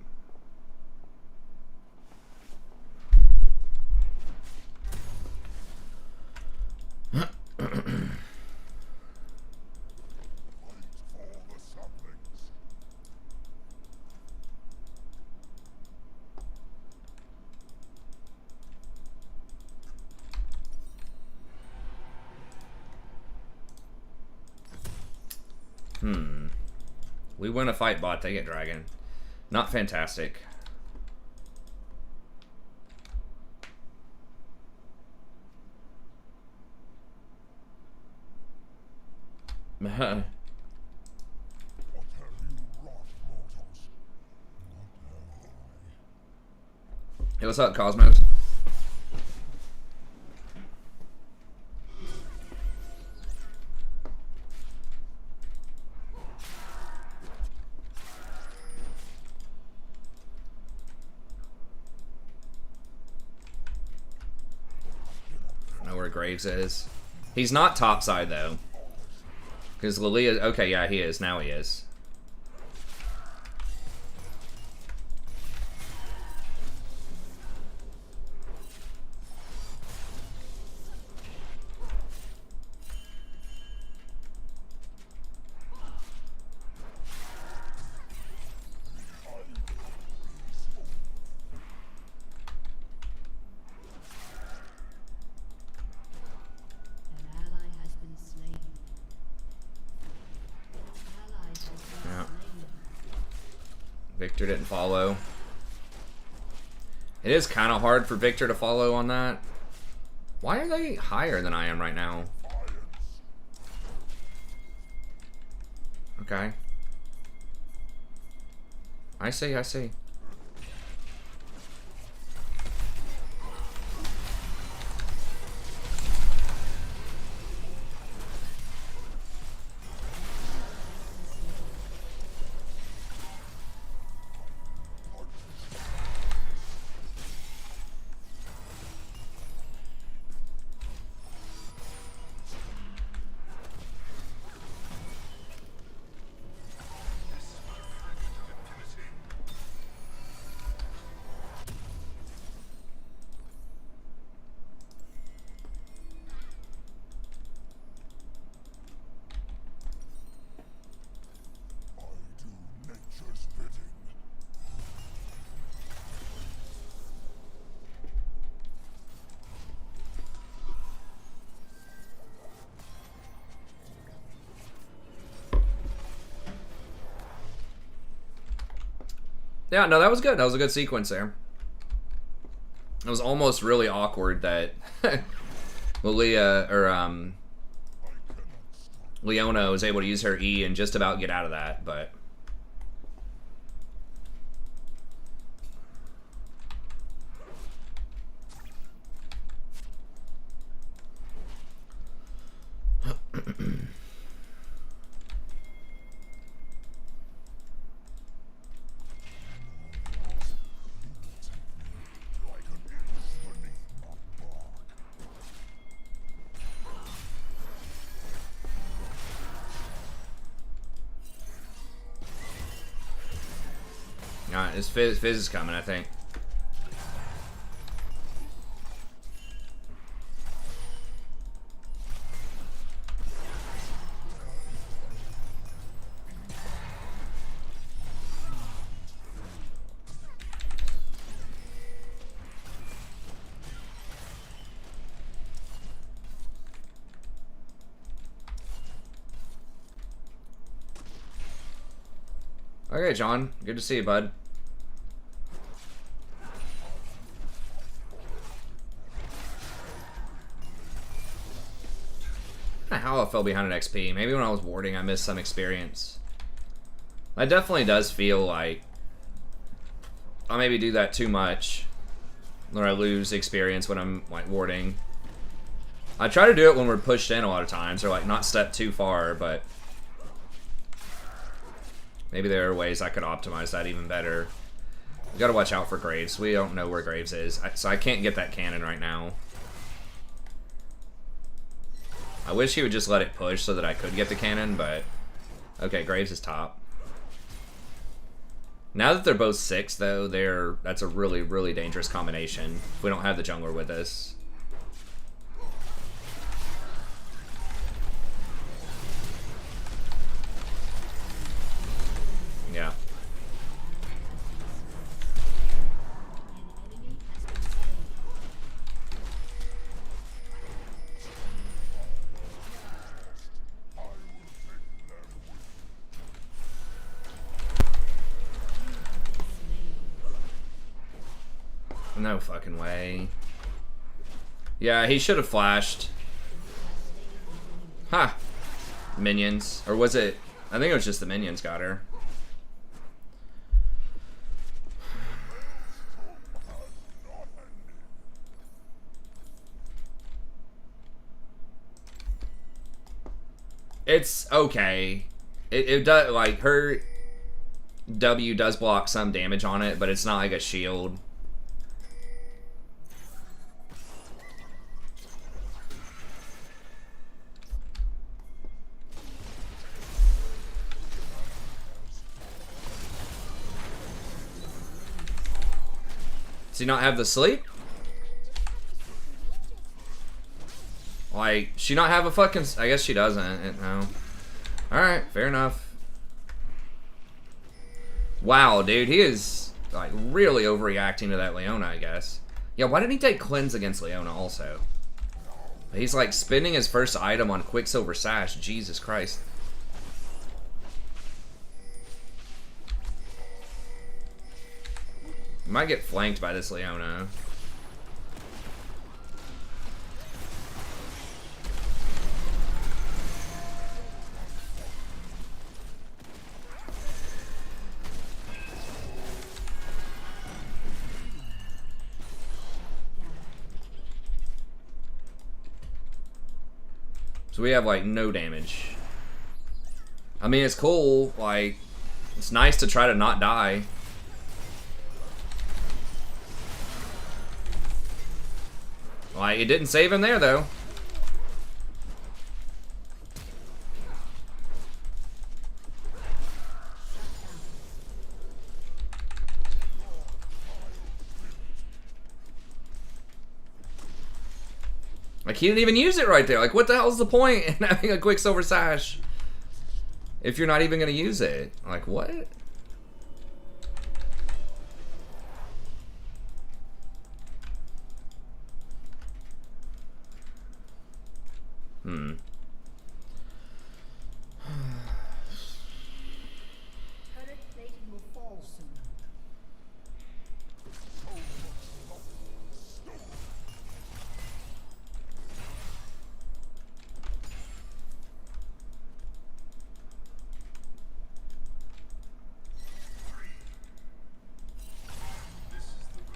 Speaker 1: We win a fight bot, they get dragon. Not fantastic. Hey, what's up, Cosmos? I know where Graves is. He's not topside though. Because Lilia, okay, yeah, he is. Now he is. Victor didn't follow. It is kind of hard for Victor to follow on that. Why are they higher than I am right now? Okay. I see, I see. Yeah, no, that was good. That was a good sequence there. It was almost really awkward that Lilia, or Leona was able to use her E and just about get out of that, but... His Fizz is coming, I think. Okay, John. Good to see you, bud. I don't know how I fell behind an XP. Maybe when I was warding, I missed some experience. That definitely does feel like I maybe do that too much, or I lose experience when I'm like warding. I try to do it when we're pushed in a lot of times, or like not step too far, but maybe there are ways I could optimize that even better. We gotta watch out for Graves. We don't know where Graves is, so I can't get that cannon right now. I wish he would just let it push so that I could get the cannon, but okay, Graves is top. Now that they're both 6, though, that's a really, really dangerous combination if we don't have the jungler with us. Yeah. No fucking way. Yeah, he should have flashed. Ha! Minions. Or was it... I think it was just the minions got her. It's okay. It does, like, her W does block some damage on it, but it's not like a shield. Does he not have the sleep? Like, she not have a fucking... I guess she doesn't. No. Alright, fair enough. Wow, dude. He is, like, really overreacting to that Leona, I guess. Yeah, why didn't he take Cleanse against Leona also? He's, like, spending his first item on Quicksilver Sash. Jesus Christ. Might get flanked by this Leona. So we have like no damage. I mean, it's cool. Like, it's nice to try to not die. Like, it didn't save him there, though. Like, he didn't even use it right there. Like, what the hell's the point in having a Quicksilver Sash if you're not even going to use it? Like, what?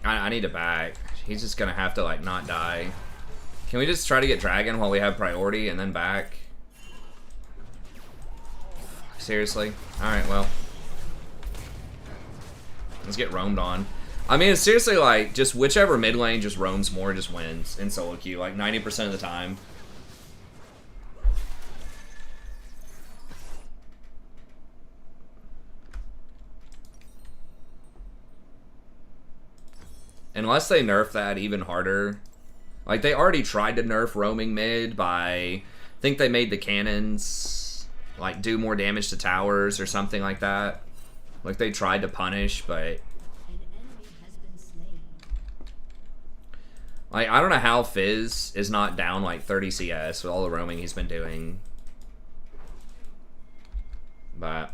Speaker 1: I need to back. He's just gonna have to, like, not die. Can we just try to get Dragon while we have priority and then back? Seriously? Alright, well. Let's get roamed on. I mean, it's seriously like, just whichever mid lane just roams more just wins in solo queue, like 90% of the time. Unless they nerf that even harder. Like, they already tried to nerf roaming mid by... I think they made the cannons, like, do more damage to towers or something like that. Like, they tried to punish, but... Like, I don't know how Fizz is not down, like, 30 CS with all the roaming he's been doing. But...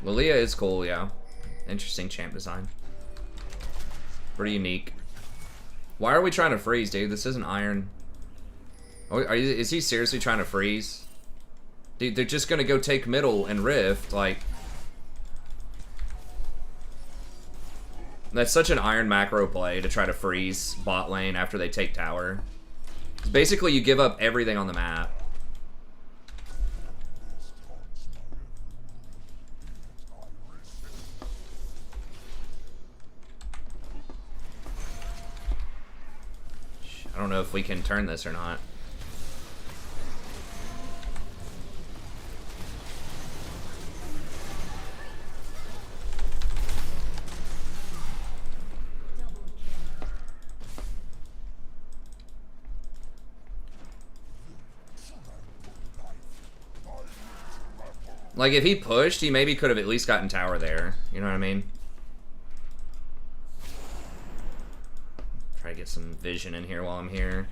Speaker 1: Lilia is cool, yeah. Interesting champ design. Pretty unique. Why are we trying to freeze, dude? This isn't iron. Is he seriously trying to freeze? Dude, they're just gonna go take middle and rift, like... That's such an iron macro play to try to freeze bot lane after they take tower. Basically, you give up everything on the map. I don't know if we can turn this or not. Like, if he pushed, he maybe could have at least gotten tower there. You know what I mean? Try to get some vision in here while I'm here.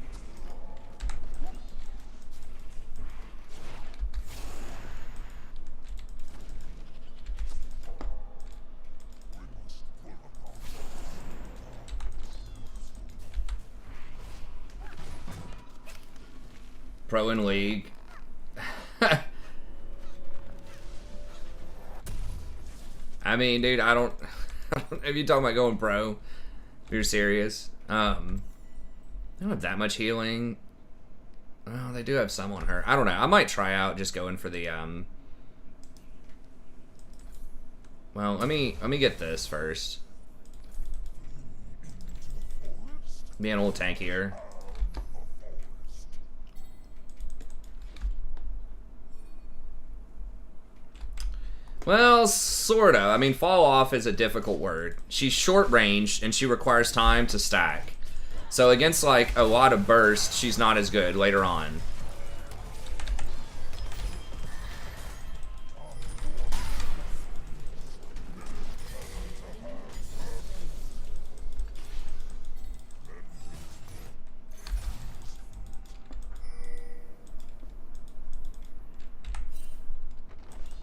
Speaker 1: Pro in league. I mean, dude, I don't if you're talking about going pro, if you're serious. They don't have that much healing. Well, they do have some on her. I don't know. I might try out just going for the well, let me get this first. Being a little tankier. Well, sorta. I mean, fall off is a difficult word. She's short ranged and she requires time to stack. So against like a lot of bursts, she's not as good later on.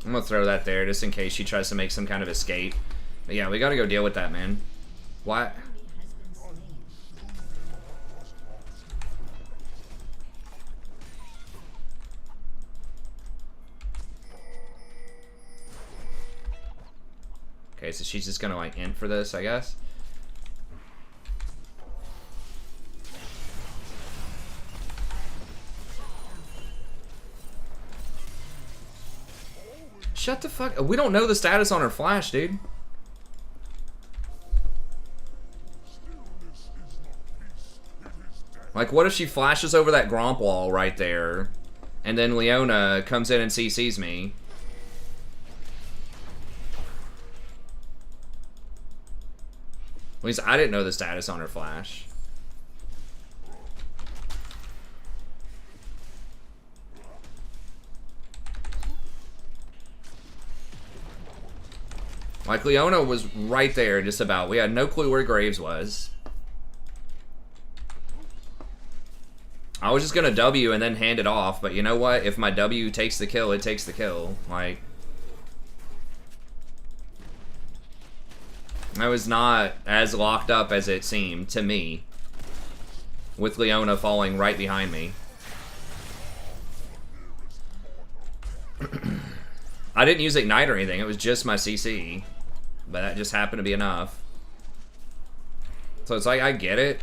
Speaker 1: I'm gonna throw that there just in case she tries to make some kind of escape. But yeah, we gotta go deal with that, man. Why? Okay, so she's just gonna like int for this, I guess. Shut the fuck up. We don't know the status on her flash, dude. Like, what if she flashes over that Gromp wall right there, and then Leona comes in and CCs me? At least I didn't know the status on her flash. Like, Leona was right there, just about. We had no clue where Graves was. I was just gonna W and then hand it off, but you know what? If my W takes the kill, it takes the kill. Like, I was not as locked up as it seemed to me, with Leona falling right behind me. I didn't use Ignite or anything, it was just my CC. But that just happened to be enough. So it's like, I get it.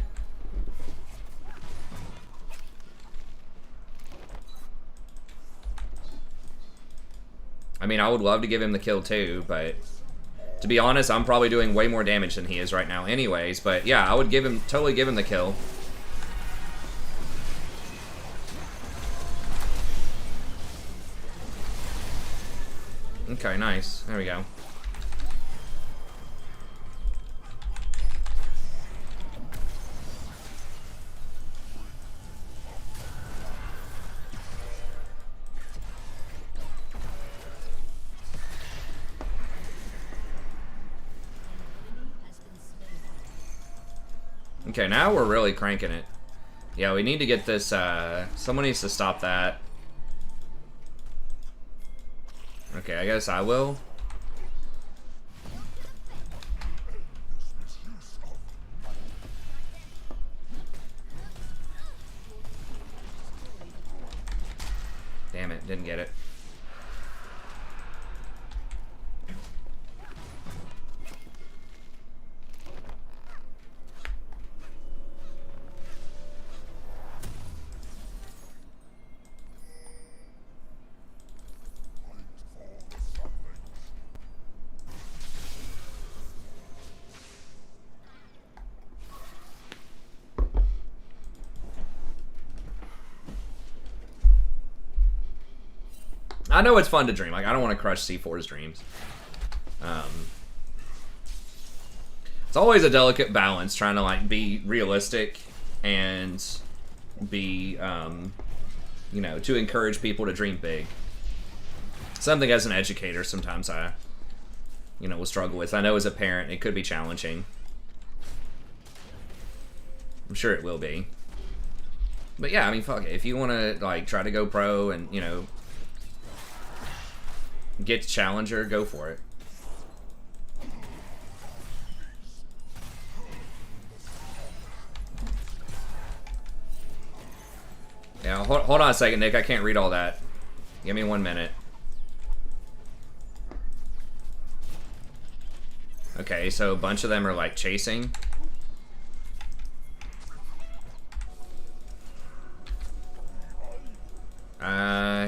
Speaker 1: I mean, I would love to give him the kill too, but to be honest, I'm probably doing way more damage than he is right now anyways. But yeah, I would totally give him the kill. Okay, nice. There we go. Okay, now we're really cranking it. Yeah, we need to get this, someone needs to stop that. Okay, I guess I will. Didn't get it. I know it's fun to dream. Like, I don't want to crush C4's dreams. It's always a delicate balance trying to, like, be realistic and be, you know, to encourage people to dream big. Something as an educator sometimes I, you know, will struggle with. I know as a parent it could be challenging. I'm sure it will be. But yeah, I mean, fuck it. If you want to, like, try to go pro and, you know, get challenger, go for it. Yeah, hold on a second, Nick. I can't read all that. Give me 1 minute. Okay, so a bunch of them are like chasing.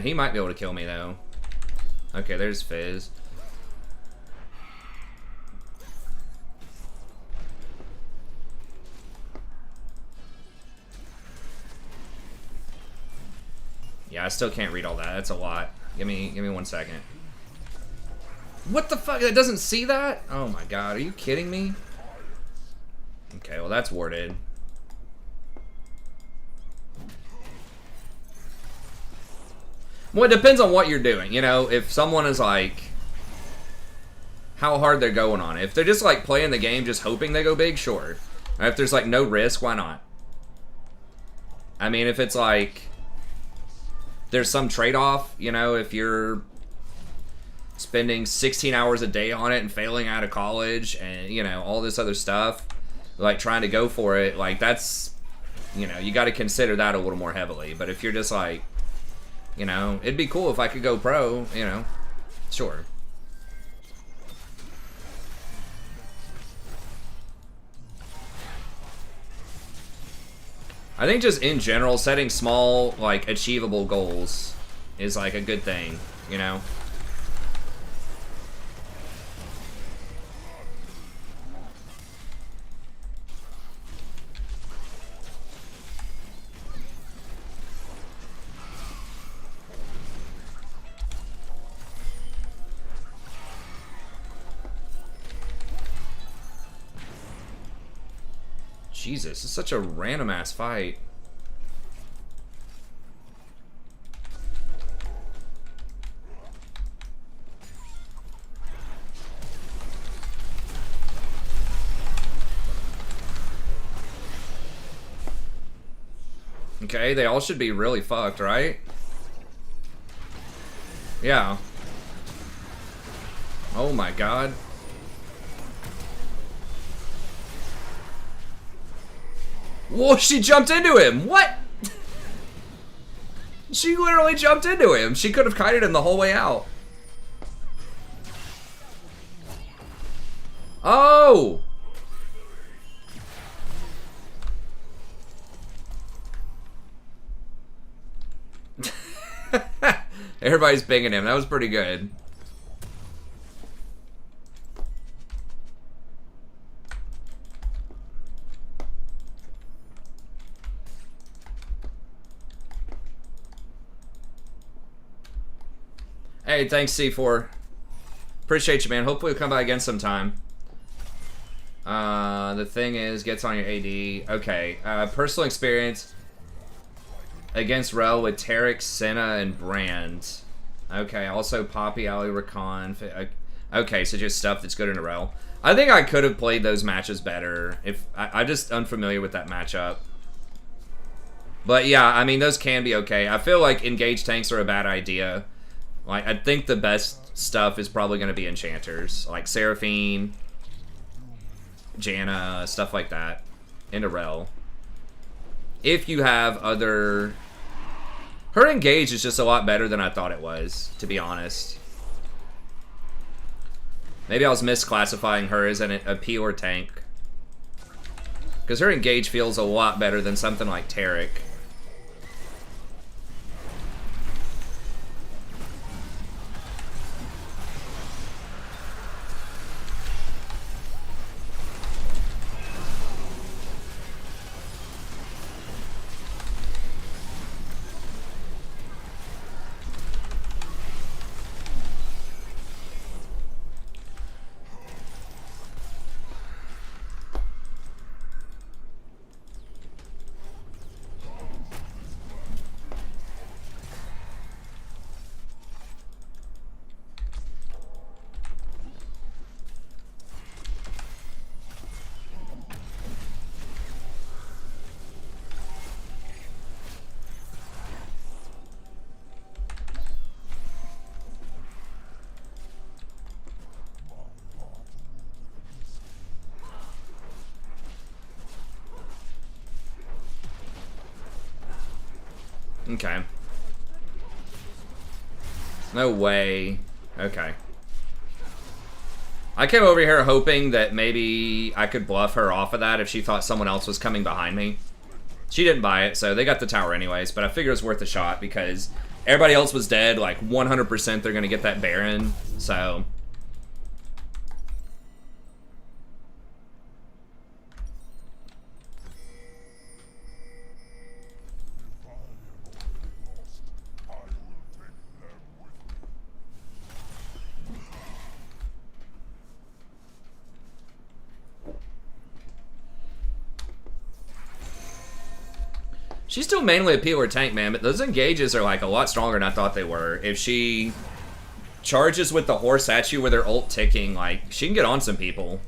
Speaker 1: He might be able to kill me though. Okay, there's Fizz. Yeah, I still can't read all that. That's a lot. Give me 1 second. What the fuck? That doesn't see that? Oh my god, are you kidding me? Okay, well that's warded. Well, it depends on what you're doing. You know, if someone is like, how hard they're going on it. If they're just like playing the game, just hoping they go big, sure. And if there's like no risk, why not? I mean, if it's like, there's some trade-off, you know, if you're spending 16 hours a day on it and failing out of college and, you know, all this other stuff, like trying to go for it, like that's, you know, you got to consider that a little more heavily. But if you're just like, you know, it'd be cool if I could go pro, you know, sure. I think just in general, setting small, like, achievable goals is, like, a good thing, you know? Jesus, it's such a random ass fight. Okay, they all should be really fucked, right? Yeah. Oh my god. Whoa, she jumped into him! What? She literally jumped into him. She could have kited him the whole way out. Oh! Everybody's banging him. That was pretty good. Hey, thanks C4. Appreciate you, man. Hopefully we'll come by again sometime. The thing is, gets on your AD. Okay, personal experience against Rel with Tarek, Senna, and Brand. Okay, also Poppy, Ali, Rakan. Okay, so just stuff that's good in a Rel. I think I could have played those matches better. If I'm just unfamiliar with that matchup. But yeah, I mean, those can be okay. I feel like engaged tanks are a bad idea. Like, I think the best stuff is probably going to be enchanters. Like Seraphine, Janna, stuff like that. Into Rel. If you have other Her engage is just a lot better than I thought it was, to be honest. Maybe I was misclassifying her as a pure tank. Because her engage feels a lot better than something like Tarek. Okay. No way. Okay. I came over here hoping that maybe I could bluff her off of that if she thought someone else was coming behind me. She didn't buy it, so they got the tower anyways, but I figured it was worth a shot because everybody else was dead. Like, 100% they're going to get that Baron, so... She's still mainly a peeler tank, man, but those engages are like a lot stronger than I thought they were. If she charges with the horse at you with her ult ticking, like, she can get on some people.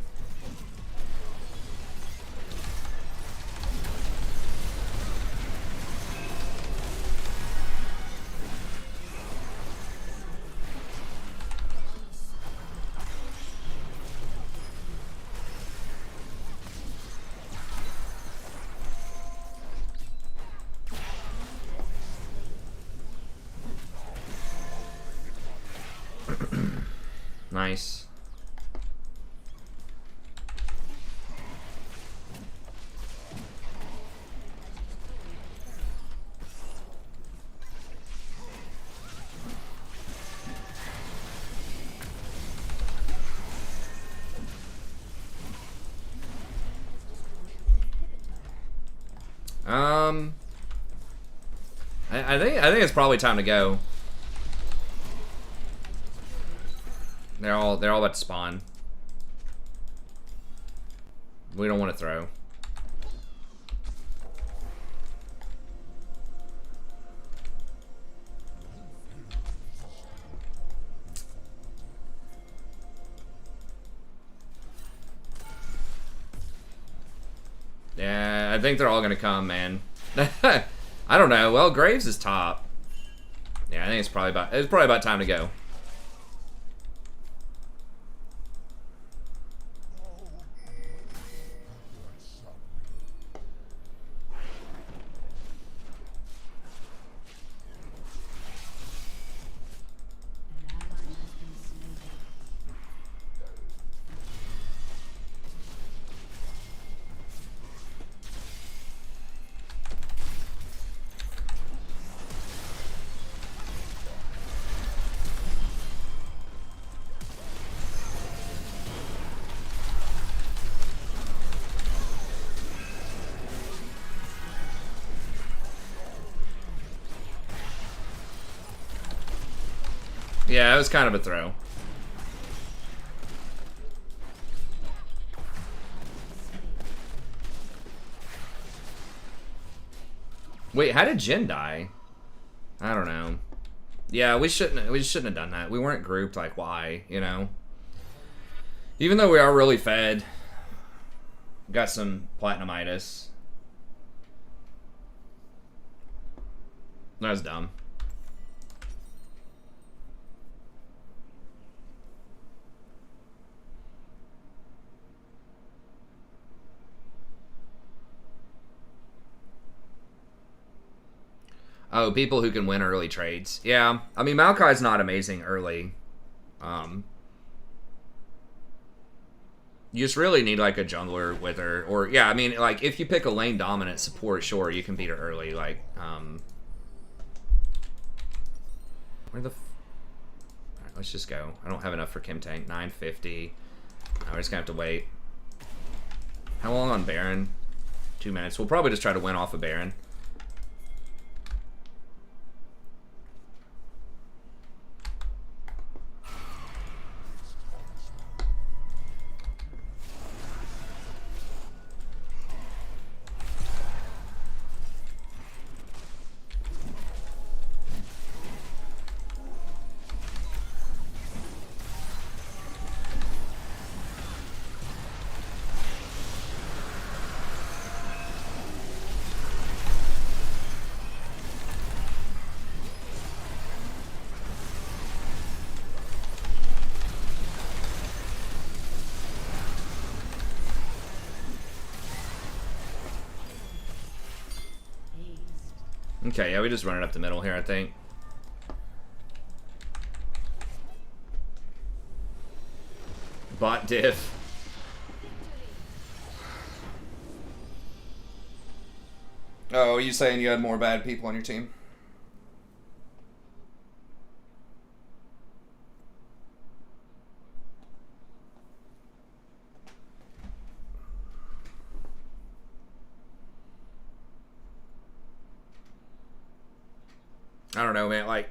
Speaker 1: Nice. I think it's probably time to go. They're all about to spawn. We don't want to throw. Yeah, I think they're all gonna come, man. I don't know. Well, Graves is top. Yeah, I think it's probably about time to go. Yeah, it was kind of a throw. Wait, how did Jin die? I don't know. Yeah, we shouldn't have done that. We weren't grouped, like, why, you know? Even though we are really fed. Got some platinumitis. That was dumb. Oh, people who can win early trades. Yeah, I mean, Maokai's not amazing early. You just really need like a jungler with her, or yeah, I mean, like if you pick a lane dominant support, sure, you can beat her early. Like, where the? All right, let's just go. I don't have enough for Kim Tank. 950. We're just gonna have to wait. How long on Baron? 2 minutes. We'll probably just try to win off of Baron. Okay, yeah, we just run it up the middle here, I think. Bot diff. Oh, are you saying you had more bad people on your team? I don't know, man. Like,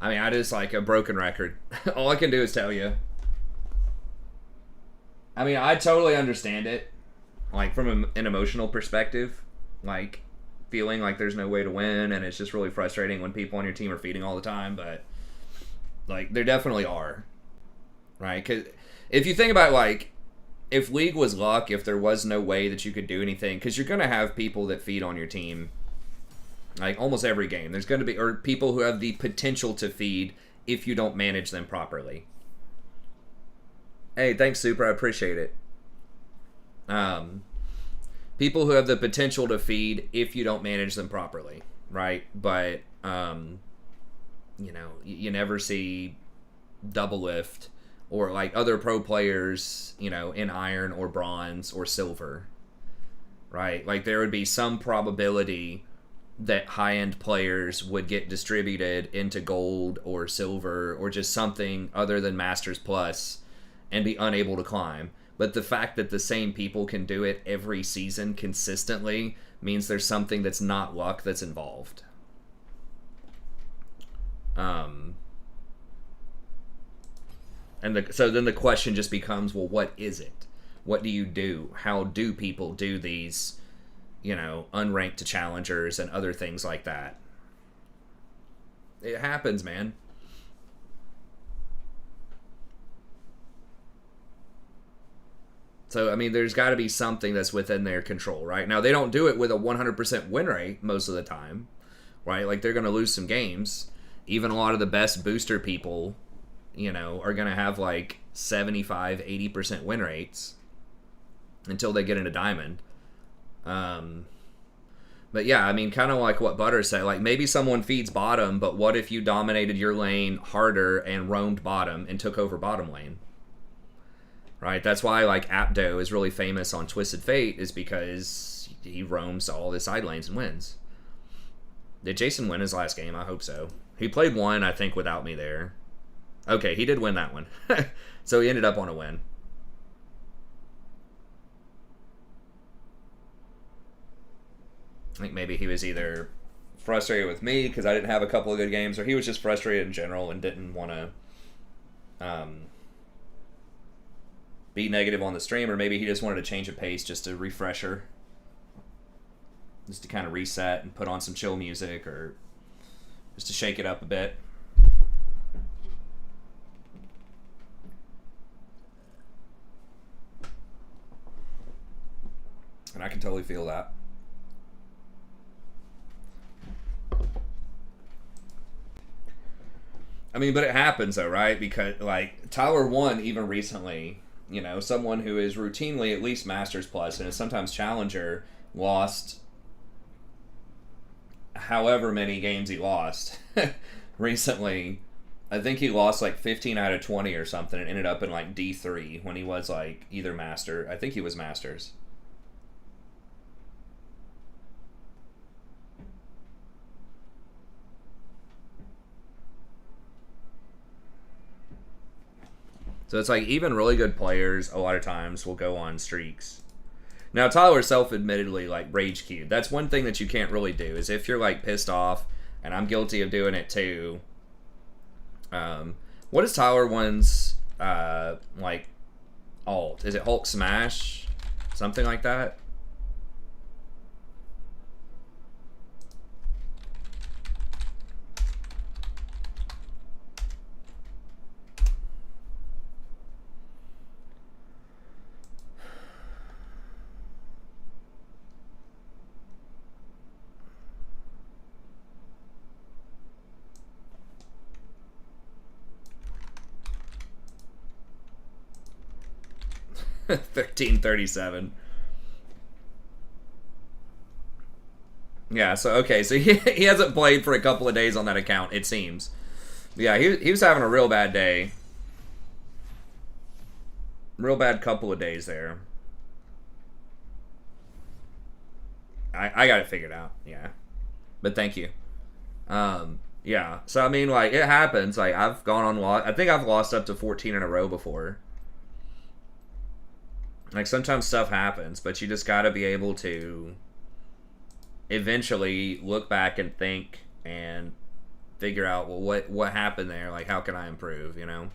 Speaker 1: I mean, I just like a broken record. All I can do is tell you. I mean, I totally understand it, like from an emotional perspective, like feeling like there's no way to win, and it's just really frustrating when people on your team are feeding all the time. But like, there definitely are, right? Because if you think about like, if League was luck, if there was no way that you could do anything, because you're gonna have people that feed on your team. Like, almost every game. There's going to be, or people who have the potential to feed if you don't manage them properly. Hey, thanks, Super. I appreciate it. People who have the potential to feed if you don't manage them properly, right? But, you know, you never see double lift or, like, other pro players, you know, in iron or bronze or silver, right? Like, there would be some probability that high-end players would get distributed into gold or silver or just something other than Masters Plus and be unable to climb. But the fact that the same people can do it every season consistently means there's something that's not luck that's involved. And so then the question just becomes, well, what is it? What do you do? How do people do these, you know, unranked to challengers and other things like that? It happens, man. So, I mean, there's got to be something that's within their control, right? Now, they don't do it with a 100% win rate most of the time, right? Like, they're going to lose some games. Even a lot of the best booster people, you know, are going to have, like, 75, 80% win rates until they get into Diamond. But yeah, I mean, kind of like what Butter said, like maybe someone feeds bottom, but what if you dominated your lane harder and roamed bottom and took over bottom lane? Right? That's why like Apto is really famous on Twisted Fate, is because he roams all the side lanes and wins. Did Jason win his last game? I hope so. He played one, I think, without me there. Okay, he did win that one. So he ended up on a win. I think maybe he was either frustrated with me because I didn't have a couple of good games, or he was just frustrated in general and didn't want to be negative on the stream, or maybe he just wanted to change of pace, just a refresher, just to kind of reset and put on some chill music, or just to shake it up a bit. And I can totally feel that. I mean, but it happens though, right? Because like Tyler won even recently, you know, someone who is routinely at least Masters Plus and is sometimes Challenger lost however many games he lost recently. I think he lost like 15 out of 20 or something and ended up in like D3 when he was like either master. I think he was masters. So it's like even really good players a lot of times will go on streaks. Now Tyler self-admittedly like rage queued. That's one thing that you can't really do is if you're like pissed off, and I'm guilty of doing it too. What is Tyler one's like alt? Is it Hulk Smash? Something like that? $13.37. Yeah, so okay, so he hasn't played for a couple of days on that account, it seems. Yeah, he was having a real bad day. Real bad couple of days there. I got it figured out, yeah. But thank you. Yeah, so I mean, like, it happens. Like, I've gone on I think I've lost up to 14 in a row before. Like, sometimes stuff happens, but you just gotta be able to eventually look back and think and figure out, well, what happened there? Like, how can I improve, you know?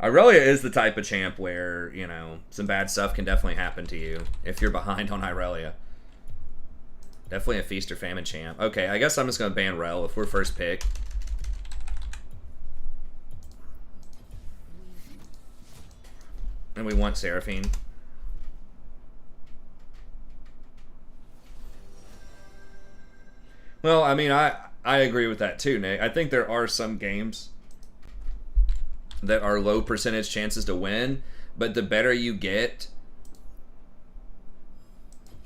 Speaker 1: Irelia is the type of champ where, you know, some bad stuff can definitely happen to you if you're behind on Irelia. Definitely a feast or famine champ. Okay, I guess I'm just gonna ban Rel if we're first pick. And we want Seraphine. Well, I mean, I agree with that too, Nick. I think there are some games that are low percentage chances to win, but the better you get,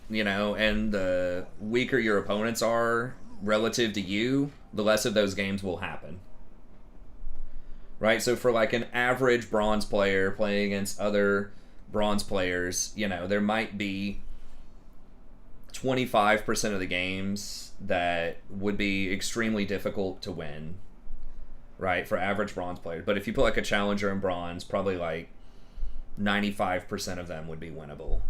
Speaker 1: you know, and the weaker your opponents are relative to you, the less of those games will happen. Right? So for like an average bronze player playing against other bronze players, you know, there might be 25% of the games that would be extremely difficult to win, right, for average bronze players. But if you put like a challenger in bronze, probably like 95% of them would be winnable.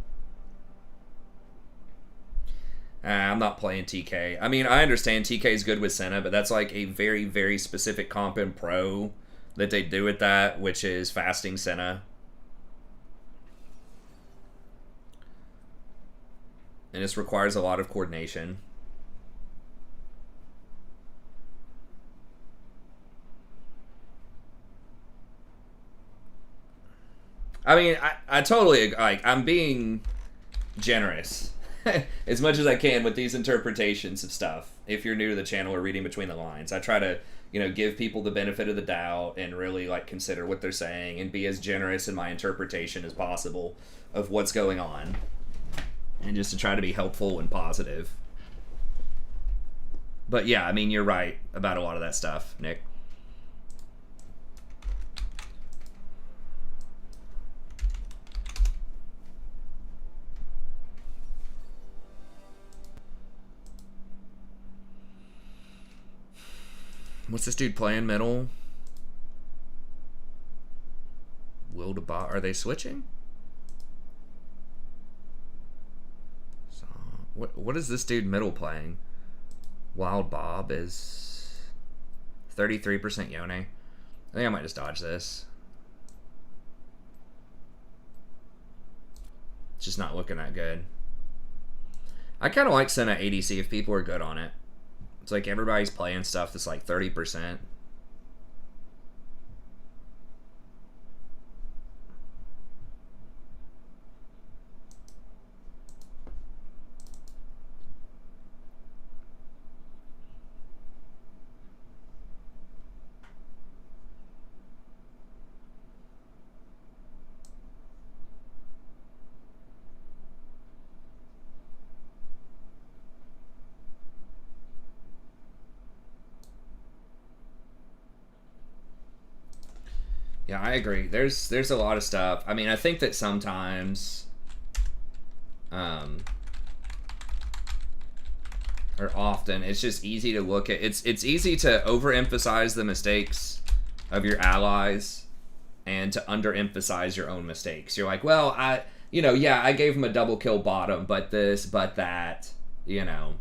Speaker 1: I'm not playing TK. I mean, I understand TK is good with Senna, but that's like a very, very specific comp in Pro that they do with that, which is fasting Senna. And this requires a lot of coordination. I mean, I totally, like, I'm being generous as much as I can with these interpretations of stuff. If you're new to the channel or reading between the lines, I try to, you know, give people the benefit of the doubt and really, like, consider what they're saying and be as generous in my interpretation as possible of what's going on. And just to try to be helpful and positive. But yeah, I mean, you're right about a lot of that stuff, Nick. What's this dude playing middle? Will to bot. Are they switching? So, what is this dude middle playing? Wild Bob is 33% Yone. I think I might just dodge this. It's just not looking that good. I kind of like Senna ADC if people are good on it. It's like everybody's playing stuff that's like 30%. Yeah, I agree. There's a lot of stuff. I mean, I think that sometimes, or often, it's just easy to look at. It's easy to overemphasize the mistakes of your allies, and to underemphasize your own mistakes. You're like, well, yeah, I gave him a double kill bottom, but this, but that, you know.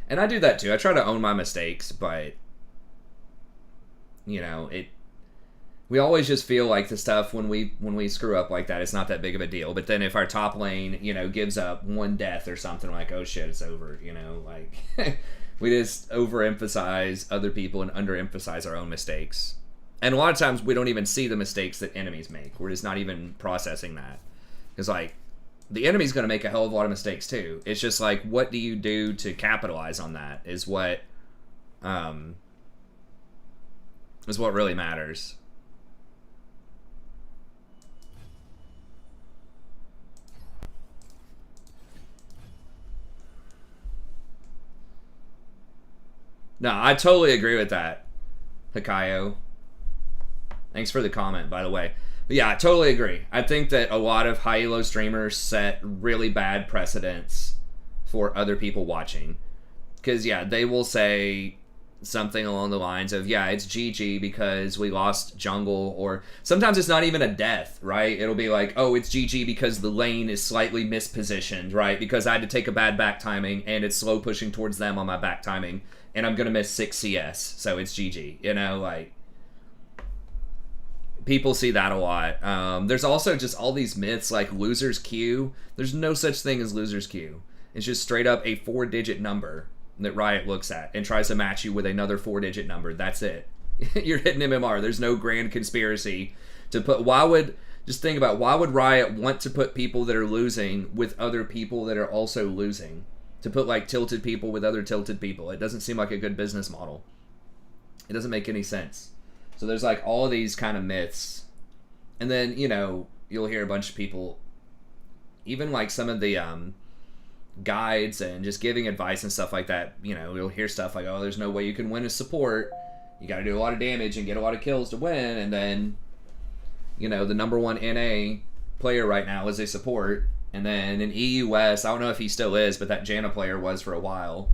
Speaker 1: And I do that too. I try to own my mistakes, but you know, we always just feel like the stuff when we screw up like that, it's not that big of a deal. But then if our top lane, you know, gives up one death or something, like, oh shit, it's over, you know, like we just overemphasize other people and underemphasize our own mistakes. And a lot of times we don't even see the mistakes that enemies make. We're just not even processing that. Because, like, the enemy's going to make a hell of a lot of mistakes too. It's just like, what do you do to capitalize on that is what really matters. No, I totally agree with that, Hikayo. Thanks for the comment, by the way. But yeah, I totally agree. I think that a lot of high elo streamers set really bad precedents for other people watching. Because, yeah, they will say something along the lines of, yeah, it's GG because we lost jungle, or sometimes it's not even a death, right? It'll be like, oh, it's GG because the lane is slightly mispositioned, right? Because I had to take a bad back timing, and it's slow pushing towards them on my back timing, and I'm going to miss 6 CS, so it's GG, you know, like... People see that a lot. There's also just all these myths like loser's queue. There's no such thing as loser's queue. It's just straight up a 4-digit number that Riot looks at and tries to match you with another 4-digit number. That's it. You're hitting MMR. There's no grand conspiracy to put... Just think about, why would Riot want to put people that are losing with other people that are also losing? To put, like, tilted people with other tilted people. It doesn't seem like a good business model. It doesn't make any sense. So there's, like, all of these kind of myths. And then, you know, you'll hear a bunch of people, even, like, some of the guides and just giving advice and stuff like that, you know, you'll hear stuff like, oh, there's no way you can win as support. You got to do a lot of damage and get a lot of kills to win. And then, you know, the number one NA player right now is a support. And then in EU West, I don't know if he still is, but that Janna player was for a while.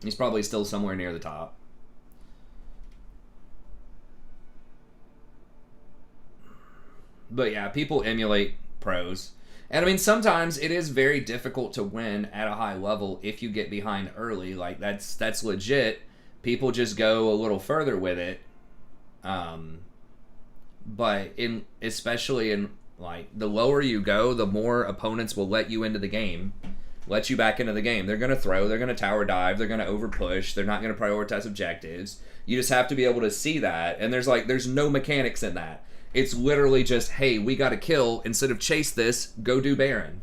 Speaker 1: He's probably still somewhere near the top. But yeah, people emulate pros. And I mean, sometimes it is very difficult to win at a high level if you get behind early. Like, that's legit. People just go a little further with it. But especially in, like, the lower you go, the more opponents will let you into the game. Let you back into the game. They're going to throw, they're going to tower dive, they're going to overpush, they're not going to prioritize objectives. You just have to be able to see that. And there's no mechanics in that. It's literally just, hey, we got to kill. Instead of chase this, go do Baron.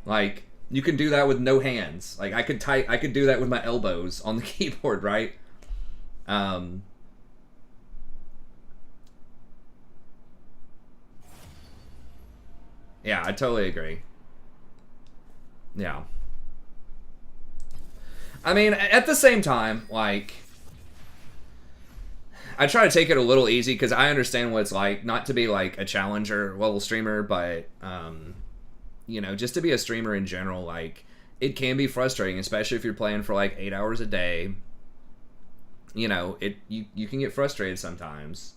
Speaker 1: Like, you can do that with no hands. Like, I could do that with my elbows on the keyboard, right? Yeah, I totally agree. Yeah. I mean, at the same time, like, I try to take it a little easy because I understand what it's like not to be like a challenger level streamer, but you know, just to be a streamer in general, like, it can be frustrating, especially if you're playing for like 8 hours a day. You know, you can get frustrated sometimes.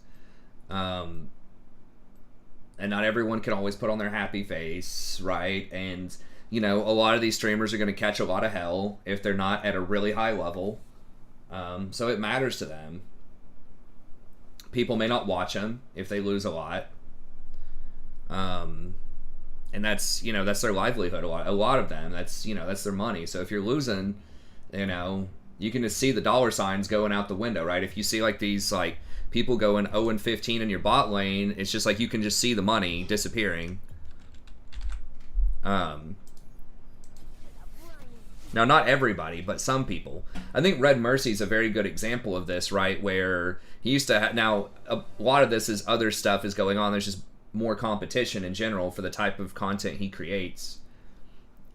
Speaker 1: And not everyone can always put on their happy face, right? And, you know, a lot of these streamers are going to catch a lot of hell if they're not at a really high level. So it matters to them. People may not watch them if they lose a lot. And that's, you know, that's their livelihood. A lot of them, that's, you know, that's their money. So if you're losing, you know, you can just see the dollar signs going out the window, right? If you see like these, like, people going 0-15 in your bot lane, it's just like you can just see the money disappearing. Now, not everybody, but some people. I think Red Mercy is a very good example of this, right? Where he used to have... Now, a lot of this is other stuff is going on. There's just more competition in general for the type of content he creates.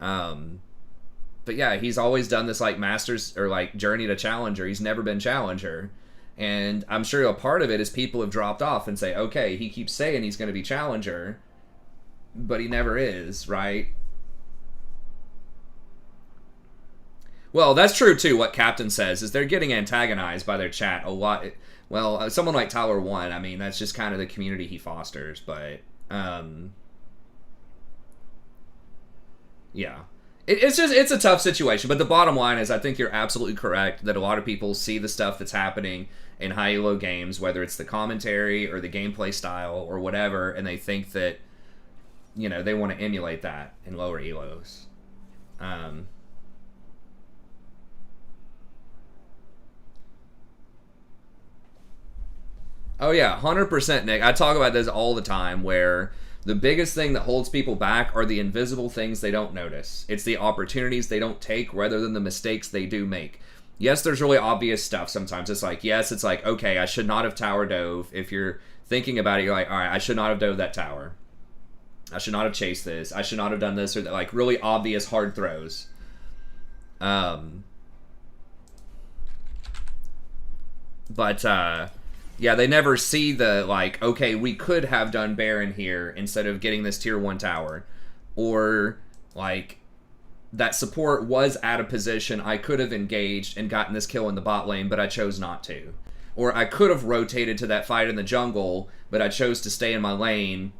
Speaker 1: But yeah, he's always done this, like, Masters or, like, Journey to Challenger. He's never been Challenger. And I'm sure a part of it is people have dropped off and say, okay, he keeps saying he's going to be challenger, but he never is, right? Well, that's true too. What Captain says is they're getting antagonized by their chat a lot. Well, someone like Tyler One, I mean, that's just kind of the community he fosters. But yeah, it's a tough situation. But the bottom line is, I think you're absolutely correct that a lot of people see the stuff that's happening in high elo games, whether it's the commentary or the gameplay style or whatever, and they think that, you know, they want to emulate that in lower elos. Oh yeah, 100%, Nick. I talk about this all the time, where the biggest thing that holds people back are the invisible things they don't notice. It's the opportunities they don't take rather than the mistakes they do make. Yes, there's really obvious stuff sometimes. It's like, yes, it's like, okay, I should not have tower dove. If you're thinking about it, you're like, all right, I should not have dove that tower. I should not have chased this. I should not have done this, or that, like, really obvious hard throws. Yeah, they never see the, like, okay, we could have done Baron here instead of getting this tier 1 tower. Or, like, that support was at a position I could have engaged and gotten this kill in the bot lane, but I chose not to. Or I could have rotated to that fight in the jungle, but I chose to stay in my lane,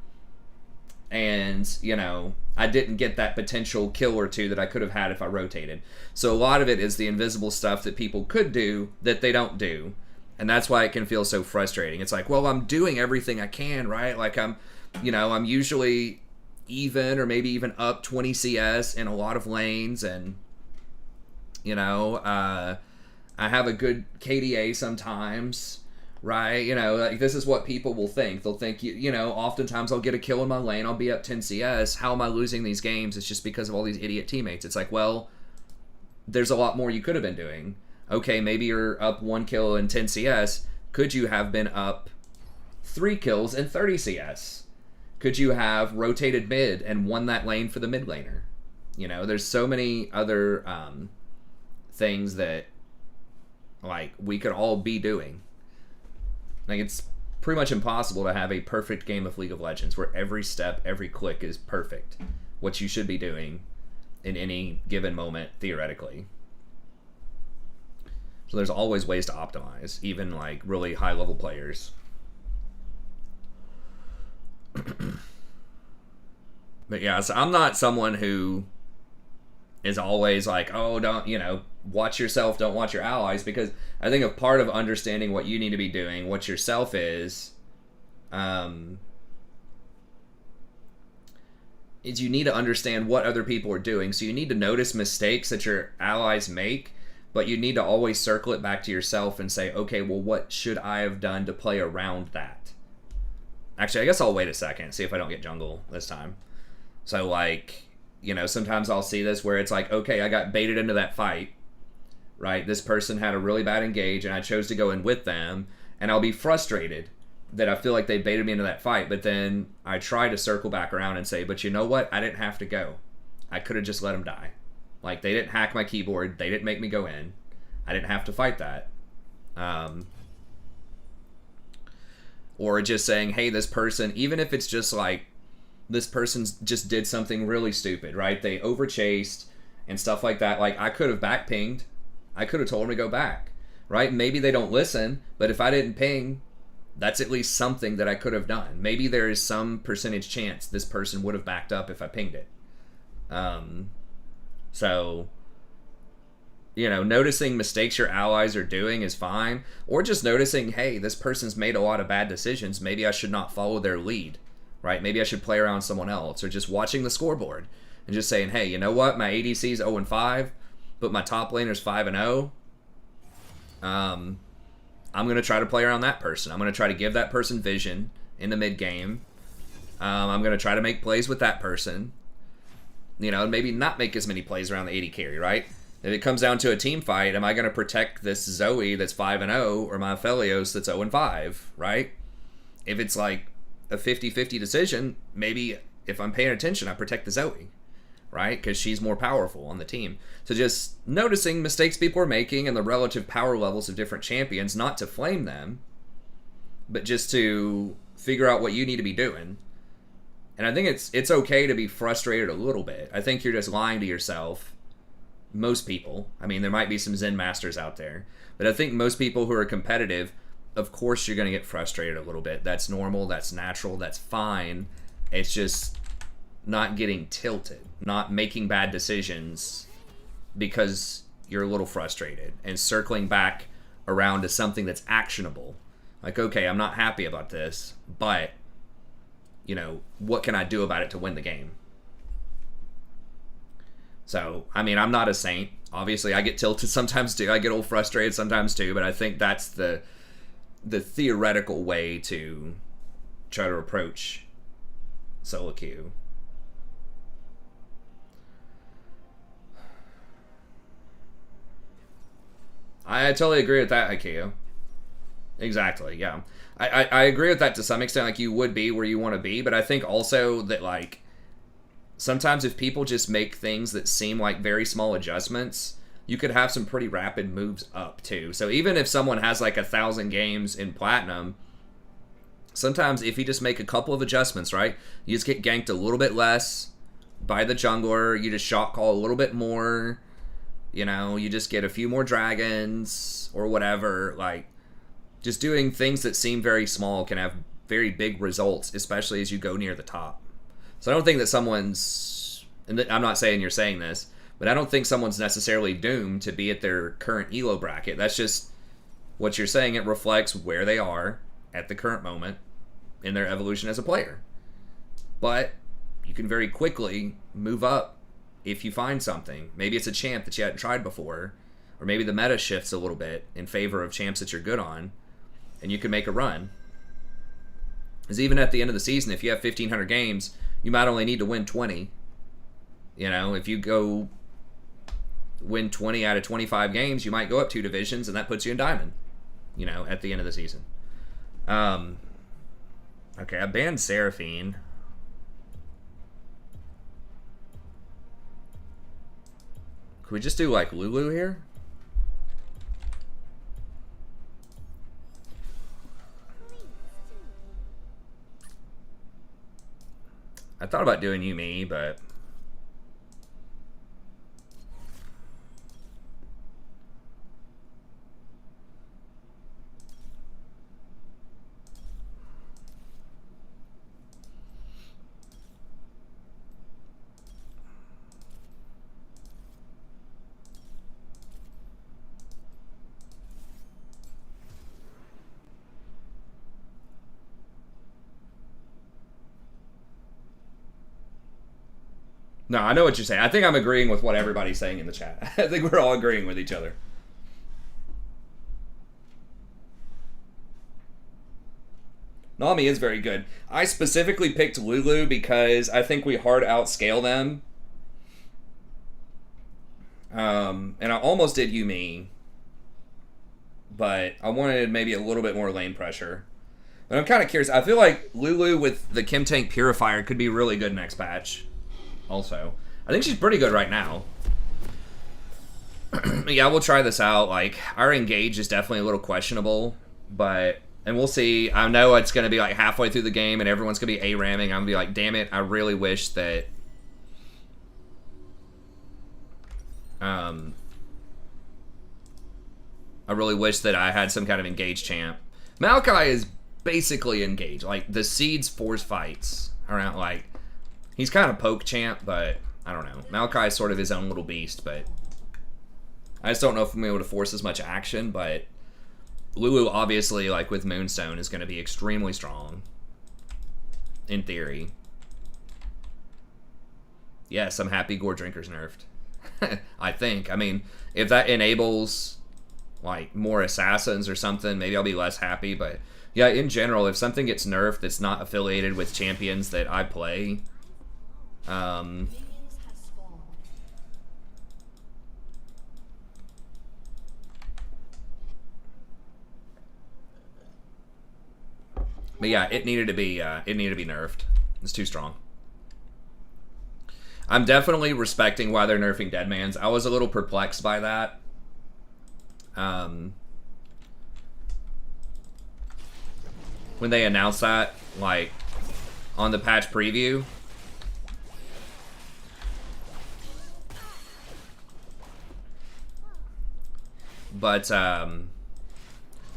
Speaker 1: and, you know, I didn't get that potential kill or two that I could have had if I rotated. So a lot of it is the invisible stuff that people could do that they don't do. And that's why it can feel so frustrating. It's like, well, I'm doing everything I can, right? Like, I'm usually even or maybe even up 20 CS in a lot of lanes, and, you know, I have a good KDA sometimes, right? You know, like, this is what people will think. They'll think, you know, oftentimes I'll get a kill in my lane, I'll be up 10 CS. How am I losing these games? It's just because of all these idiot teammates. It's like, well, there's a lot more you could have been doing. Okay, maybe you're up 1 kill in 10 CS. Could you have been up 3 kills in 30 CS? Could you have rotated mid and won that lane for the mid laner? You know, there's so many other things that, like, we could all be doing. Like, it's pretty much impossible to have a perfect game of League of Legends where every step, every click is perfect. What you should be doing in any given moment, theoretically. So there's always ways to optimize, even, like, really high-level players. But yeah, so I'm not someone who is always like, oh, don't, you know, watch yourself, don't watch your allies, because I think a part of understanding what you need to be doing, what yourself is you need to understand what other people are doing. So you need to notice mistakes that your allies make, but you need to always circle it back to yourself and say, okay, well, what should I have done to play around that? Actually, I guess I'll wait a second, see if I don't get jungle this time. So, like, you know, sometimes I'll see this where it's like, okay, I got baited into that fight, right? This person had a really bad engage, and I chose to go in with them, and I'll be frustrated that I feel like they baited me into that fight, but then I try to circle back around and say, but you know what? I didn't have to go. I could have just let them die. Like, they didn't hack my keyboard. They didn't make me go in. I didn't have to fight that. Or just saying, hey, this person, even if it's just like, this person just did something really stupid, right? They overchased and stuff like that. Like, I could have back pinged. I could have told them to go back, right? Maybe they don't listen, but if I didn't ping, that's at least something that I could have done. Maybe there is some percentage chance this person would have backed up if I pinged it. So, you know, noticing mistakes your allies are doing is fine. Or just noticing, hey, this person's made a lot of bad decisions. Maybe I should not follow their lead, right? Maybe I should play around someone else. Or just watching the scoreboard and just saying, hey, you know what? My ADC's 0-5, but my top laner's 5-0. I'm going to try to play around that person. I'm going to try to give that person vision in the mid game. I'm going to try to make plays with that person. You know, maybe not make as many plays around the AD carry, right? If it comes down to a team fight, am I going to protect this Zoe that's 5-0 or my Aphelios that's 0-5, right? If it's like a 50-50 decision, maybe if I'm paying attention, I protect the Zoe, right? Because she's more powerful on the team. So just noticing mistakes people are making and the relative power levels of different champions, not to flame them, but just to figure out what you need to be doing. And I think it's okay to be frustrated a little bit. I think you're just lying to yourself. Most people. I mean, there might be some Zen masters out there. But I think most people who are competitive, of course you're going to get frustrated a little bit. That's normal. That's natural. That's fine. It's just not getting tilted. Not making bad decisions because you're a little frustrated. And circling back around to something that's actionable. Like, okay, I'm not happy about this, but, you know, what can I do about it to win the game? So, I mean, I'm not a saint. Obviously, I get tilted sometimes too. I get a little frustrated sometimes too, but I think that's the theoretical way to try to approach solo queue. I totally agree with that, Haikyuu. Exactly, yeah. I agree with that to some extent, like you would be where you want to be, but I think also that, like, sometimes if people just make things that seem like very small adjustments, you could have some pretty rapid moves up too. So even if someone has like 1,000 games in Platinum, sometimes if you just make a couple of adjustments, right? You just get ganked a little bit less by the jungler, you just shot call a little bit more, you know, you just get a few more dragons or whatever. Like, just doing things that seem very small can have very big results, especially as you go near the top. So I don't think that someone's, and I'm not saying you're saying this, but I don't think someone's necessarily doomed to be at their current elo bracket. That's just what you're saying. It reflects where they are at the current moment in their evolution as a player. But you can very quickly move up if you find something. Maybe it's a champ that you hadn't tried before, or maybe the meta shifts a little bit in favor of champs that you're good on, and you can make a run. Because even at the end of the season, if you have 1,500 games, you might only need to win 20. You know, if you go win 20 out of 25 games, you might go up 2 divisions, and that puts you in Diamond, you know, at the end of the season. Okay, I banned Seraphine. Could we just do, like, Lulu here? I thought about doing Yumi, but no, I know what you're saying. I think I'm agreeing with what everybody's saying in the chat. I think we're all agreeing with each other. Nami is very good. I specifically picked Lulu because I think we hard outscale them. And I almost did Yumi, but I wanted maybe a little bit more lane pressure. But I'm kind of curious. I feel like Lulu with the Chem Tank Purifier could be really good next patch. Also, I think she's pretty good right now. Yeah, we'll try this out. Like, our engage is definitely a little questionable, but, and we'll see. I know it's going to be like halfway through the game and everyone's going to be A-ramming. I'm going to be like, damn it, I really wish that I really wish that I had some kind of engaged champ. Maokai is basically engaged. Like, the seeds force fights around, like, he's kind of poke champ, but I don't know. Maokai is sort of his own little beast, but I just don't know if I'm able to force as much action, but Lulu, obviously, like with Moonstone, is going to be extremely strong. In theory. Yes, I'm happy Gore Drinker's nerfed. I think. I mean, if that enables, like, more assassins or something, maybe I'll be less happy, but yeah, in general, if something gets nerfed that's not affiliated with champions that I play, but yeah, it needed to be nerfed. It's too strong. I'm definitely respecting why they're nerfing Deadmans. I was a little perplexed by that. When they announced that, like, on the patch preview. But,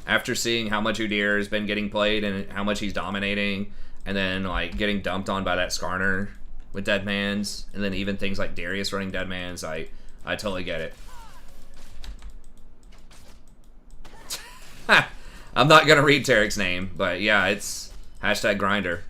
Speaker 1: after seeing how much Udyr has been getting played and how much he's dominating, and then, like, getting dumped on by that Skarner with Deadmans, and then even things like Darius running Deadmans, I totally get it. I'm not gonna read Tarek's name, but yeah, it's hashtag grinder.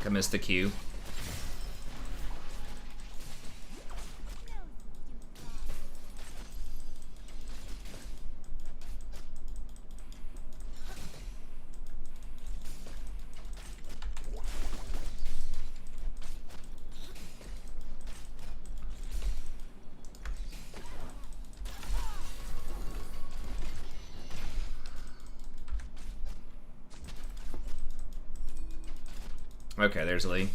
Speaker 1: I missed the Q. Okay, there's Lee.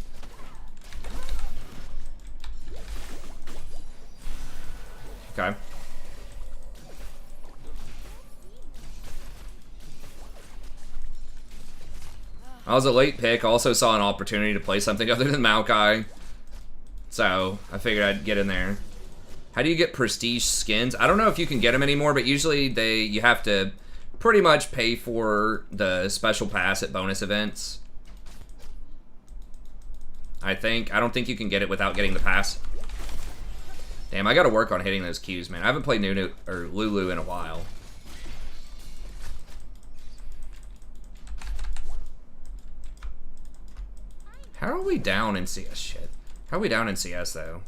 Speaker 1: Okay. I was a late pick. Also saw an opportunity to play something other than Maokai. So, I figured I'd get in there. How do you get prestige skins? I don't know if you can get them anymore, but usually you have to pretty much pay for the special pass at bonus events. I don't think you can get it without getting the pass. Damn, I gotta work on hitting those Qs, man. I haven't played Lulu in a while. How are we down in CS? Shit. How are we down in CS, though?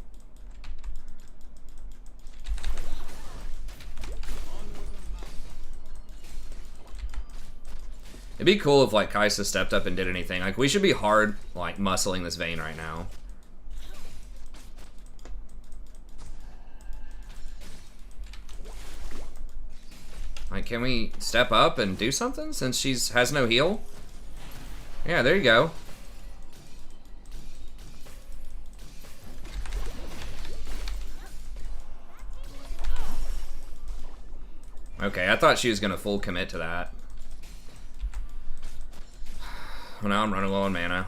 Speaker 1: It'd be cool if, like, Kaisa stepped up and did anything. Like, we should be hard, like, muscling this Vayne right now. Like, can we step up and do something since she has no heal? Yeah, there you go. Okay, I thought she was gonna full commit to that. Well, now I'm running low on mana.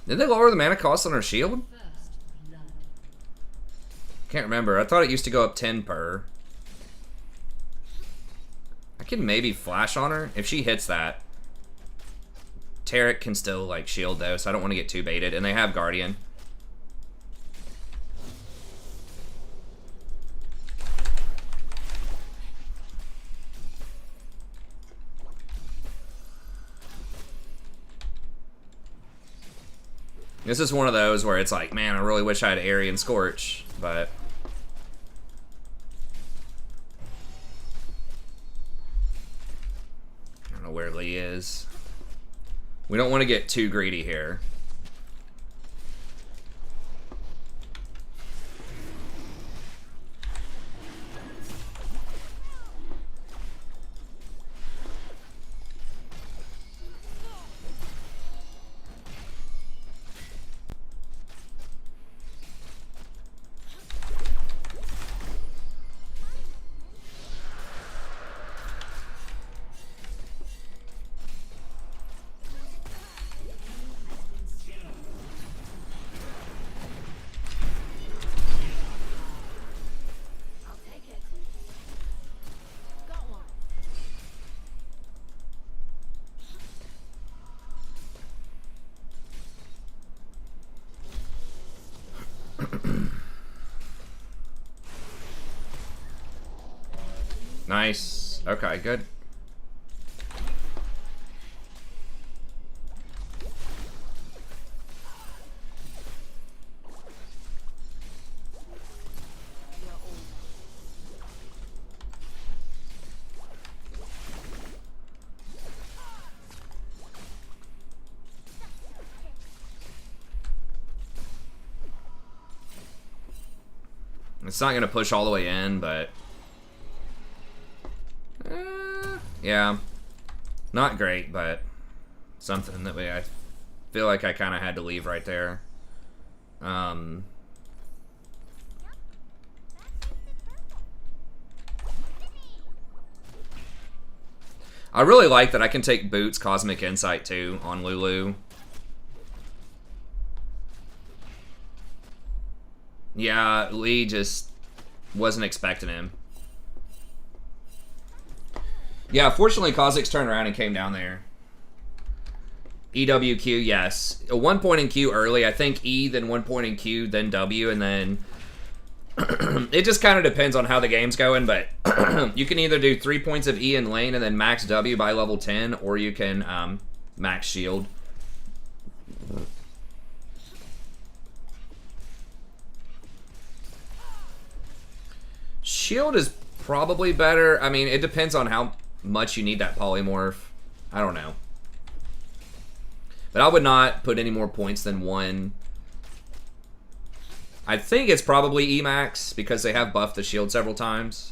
Speaker 1: Did they lower the mana cost on her shield? Can't remember. I thought it used to go up 10 per. I can maybe flash on her. If she hits that, Tarek can still, like, shield though, so I don't want to get too baited. And they have Guardian. This is one of those where it's like, man, I really wish I had Aerie and Scorch, but I don't know where Lee is. We don't want to get too greedy here. Nice. Okay, good. It's not going to push all the way in, but... yeah. Not great, but something that I feel like I kind of had to leave right there. I really like that I can take Boots Cosmic Insight too on Lulu. Yeah, Lee just wasn't expecting him. Yeah, fortunately Kha'Zix turned around and came down there. EWQ, yes. A 1 point in Q early. I think E, then 1 point in Q, then W, and then... it just kind of depends on how the game's going, but you can either do 3 points of E in lane and then max W by level 10, or you can max shield. Shield is probably better. I mean, it depends on how much you need that polymorph. I don't know. But I would not put any more points than 1. I think it's probably Emax because they have buffed the shield several times.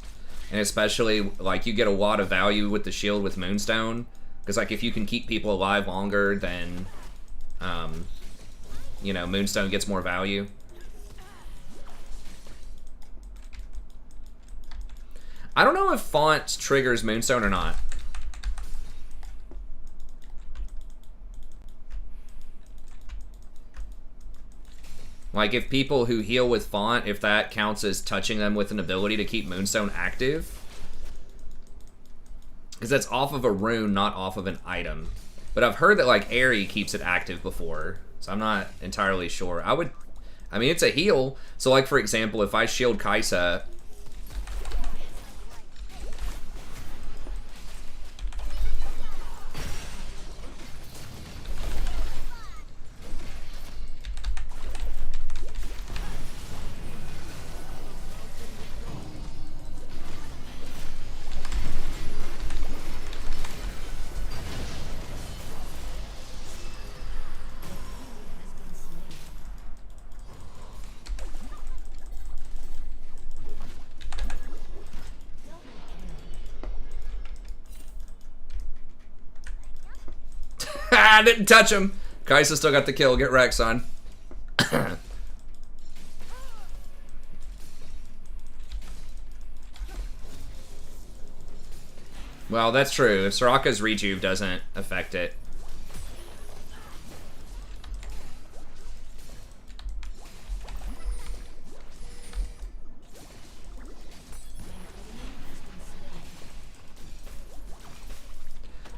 Speaker 1: And especially, like, you get a lot of value with the shield with Moonstone. Because, like, if you can keep people alive longer, then, you know, Moonstone gets more value. I don't know if Font triggers Moonstone or not. Like, if people who heal with Font, if that counts as touching them with an ability to keep Moonstone active. Because that's off of a rune, not off of an item. But I've heard that, like, Aerie keeps it active before. So I'm not entirely sure. I mean, it's a heal. So, like, for example, if I shield Kaisa... I didn't touch him. Kaisa still got the kill. Get wrecked, son. Well, that's true. If Soraka's rejuve doesn't affect it.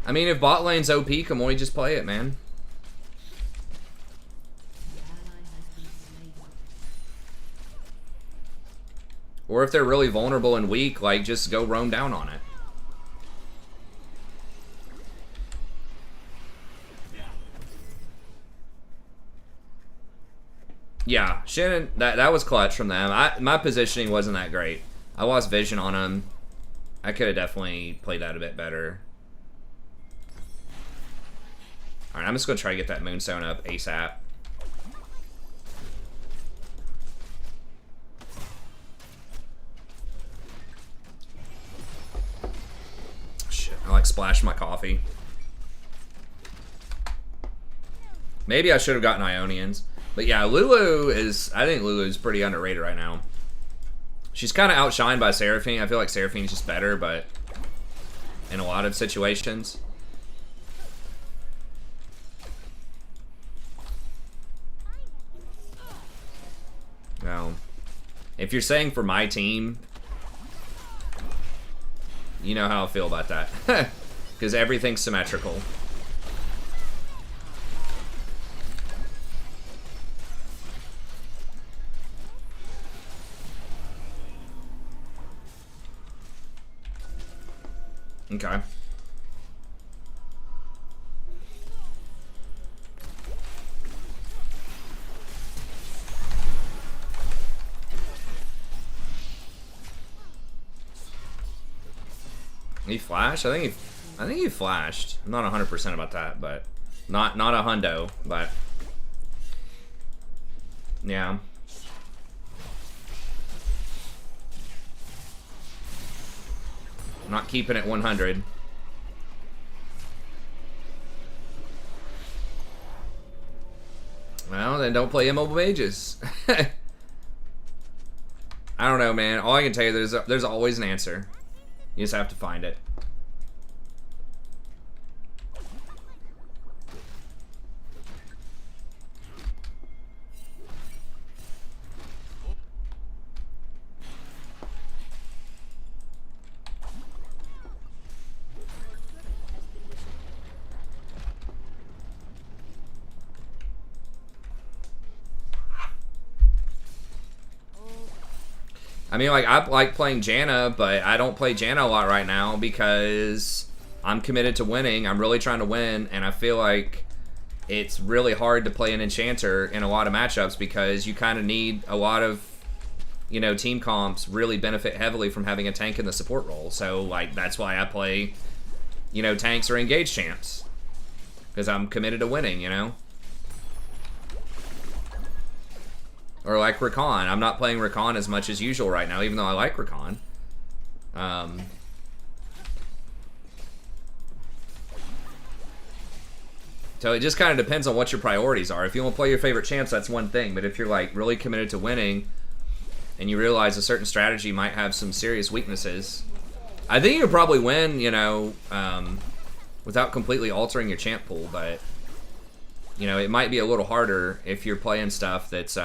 Speaker 1: I mean, if bot lane's OP, Kamui, just play it, man. Or if they're really vulnerable and weak, like, just go roam down on it. Yeah, Shannon, that was clutch from them. My positioning wasn't that great. I lost vision on him. I could have definitely played that a bit better. Alright, I'm just going to try to get that Moonstone up ASAP. Shit, I like splashed my coffee. Maybe I should have gotten Ionians. But yeah, Lulu is... I think Lulu is pretty underrated right now. She's kind of outshined by Seraphine. I feel like Seraphine's just better, but... in a lot of situations... Well, if you're saying for my team, you know how I feel about that. Because everything's symmetrical. Okay. He flashed? I think he flashed. I'm not 100% about that, but not a hundo, but yeah. I'm not keeping it 100. Well, then don't play immobile mages. I don't know, man. All I can tell you, there's always an answer. You just have to find it. I mean, like, I like playing Janna, but I don't play Janna a lot right now because I'm committed to winning. I'm really trying to win, and I feel like it's really hard to play an Enchanter in a lot of matchups because you kind of need a lot of, you know, team comps really benefit heavily from having a tank in the support role. So, like, that's why I play, you know, tanks or engaged champs because I'm committed to winning, you know? Or like Rakan. I'm not playing Rakan as much as usual right now, even though I like Rakan. So it just kind of depends on what your priorities are. If you want to play your favorite champs, that's one thing. But if you're like really committed to winning and you realize a certain strategy might have some serious weaknesses, I think you could probably win, you know, without completely altering your champ pool, but you know, it might be a little harder if you're playing stuff that's,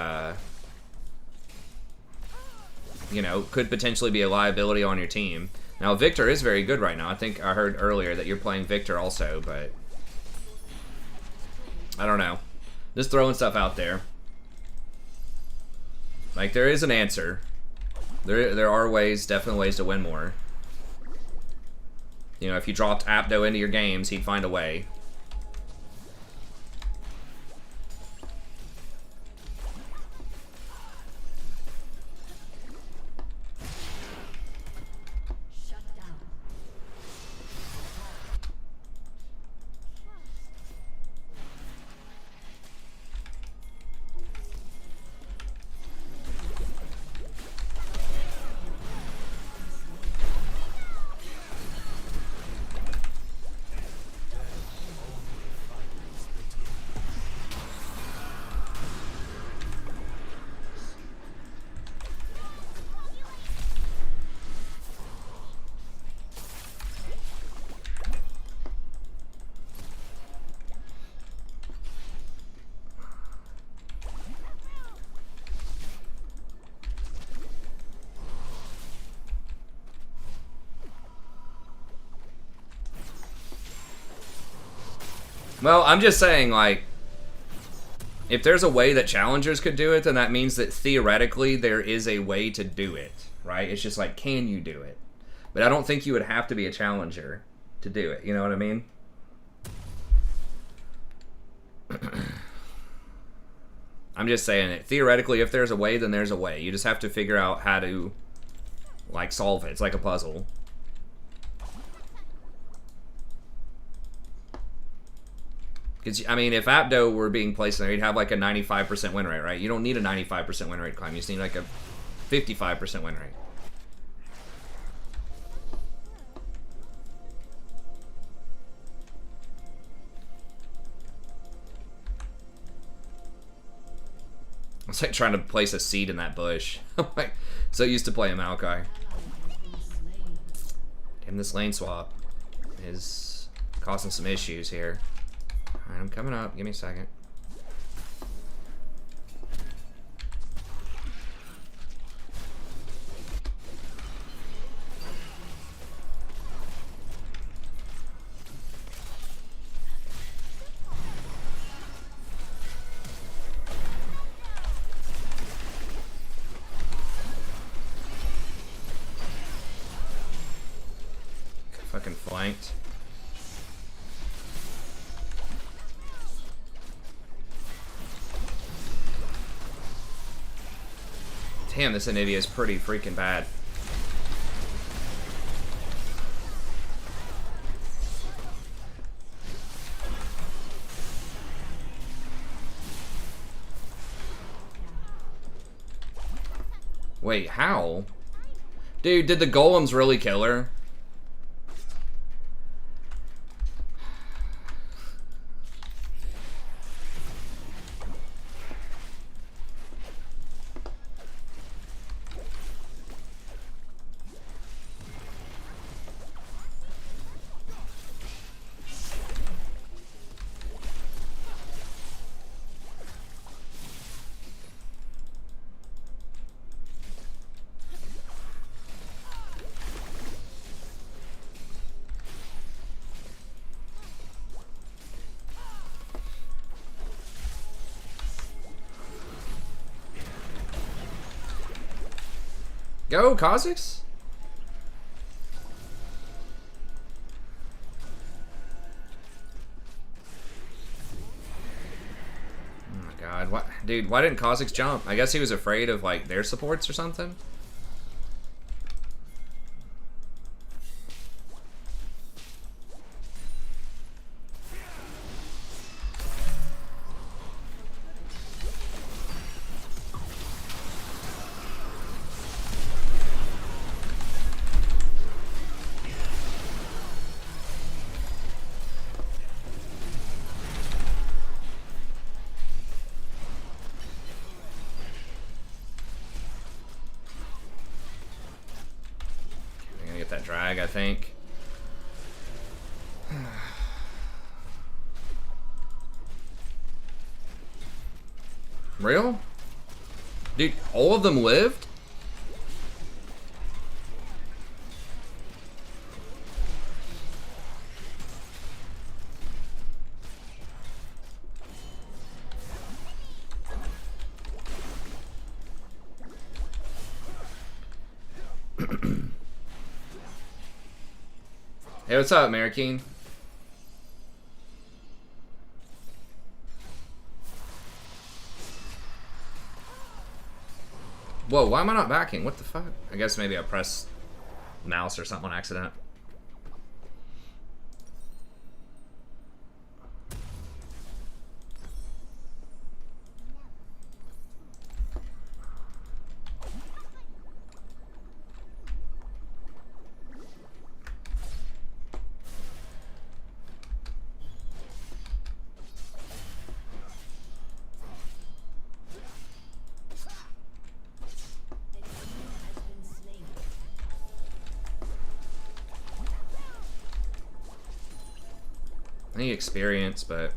Speaker 1: you know, could potentially be a liability on your team. Now, Victor is very good right now. I think I heard earlier that you're playing Victor also, but I don't know. Just throwing stuff out there. Like, there is an answer. There are ways, definitely ways to win more. You know, if you dropped Apto into your games, he'd find a way. Well, I'm just saying, like, if there's a way that challengers could do it, then that means that theoretically there is a way to do it, right? It's just like, can you do it? But I don't think you would have to be a challenger to do it, you know what I mean? I'm just saying it. Theoretically, if there's a way, then there's a way. You just have to figure out how to, like, solve it. It's like a puzzle. Because, I mean, if Apto were being placed in there, he'd have like a 95% win rate, right? You don't need a 95% win rate climb. You just need like a 55% win rate. It's like trying to place a seed in that bush. I'm like, so used to playing Maokai. And this lane swap is causing some issues here. Alright, I'm coming up. Give me a second. Fucking flanked. Damn, this Anivia is pretty freaking bad. Wait, how? Dude, did the golems really kill her? Go, Kha'Zix! Oh my god, what? Dude, why didn't Kha'Zix jump? I guess he was afraid of, like, their supports or something? That drag, I think. Real? Dude, all of them lived? Hey, what's up, Marikeen? Whoa, why am I not backing? What the fuck? I guess maybe I pressed mouse or something on accident. I need experience, but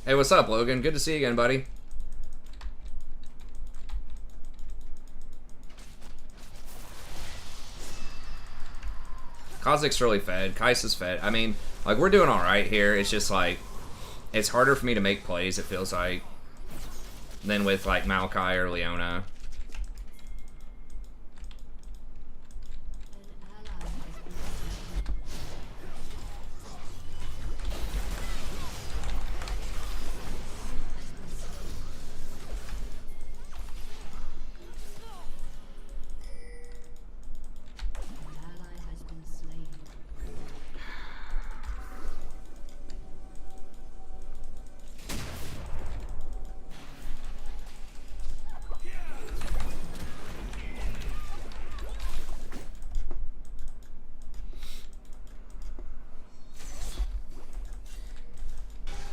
Speaker 1: hey, what's up, Logan? Good to see you again, buddy. Kha'Zix's really fed. Kai'Sa's fed. I mean, like, we're doing alright here. It's just, like, it's harder for me to make plays, it feels like, than with, like, Maokai or Leona.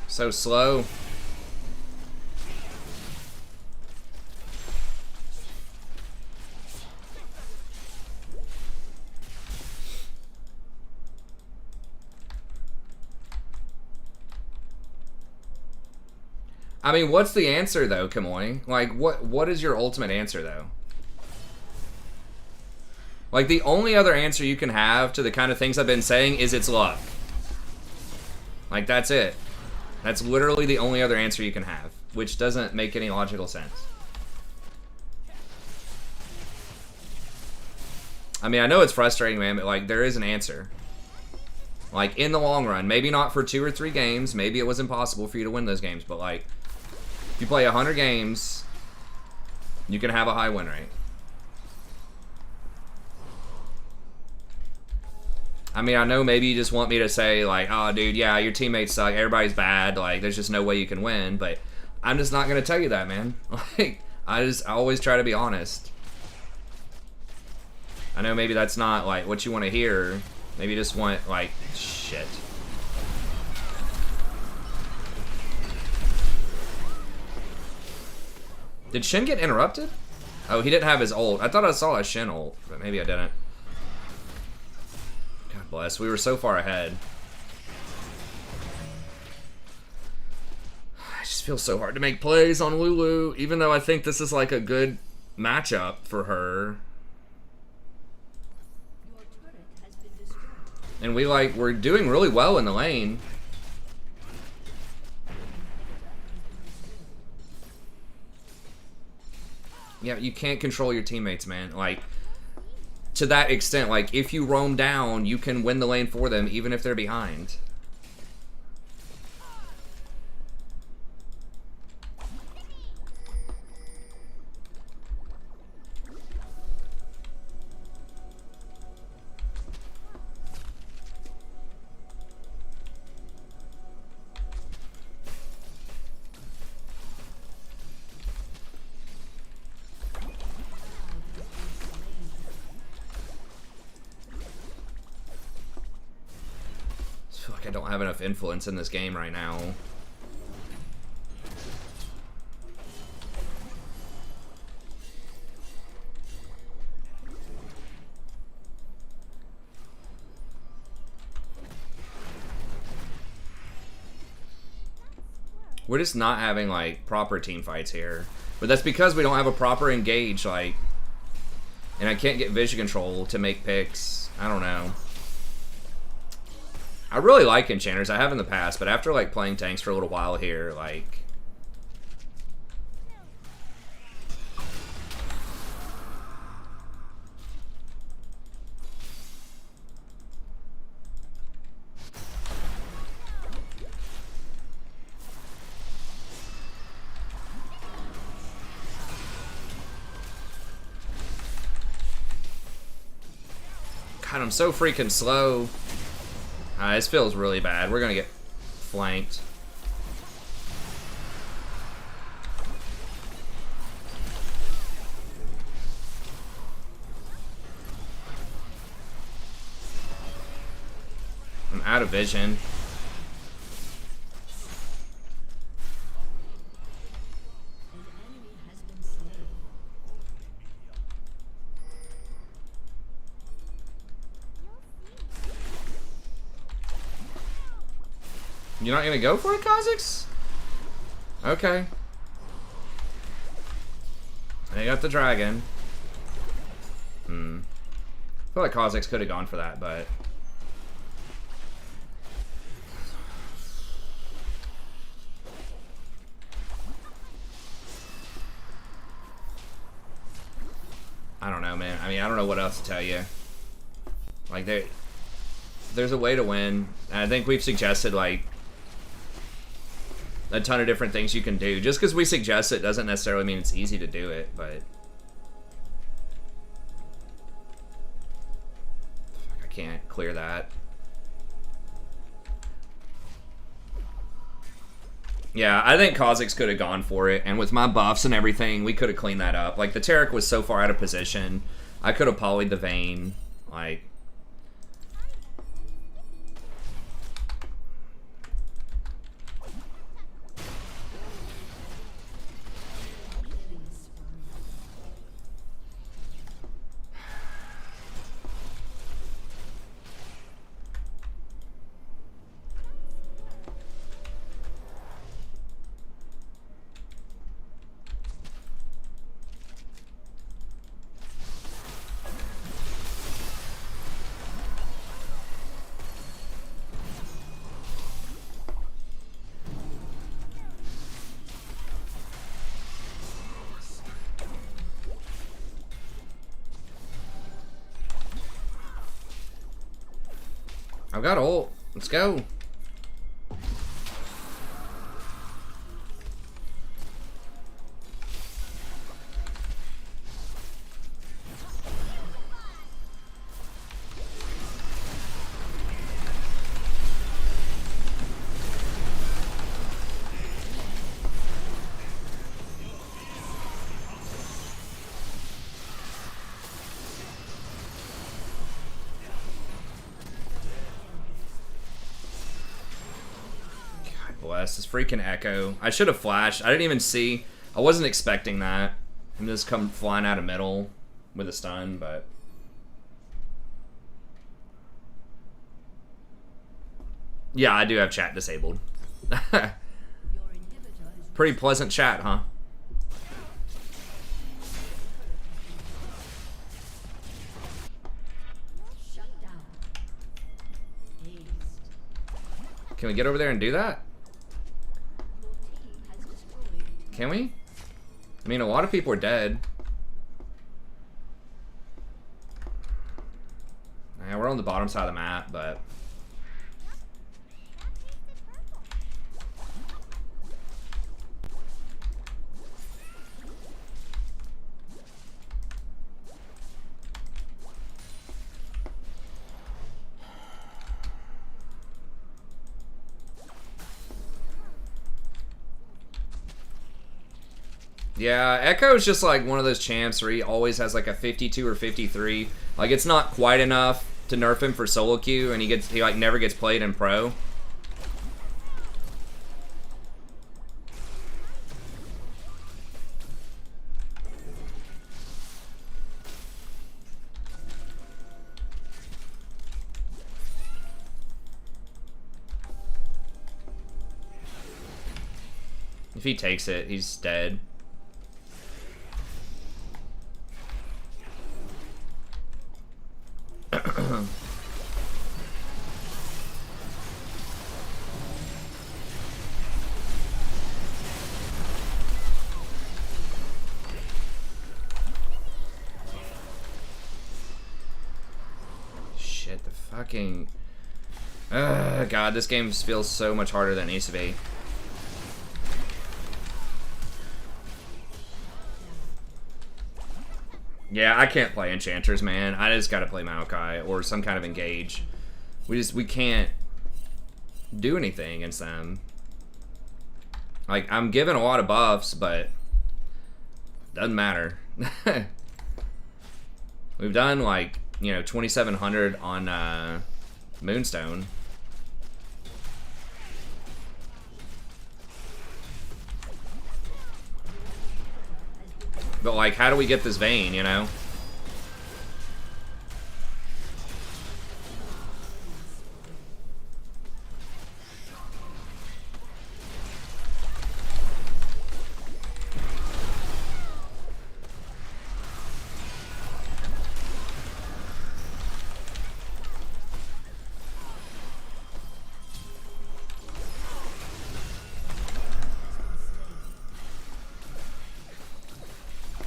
Speaker 1: So slow. I mean, what's the answer though, Kamoy? Like, what is your ultimate answer though? Like, the only other answer you can have to the kind of things I've been saying is it's luck. Like, that's it. That's literally the only other answer you can have, which doesn't make any logical sense. I mean, I know it's frustrating, man, but, like, there is an answer. Like, in the long run, maybe not for 2 or 3 games, maybe it was impossible for you to win those games, but, like, if you play 100 games, you can have a high win rate. I mean, I know maybe you just want me to say, like, oh, dude, yeah, your teammates suck, everybody's bad, like, there's just no way you can win, but I'm just not going to tell you that, man. Like, I always try to be honest. I know maybe that's not, like, what you want to hear. Maybe you just want, like, shit. Did Shin get interrupted? Oh, he didn't have his ult. I thought I saw a Shin ult, but maybe I didn't. God bless. We were so far ahead. I just feel so hard to make plays on Lulu, even though I think this is like a good matchup for her. And we're doing really well in the lane. Yeah, you can't control your teammates, man. Like, to that extent, like, if you roam down, you can win the lane for them, even if they're behind. I don't have enough influence in this game right now. We're just not having, like, proper team fights here. But that's because we don't have a proper engage, like... And I can't get vision control to make picks. I don't know. I really like enchanters. I have in the past, but after, like, playing tanks for a little while here, like... God, I'm so freaking slow. This feels really bad. We're gonna get flanked. I'm out of vision. You're not gonna go for it, Kha'Zix? Okay. They got the dragon. I feel like Kha'Zix could have gone for that, but... I don't know, man. I mean, I don't know what else to tell you. Like, there's a way to win. And I think we've suggested, like, a ton of different things you can do. Just because we suggest it doesn't necessarily mean it's easy to do it, but... I can't clear that. Yeah, I think Kha'Zix could have gone for it, and with my buffs and everything, we could have cleaned that up. Like, the Taric was so far out of position. I could have polyed the Vayne. Like... I've got ult. Let's go. Bless this freaking echo. I should have flashed. I didn't even see. I wasn't expecting that. Him just come flying out of middle with a stun, but yeah, I do have chat disabled. Pretty pleasant chat, huh? Can we get over there and do that? Can we? I mean, a lot of people are dead. Yeah, we're on the bottom side of the map, but yeah, Echo's just like one of those champs where he always has like a 52 or 53. Like, it's not quite enough to nerf him for solo queue, and he like never gets played in pro. If he takes it, he's dead. Shit, the fucking... God, this game feels so much harder than it needs to be. Yeah, I can't play enchanters, man. I just gotta play Maokai or some kind of engage. We can't do anything against them. Like, I'm given a lot of buffs, but doesn't matter. We've done like, you know, 2,700 on Moonstone. But like, how do we get this vein, you know?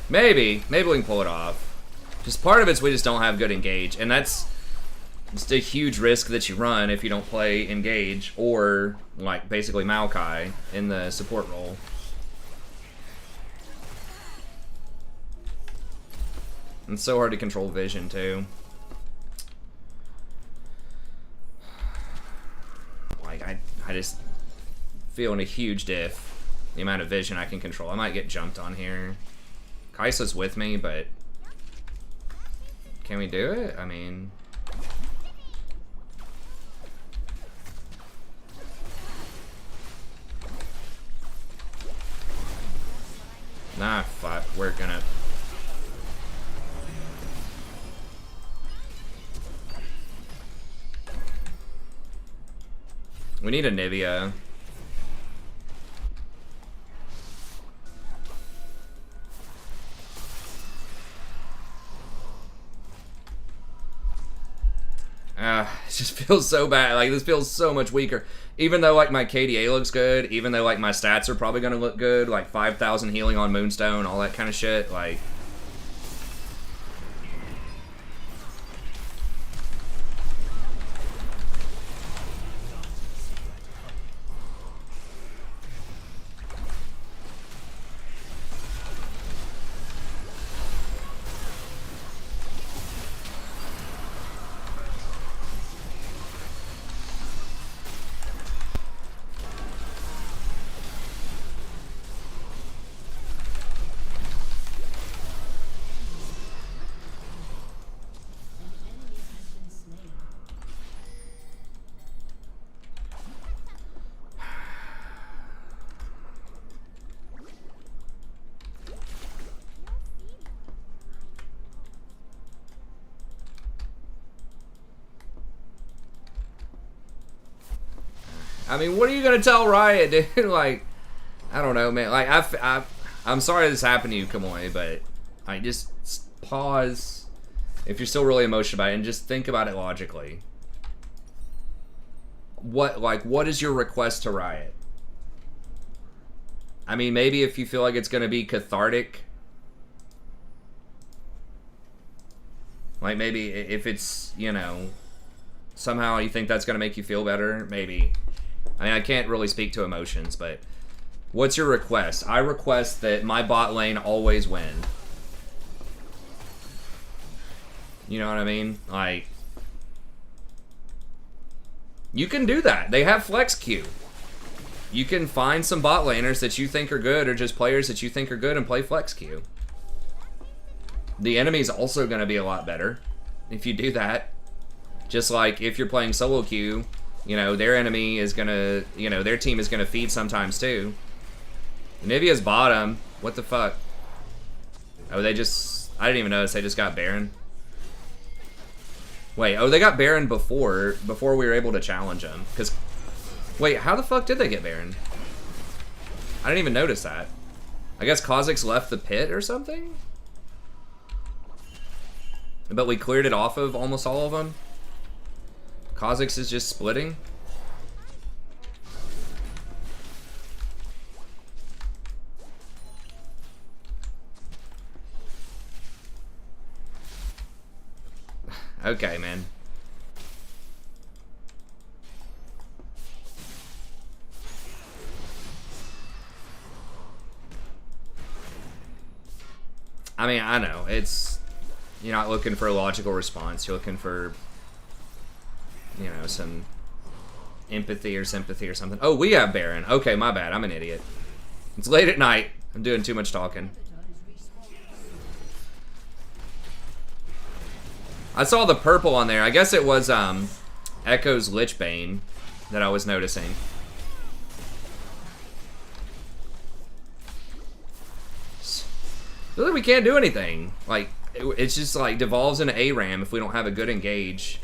Speaker 1: Maybe we can pull it off. Just part of it's we just don't have good engage, and that's just a huge risk that you run if you don't play engage or like basically Maokai in the support role. And it's so hard to control vision too. Like I just feel in a huge diff the amount of vision I can control. I might get jumped on here. Kaisa's with me, but can we do it? I mean, nah, fuck, we're gonna. We need a Nivea. It just feels so bad. Like, this feels so much weaker. Even though, like, my KDA looks good, even though, like, my stats are probably gonna look good, like 5,000 healing on Moonstone, all that kind of shit, like... I mean, what are you gonna tell Riot, dude? Like, I don't know, man. Like, I'm sorry this happened to you, Kamoy, but I just pause if you're still really emotional about it and just think about it logically. What is your request to Riot? I mean, maybe if you feel like it's gonna be cathartic. Like, maybe if it's, you know, somehow you think that's gonna make you feel better, maybe. I mean, I can't really speak to emotions, but what's your request? I request that my bot lane always win. You know what I mean? Like, you can do that. They have flex queue. You can find some bot laners that you think are good, or just players that you think are good, and play flex queue. The enemy's also going to be a lot better if you do that. Just like if you're playing solo queue, you know, their enemy is going to, you know, their team is going to feed sometimes too. Nivea's bottom. What the fuck? Oh, they just, I didn't even notice they just got Baron. Wait, oh, they got Baron before we were able to challenge them. Because, wait, how the fuck did they get Baron? I didn't even notice that. I guess Kha'Zix left the pit or something? But we cleared it off of almost all of them. Kha'Zix is just splitting. Okay, man. I mean, I know, it's... You're not looking for a logical response. You're looking for, you know, some empathy or sympathy or something. Oh, we have Baron. Okay, my bad. I'm an idiot. It's late at night. I'm doing too much talking. I saw the purple on there. I guess it was Echo's Lichbane that I was noticing. Look, we can't do anything. Like, it's just like devolves into ARAM if we don't have a good engage.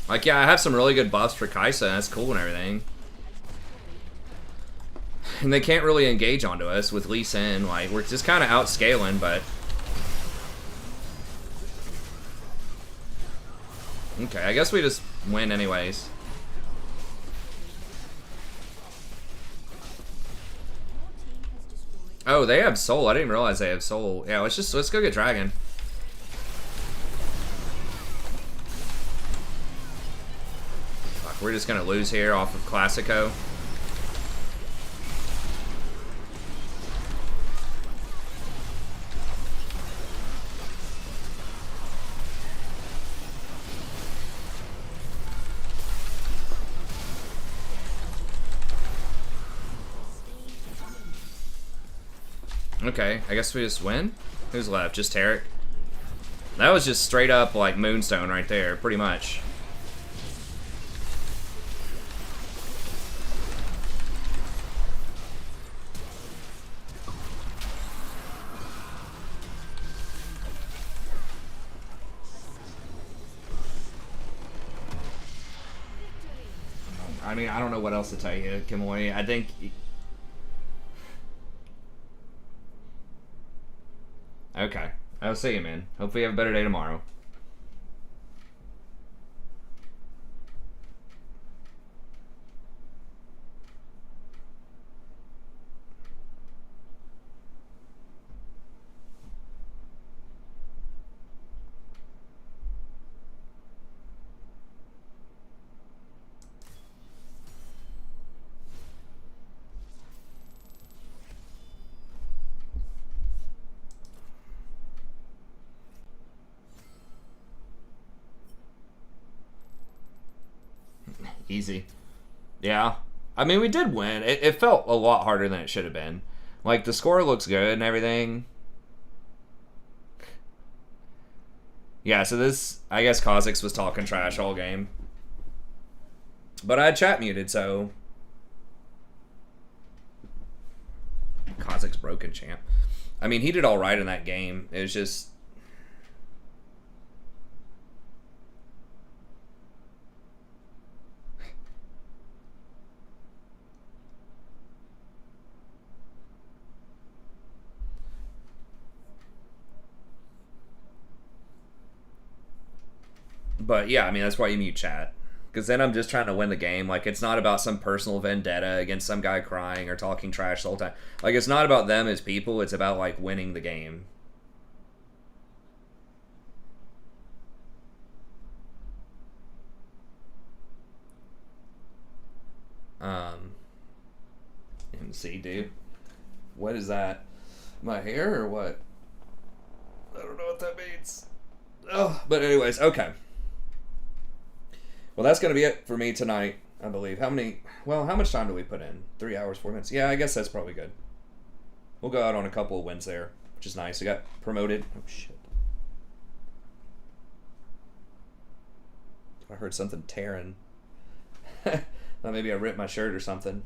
Speaker 1: Like, yeah, I have some really good buffs for Kai'Sa, and that's cool and everything. And they can't really engage onto us with Lee Sin. Like, we're just kind of outscaling, but... Okay, I guess we just win anyways. Oh, they have Soul. I didn't realize they have Soul. Yeah, let's go get Dragon. We're just gonna lose here off of Classico. Okay, I guess we just win? Who's left? Just Tarek? That was just straight up like Moonstone right there, pretty much. I mean, I don't know what else to tell you, Kimoy. I think... Okay. I'll see you, man. Hopefully you have a better day tomorrow. Easy. Yeah. I mean, we did win. It felt a lot harder than it should have been. Like, the score looks good and everything. Yeah, so this, I guess Kha'Zix was talking trash all game. But I had chat muted, so... Kha'Zix broken champ. I mean, he did alright in that game. It was just... But yeah, I mean, that's why you mute chat. Because then I'm just trying to win the game. Like, it's not about some personal vendetta against some guy crying or talking trash the whole time. Like, it's not about them as people. It's about, like, winning the game. MC, dude. What is that? My hair or what? I don't know what that means. Oh, but anyways, okay. Well, that's going to be it for me tonight, I believe. How much time do we put in? 3 hours, 4 minutes? Yeah, I guess that's probably good. We'll go out on a couple of wins there, which is nice. We got promoted. Oh, shit. I heard something tearing. Thought maybe I ripped my shirt or something.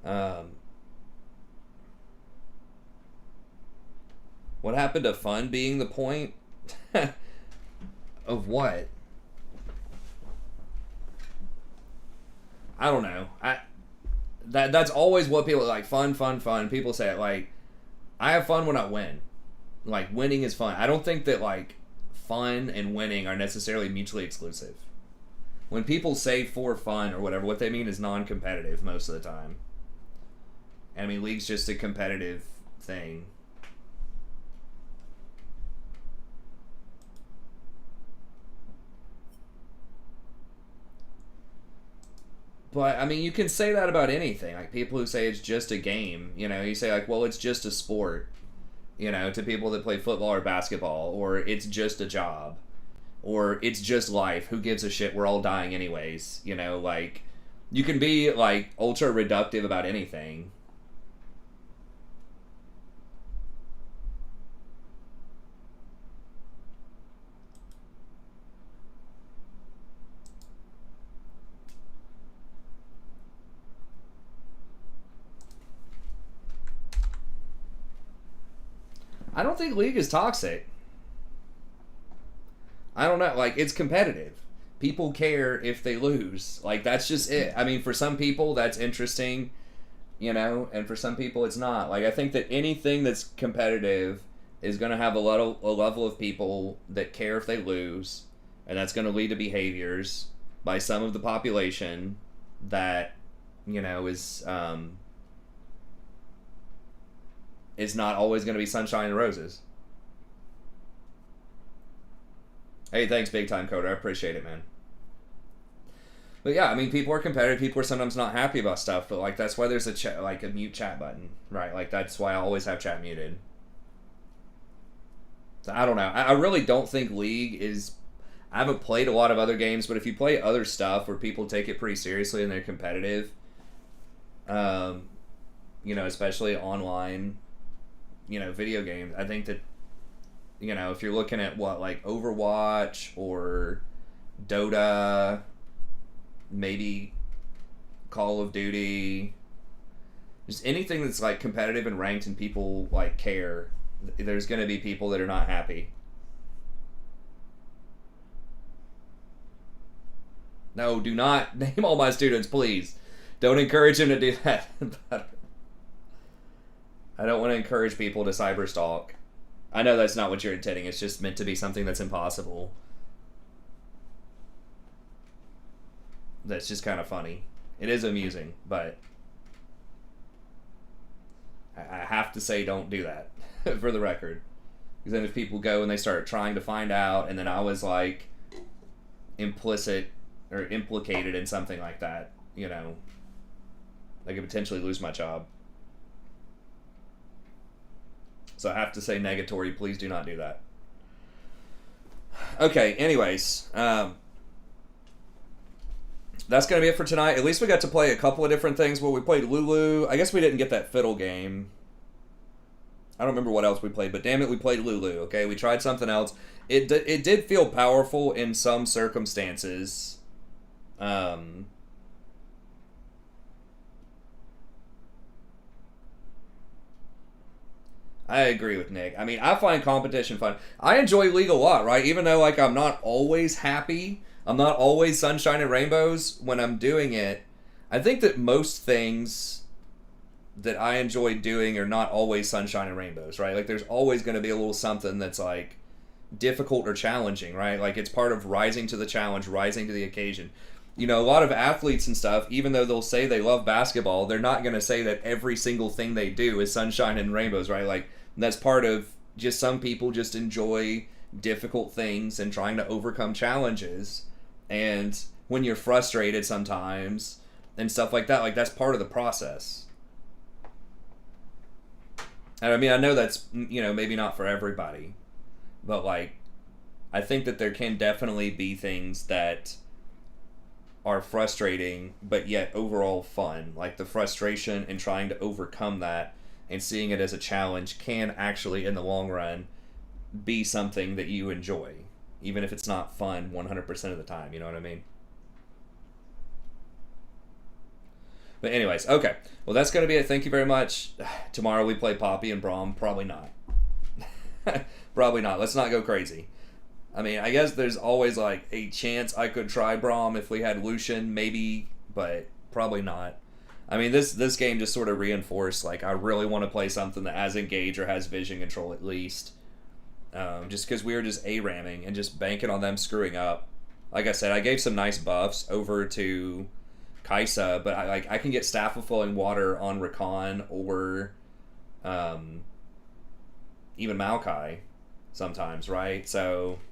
Speaker 1: What happened to fun being the point? Of what? I don't know. That's always what people like. Fun. People say it like, I have fun when I win. Like, winning is fun. I don't think that like fun and winning are necessarily mutually exclusive. When people say for fun or whatever, what they mean is non-competitive most of the time. And I mean, League's just a competitive thing. But, I mean, you can say that about anything. Like, people who say it's just a game, you know, you say, like, well, it's just a sport, you know, to people that play football or basketball, or it's just a job, or it's just life. Who gives a shit? We're all dying anyways, you know, like, you can be, like, ultra reductive about anything. I don't think League is toxic. I don't know. Like, it's competitive. People care if they lose. Like, that's just it. I mean, for some people, that's interesting, you know, and for some people, it's not. Like, I think that anything that's competitive is going to have a level of people that care if they lose, and that's going to lead to behaviors by some of the population that, you know, is not always going to be sunshine and roses. Hey, thanks, Big Time Coder. I appreciate it, man. But yeah, I mean, people are competitive. People are sometimes not happy about stuff, but like that's why there's a mute chat button, right? Like that's why I always have chat muted. So I don't know. I really don't think League is. I haven't played a lot of other games, but if you play other stuff where people take it pretty seriously and they're competitive, you know, especially online, you know, video games, I think that, you know, if you're looking at what, like Overwatch or Dota, maybe Call of Duty, just anything that's like competitive and ranked and people like care, there's going to be people that are not happy. No, do not name all my students, please. Don't encourage him to do that. I don't want to encourage people to cyberstalk. I know that's not what you're intending. It's just meant to be something that's impossible. That's just kind of funny. It is amusing, but I have to say don't do that, for the record. Because then if people go and they start trying to find out, and then I was like implicit or implicated in something like that, you know, I could potentially lose my job. So I have to say negatory, please do not do that. Okay, anyways. That's going to be it for tonight. At least we got to play a couple of different things. Well, we played Lulu. I guess we didn't get that fiddle game. I don't remember what else we played, but damn it, we played Lulu. Okay, we tried something else. It did feel powerful in some circumstances. I agree with Nick. I mean, I find competition fun. I enjoy League a lot, right? Even though, like, I'm not always happy. I'm not always sunshine and rainbows when I'm doing it. I think that most things that I enjoy doing are not always sunshine and rainbows, right? Like, there's always going to be a little something that's, like, difficult or challenging, right? Like, it's part of rising to the challenge, rising to the occasion. You know, a lot of athletes and stuff, even though they'll say they love basketball, they're not going to say that every single thing they do is sunshine and rainbows, right? Like, that's part of just some people just enjoy difficult things and trying to overcome challenges. And when you're frustrated sometimes and stuff like that, like, that's part of the process. And I mean, I know that's, you know, maybe not for everybody, but, like, I think that there can definitely be things that are frustrating, but yet overall fun. Like, the frustration and trying to overcome that and seeing it as a challenge can actually, in the long run, be something that you enjoy, even if it's not fun 100% of the time, you know what I mean? But anyways, okay. Well, that's going to be it. Thank you very much. Tomorrow we play Poppy and Braum. Probably not. Probably not. Let's not go crazy. I mean, I guess there's always, like, a chance I could try Braum if we had Lucian, maybe, but probably not. I mean, this game just sort of reinforced, like, I really want to play something that has Engage or has Vision Control at least. Just because we were just A-ramming and just banking on them screwing up. Like I said, I gave some nice buffs over to Kaisa, but I can get Staff of Flowing Water on Rakan or even Maokai sometimes, right? So